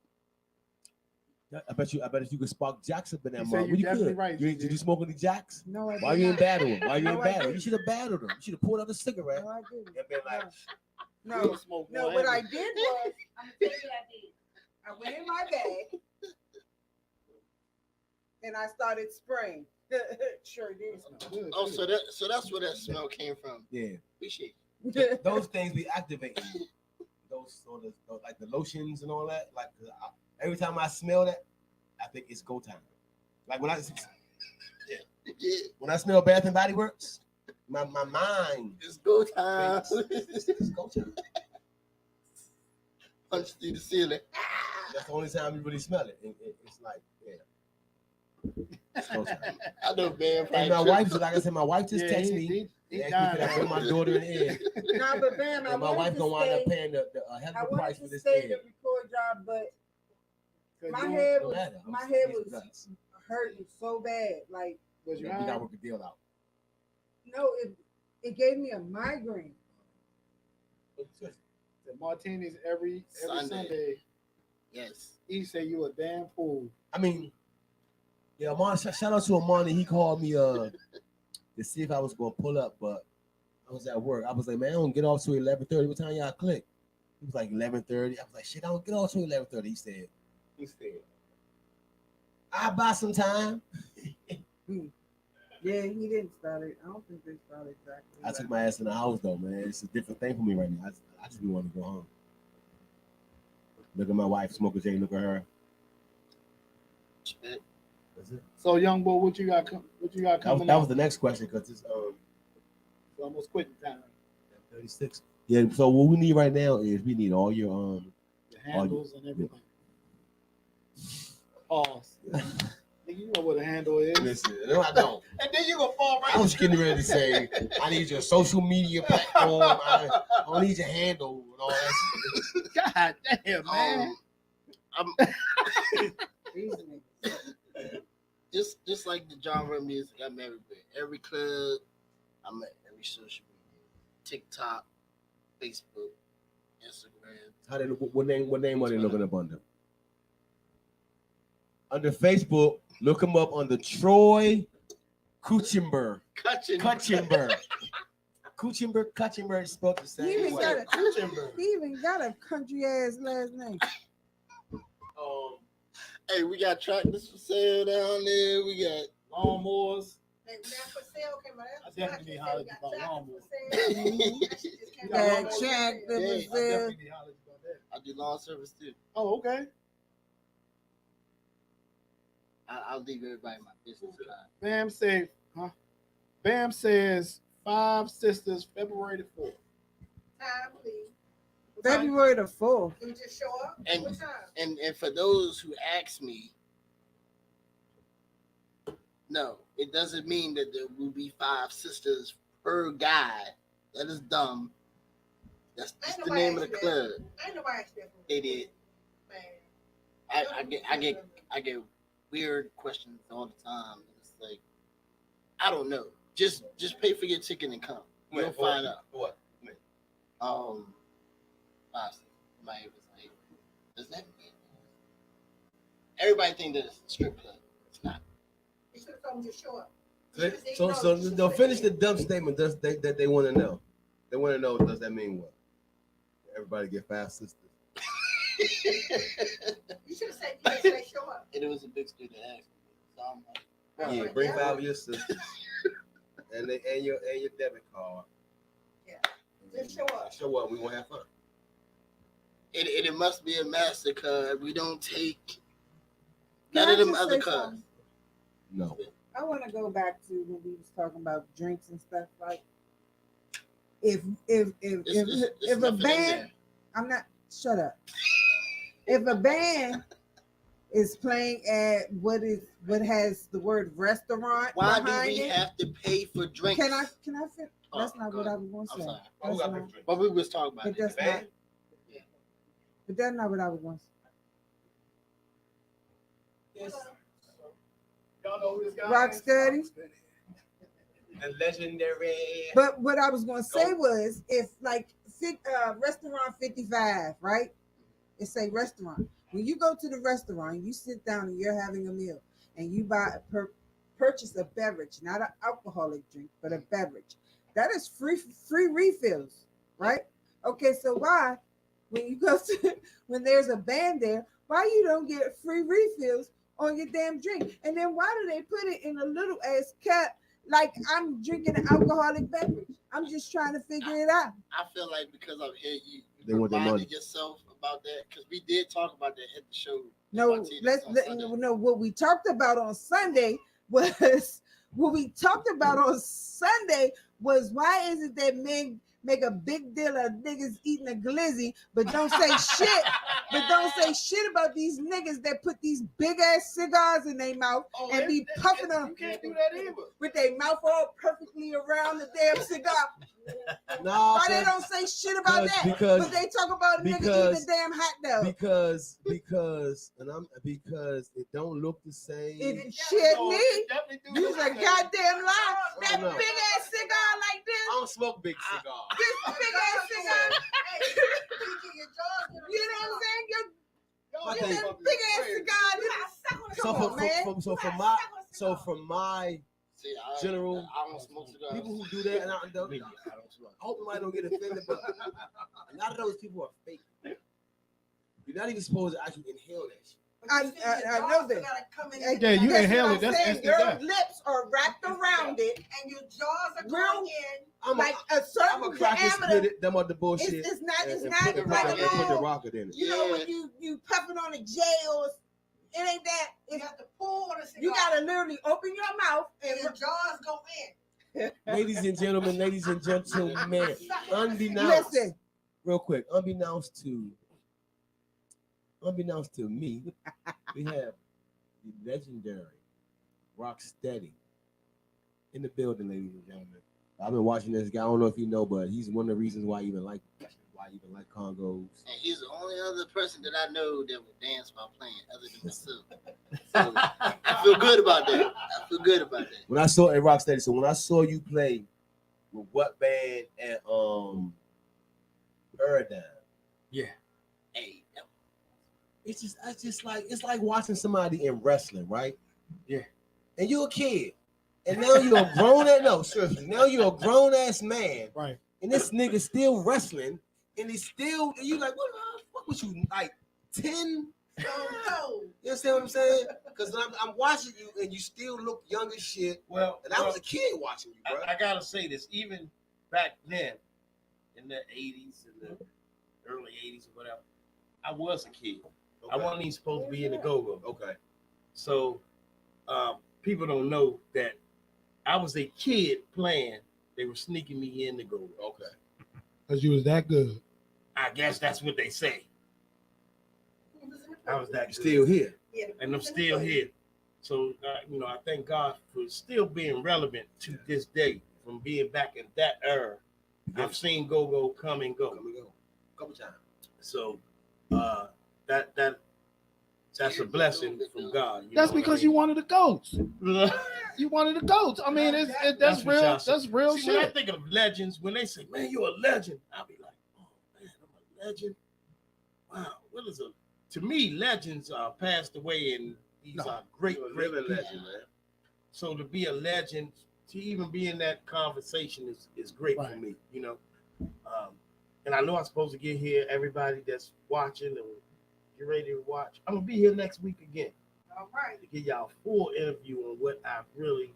I bet if you could spark jacks up in that You mug. say Well, you definitely could. right, Did you smoke any jacks? No, I Why did you in not. battle him? Why you in No, I battle? didn't. You should have battled him. You should have pulled out a cigarette No, I didn't. and been like, No, smoke no. one What I every- did was, I'm gonna tell you what I did. I went in my bag and I started spraying. Sure did. Good, Oh, good. so that's where that smell came from. Yeah, Appreciate those things be activating you. Those sort of like the lotions and all that. Like every time I smell that, I think it's go time. Like Yeah, when I smell Bath and Body Works, my mind it's go time. it's go time. Punch through the ceiling. That's the only time you really smell it. It's like, yeah. It's go time. I know, man. And my wife, like I said, my wife just texted me. He Asked me dying could I bring my daughter in here. Nah, but Bam, I And my wanted wife to gonna wind up stay. paying the hell I of a wanted price for to this stay egg. to record y'all, but 'Cause my you- head No was matter. my I'm head serious was nuts. hurting so bad. Like Was you We gotta high? work a deal out. no, it gave me a migraine. The martinis every Sunday. Yes. He say you a damn fool. I mean, yeah, Amon, shout out to Amon. He called me to see if I was gonna pull up, but I was at work. I was like, man, I don't get off till 11:30. What time y'all click? He was like 11:30. I was like, shit, I don't get off till 11:30. He said, I'll buy some time. Yeah, he didn't start it. I don't think they started exactly. I took my ass in the house though, man. It's a different thing for me right now. I just want to go home. Look at my wife, smoke a J. Look at her. Shit. That's it. So, young boy, what you got? What you got coming That up? was the next question because it's It's almost quitting time. 36. Yeah. So what we need right now is we need all your The handles and everything. Pause. Nigga, you know what a handle is. Listen, no, I don't. And then you gonna fall right. I was getting ready to say I need your social media platform. I don't need your handle and all that shit. God damn, man. These niggas. Just like the genre of music, I'm everywhere. Every club, I'm at every social media. TikTok, Facebook, Instagram. How they what name are they looking up under? Under Facebook, look him up under Troy Kuchenberg. Kuchenberg is spelled the He same even way. got a he even got a country ass last name. Hey, we got tractors for sale down there. We got lawnmowers. That for sale came out. I definitely need to holler at you about lawnmowers. That check that Yeah, was I there. definitely need to holler at you about that. I do lawn service too. Oh, okay. I'll leave everybody my business card. Bam says 5 Sisters, February the 4th. Time, please. February the 4th. You just show up. And What time? and for those who ask me, no, it doesn't mean that there will be 5 sisters per guy. That is dumb. That's just the name of the club. Ain't nobody asked that. They did. Man. I get weird questions all the time. It's like, I don't know. Just pay for your ticket and come. You'll find out. What? Somebody was like, does that mean? Everybody think that it's a strip club. It's not. You should have told them to show up. So they'll finish the dumb statement that they want to know. They want to know, does that mean what? Everybody get 5 sisters. You should have said, show up. And it was a big student asked me. So I'm like, Yeah, bring 5 of your sisters and your debit card. Yeah. Just show up. Show up. We gonna have fun. it must be a MasterCard. We don't take Can none I of them just other say cards. something? No. I want to go back to when we was talking about drinks and stuff. Like, if It's a nothing in band, there. I'm not. Shut up. If a band is playing at what has the word restaurant Why do behind we it, have to pay for drinks? can I finish? Oh, That's not go what ahead. I was going to I'm say. sorry. That's not, But we was talking about but it. that's not. But that's not what I was going to say. Y'all know who this guy Rock is? Steady. The legendary. But what I was going to say was, if like restaurant 55, right? It say restaurant. When you go to the restaurant, you sit down and you're having a meal, and you purchase a beverage, not an alcoholic drink, but a beverage. That is free refills, right? Okay, so why, when you go to when there's a band there, why you don't get free refills on your damn drink. And then why do they put it in a little ass cup like I'm drinking an alcoholic beverage? I'm just trying to figure it out. I feel like because I'm here, They you want their money. reminded yourself about that because we did talk about that at the show. No, Martinez on Sunday. no. What we talked about on Sunday was why is it that men make a big deal of niggas eating a glizzy, but don't say shit, about these niggas that put these big ass cigars in their mouth and be puffing them. You can't do that either. With their mouth all perfectly around the damn cigar. Nah, Why they don't say shit about that? But they talk about niggas eating a damn hot dog. Because it don't look the same. It shit me. You's a goddamn lie. That big ass cigar like this. I don't smoke big cigars. This big ass cigar. You know what I'm saying? Your big ass cigar. So from my See, general I don't smoke cigars. people who do that, and I hope I don't get offended, but a lot of those people are fake. You're not even supposed to actually inhale that shit. I know that. Yeah, you That's inhale what it. I'm That's saying. instant Your death. lips are wrapped around it, and your jaws are real going in. I'm like a a certain crack and split diameter. it, them other bullshit. It's not and like put a the little. rocket in it. You know when you puffing on a J or it ain't that. You have to pull on a cigar. You gotta literally open your mouth and and your jaws go in. Ladies and gentlemen, unbeknownst, listen. real quick, unbeknownst to me, we have the legendary Rocksteady in the building, ladies and gentlemen. I've been watching this guy. I don't know if you know, but he's one of the reasons why I even like Congos. And he's the only other person that I know that would dance while playing, other than myself. So I feel good about that. When I saw Rocksteady, so when I saw you play with what band at Paradigm, Yeah. Hey, it's like watching somebody in wrestling, right? Yeah. And you're a kid, and now you're a grown ass. No, seriously, now you're a grown ass man, Right. and this nigga still wrestling, and he's still. And you like, what the fuck was you like 10? No. You understand what I'm saying? Because I'm watching you, and you still look young as shit. Well, And I was a kid watching you, bro. I gotta say this. Even back then, in the 80s and the early 80s or whatever, I was a kid. I wasn't even supposed to be in the go-go. Okay. So people don't know that I was a kid playing. They were sneaking me in the go-go. Okay. Because you was that good. I guess that's what they say. I was that good. Still here. And I'm still here. So, I thank God for still being relevant to this day, from being back in that era. I've seen go-go come and go. A couple times. So, that's a blessing from God. That's because you wanted the goats. You wanted the goats. I mean, that's what real. y'all say. That's real See, when I shit. think of legends, when they say, "Man, you're a legend," I'll be like, "Oh man, I'm a legend." Wow, what is a? To me, legends are passed away, and these are great living people. legend, man. So to be a legend, to even be in that conversation is great for Right. me, And I know I'm supposed to get here. Everybody that's watching and get ready to watch. I'm gonna be here next week again. All right. To give y'all a full interview on what I really,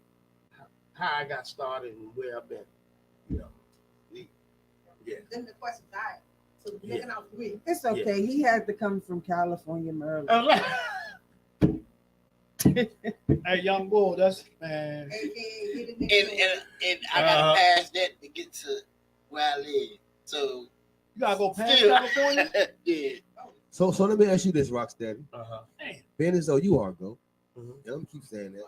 how I got started and where I've been. Yeah. Then the questions I so Yeah. looking out for me. It's okay. He had to come from California, Maryland. Hey, young bull, that's man. And I gotta pass that to get to where I live. So You gotta go past still, California. yeah. So let me ask you this, Rocksteady. Uh-huh. Being as though you are go, Mhm. and I'm gonna keep saying that,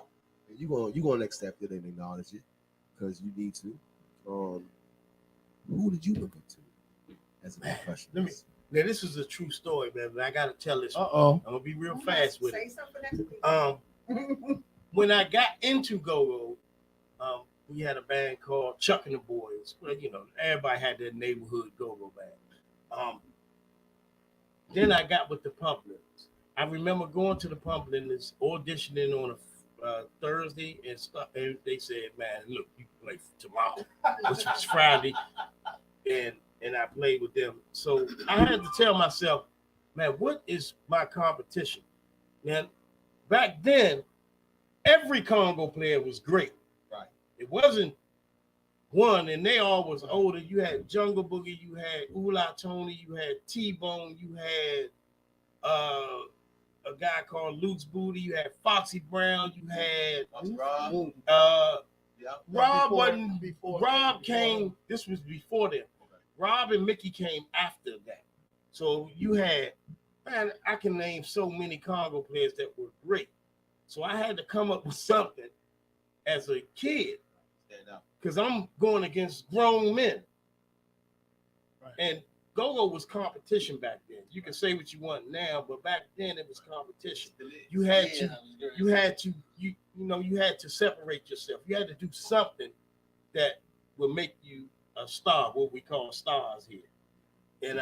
and you gonna accept it and acknowledge it because you need to. Who did you look up to as a professional? Now this is a true story, man. But I gotta tell this. Uh-oh. I'm gonna be real fast with Say it. something next week. When I got into go-go, we had a band called Chuck and the Boys. Well, everybody had their neighborhood go-go band. Then I got with the Pumplins. I remember going to the Pumplins, auditioning on a Thursday, and they said, "Man, look, you can play tomorrow," which was Friday, and I played with them. So I had to tell myself, man, what is my competition? Now, back then, every Congo player was great. Right. It wasn't one, and they all was older. You had Jungle Boogie, you had Ula Tony, you had T-Bone, you had a guy called Luke's Booty, you had Foxy Brown, you had Rob wasn't before. Rob came. This was before them. Okay. Rob and Mickey came after that. So you had, man, I can name so many Congo players that were great. So I had to come up with something as a kid, because I'm going against grown men. Right. And go-go was competition back then. You can say what you want now, but back then it was competition. You had to separate yourself. You had to do something that would make you a star, what we call stars here. And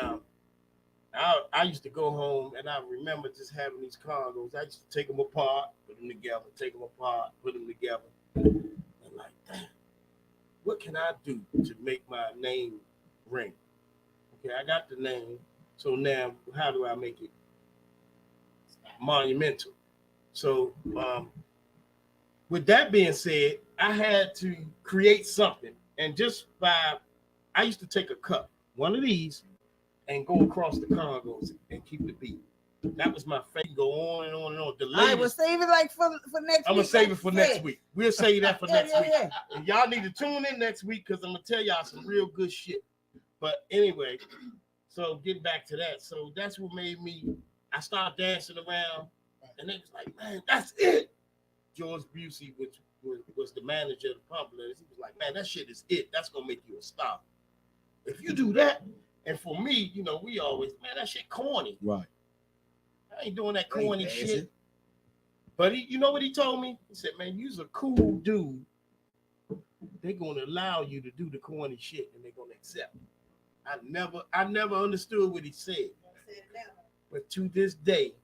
I used to go home, and I remember just having these Congos. I used to take them apart, put them together, take them apart, put them together. And like, damn, what can I do to make my name ring? Okay, I got the name. So now, how do I make it monumental? So, with that being said, I had to create something. And I used to take a cup, one of these, and go across the Congos and keep the beat. That was my favorite. Go on and on and on. I will save it like for next week. I'm going to save it for next week. We'll save that for next week. Yeah. And y'all need to tune in next week because I'm going to tell y'all some real good shit. But anyway, so getting back to that. So that's what made me, I started dancing around, and they was like, man, that's it. George Busey, which was the manager of the Pumplers, he was like, man, that shit is it. That's going to make you a star. If you do that, and for me, we always, man, that shit corny. Right. I ain't doing that corny shit. But you know what he told me? He said, man, you's a cool dude. They're going to allow you to do the corny shit, and they're going to accept it. I never understood what he said. But to this day,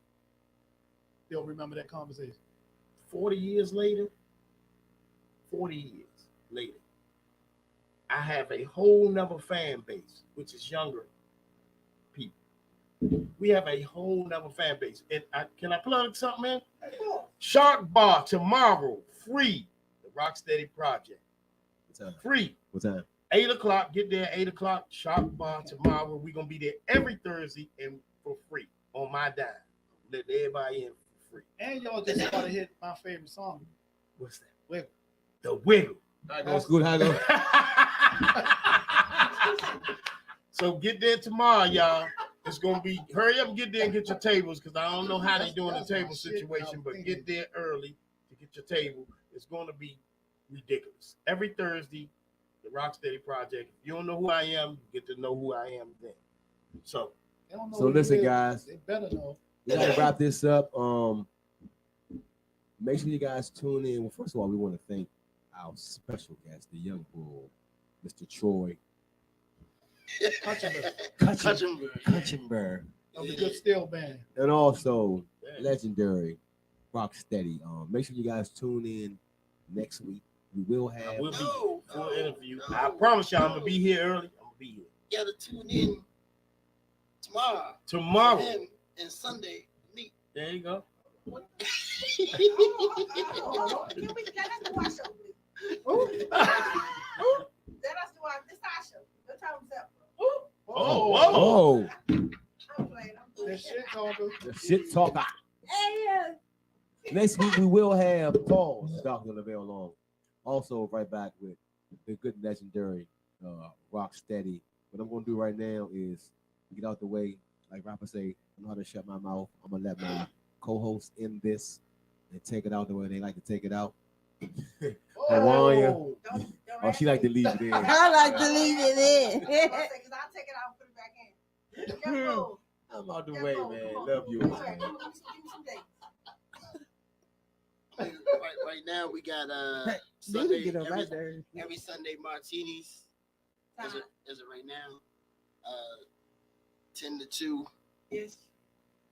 they'll remember that conversation. 40 years later, I have a whole nother fan base, which is younger people. We have a whole nother fan base. And can I plug something, man? Shark Bar tomorrow, free. The Rocksteady Project. What time? Free. What time? 8 o'clock. Get there at 8 o'clock. Shark Bar tomorrow. We're going to be there every Thursday and for free on my dime. Let everybody in for free. And y'all just about to hit my favorite song. What's that? Wiggle. The Wiggle. That's good. So get there tomorrow, y'all. It's gonna be hurry up and get there and get your tables because I don't know how they're doing the table situation, but get there early to get your table. It's gonna be ridiculous. Every Thursday, the Rocksteady Project. If you don't know who I am, you get to know who I am then. So listen, guys. They better know. We gotta wrap this up. Make sure you guys tune in. Well, first of all, we want to thank our special guest, the young bull, Mr. Troy Cutchenberg of the Good Steel Band, and also legendary Rocksteady. Make sure you guys tune in next week. We will have I will be for an interview. I promise y'all, I'm gonna be here early. I'm gonna be here. You gotta tune in tomorrow. Tomorrow and Sunday. Meet. There you go. Oh. The shit talker. Next week we will have Paul Dr. Lavelle on. Also right back with the good legendary Rocksteady. What I'm gonna do right now is get out the way. Like Rapper say, I know how to shut my mouth. I'm gonna let my co-host in this and take it out the way they like to take it out. Oh, she like to leave it in. I like to leave it in. Because I'll take it out and put it back in. I'm out the way, man. Love you. Right now we got Sunday, every Sunday martinis. As of right now, 10 to 2. Yes.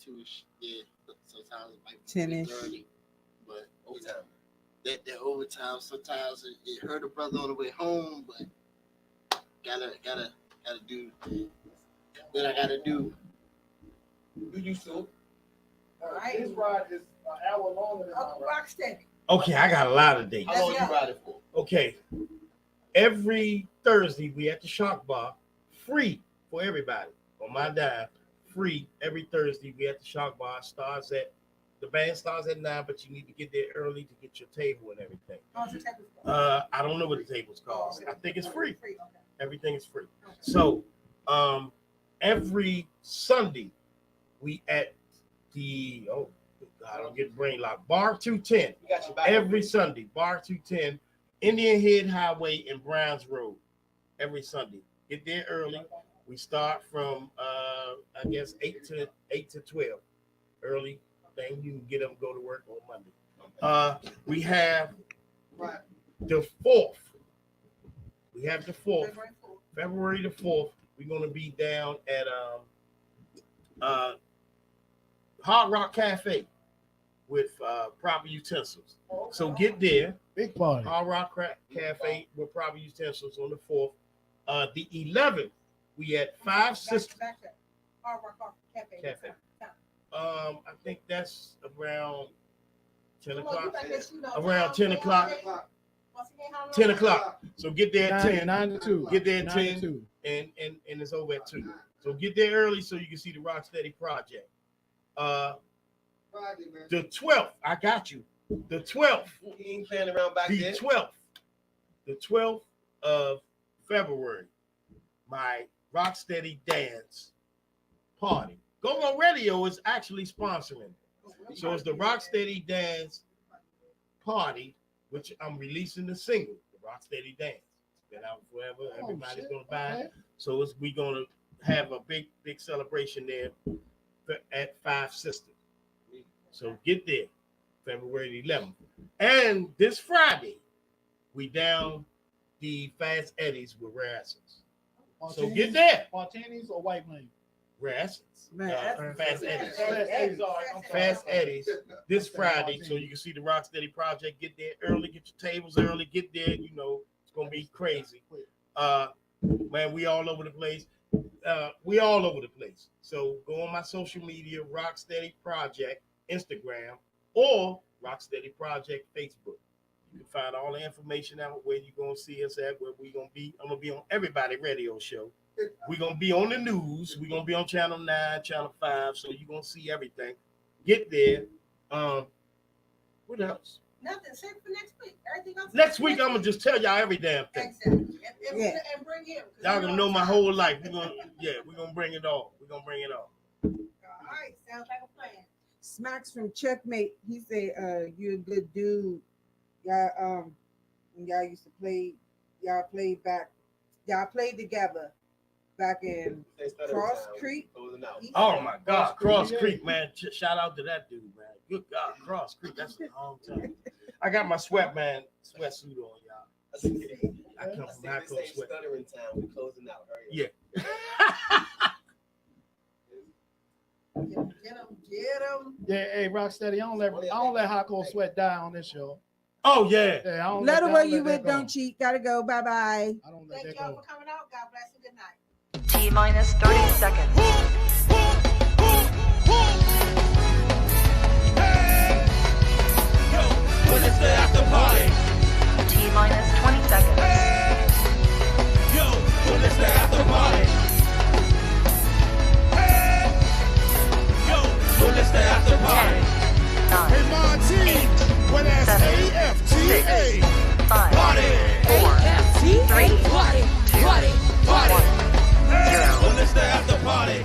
2ish. Yeah. Sometimes it might be 10-ish. 30, but overtime. That overtime. Sometimes it hurt a brother on the way home, but gotta do what I gotta do. You so all right. His ride is hour longer than Uncle Rocksteady. Okay, I got a lot of dates. How long you ride it for? Okay. Every Thursday we at the Shark Bar, free for everybody. On my dime, free every Thursday we at the Shark Bar. The band starts at 9, but you need to get there early to get your table and everything. I don't know what the table's cost. I think it's free. Everything is free. So every Sunday we at the I don't get brain locked. Bar 210. Every Sunday, Bar 210, Indian Head Highway and Browns Road. Every Sunday. Get there early. We start from I guess 8 to 12. Early thing. You can get up and go to work on Monday. We have the 4th. We have the 4th. February the 4th. We're gonna be down at Hard Rock Cafe with proper utensils. So get there. Big party. Hard Rock Cafe with proper utensils on the 4th. The 11th, we at Five Sisters. Hard Rock Cafe. I think that's around 10 Come on, o'clock. you think that Around 10 o'clock. 10 o'clock. So get there at 10. 9 to 2. Get there at 9 to 10. 2. And it's over at 2. So get there early so you can see the Rocksteady Project. The 12th, I got you. The 12th. He ain't playing around back The there. 12th. The 12th of February. My Rocksteady Dance Party. GoWin Radio is actually sponsoring. So it's the Rocksteady Dance Party, which I'm releasing the single, the Rocksteady Dance. It's been out forever. Everybody's gonna buy it. So we're gonna have a big celebration there at Five Sisters. So get there, February 11th. And this Friday, we down the Fast Eddies with Rare Essence. So get there. Martinis or white wings? Rare Essence. Fast Eddies. Fast Eddies this Friday, so you can see the Rocksteady Project. Get there early, get your tables early, get there. You know, it's gonna be crazy. Man, we all over the place. So go on my social media, Rocksteady Project, Instagram, or Rocksteady Project, Facebook. You can find all the information out where you're gonna see us at, where we're gonna be. I'm gonna be on everybody radio show. We're gonna be on the news. We're gonna be on Channel 9, Channel 5, so you're gonna see everything. Get there. What else? Nothing. Same for next week. Everything else. Next week, I'm gonna just tell y'all every damn thing. Exactly. And bring him. Y'all gonna know my whole life. We're gonna bring it all. All right. Sounds like a plan. Smacks from Checkmate. He said, "You're a good dude. Y'all, when y'all used to play. Y'all played together back in Cross Creek." Oh my God, Cross Creek, man! Shout out to that dude, man. Good God, Cross Creek. That's a long time. I got my sweatsuit on, y'all. I come from high coast sweat. Stuttering town. We're closing out. Hurry up. Yeah. Get him. Yeah, hey, Rocksteady, I don't let hot cold sweat die on this show. Oh yeah. I don't Let her I where don't you let with. that go. Don't cheat. Gotta go. Bye bye. I don't let Thank that y'all go. for coming out. God bless you. Good night. T-minus 30 seconds.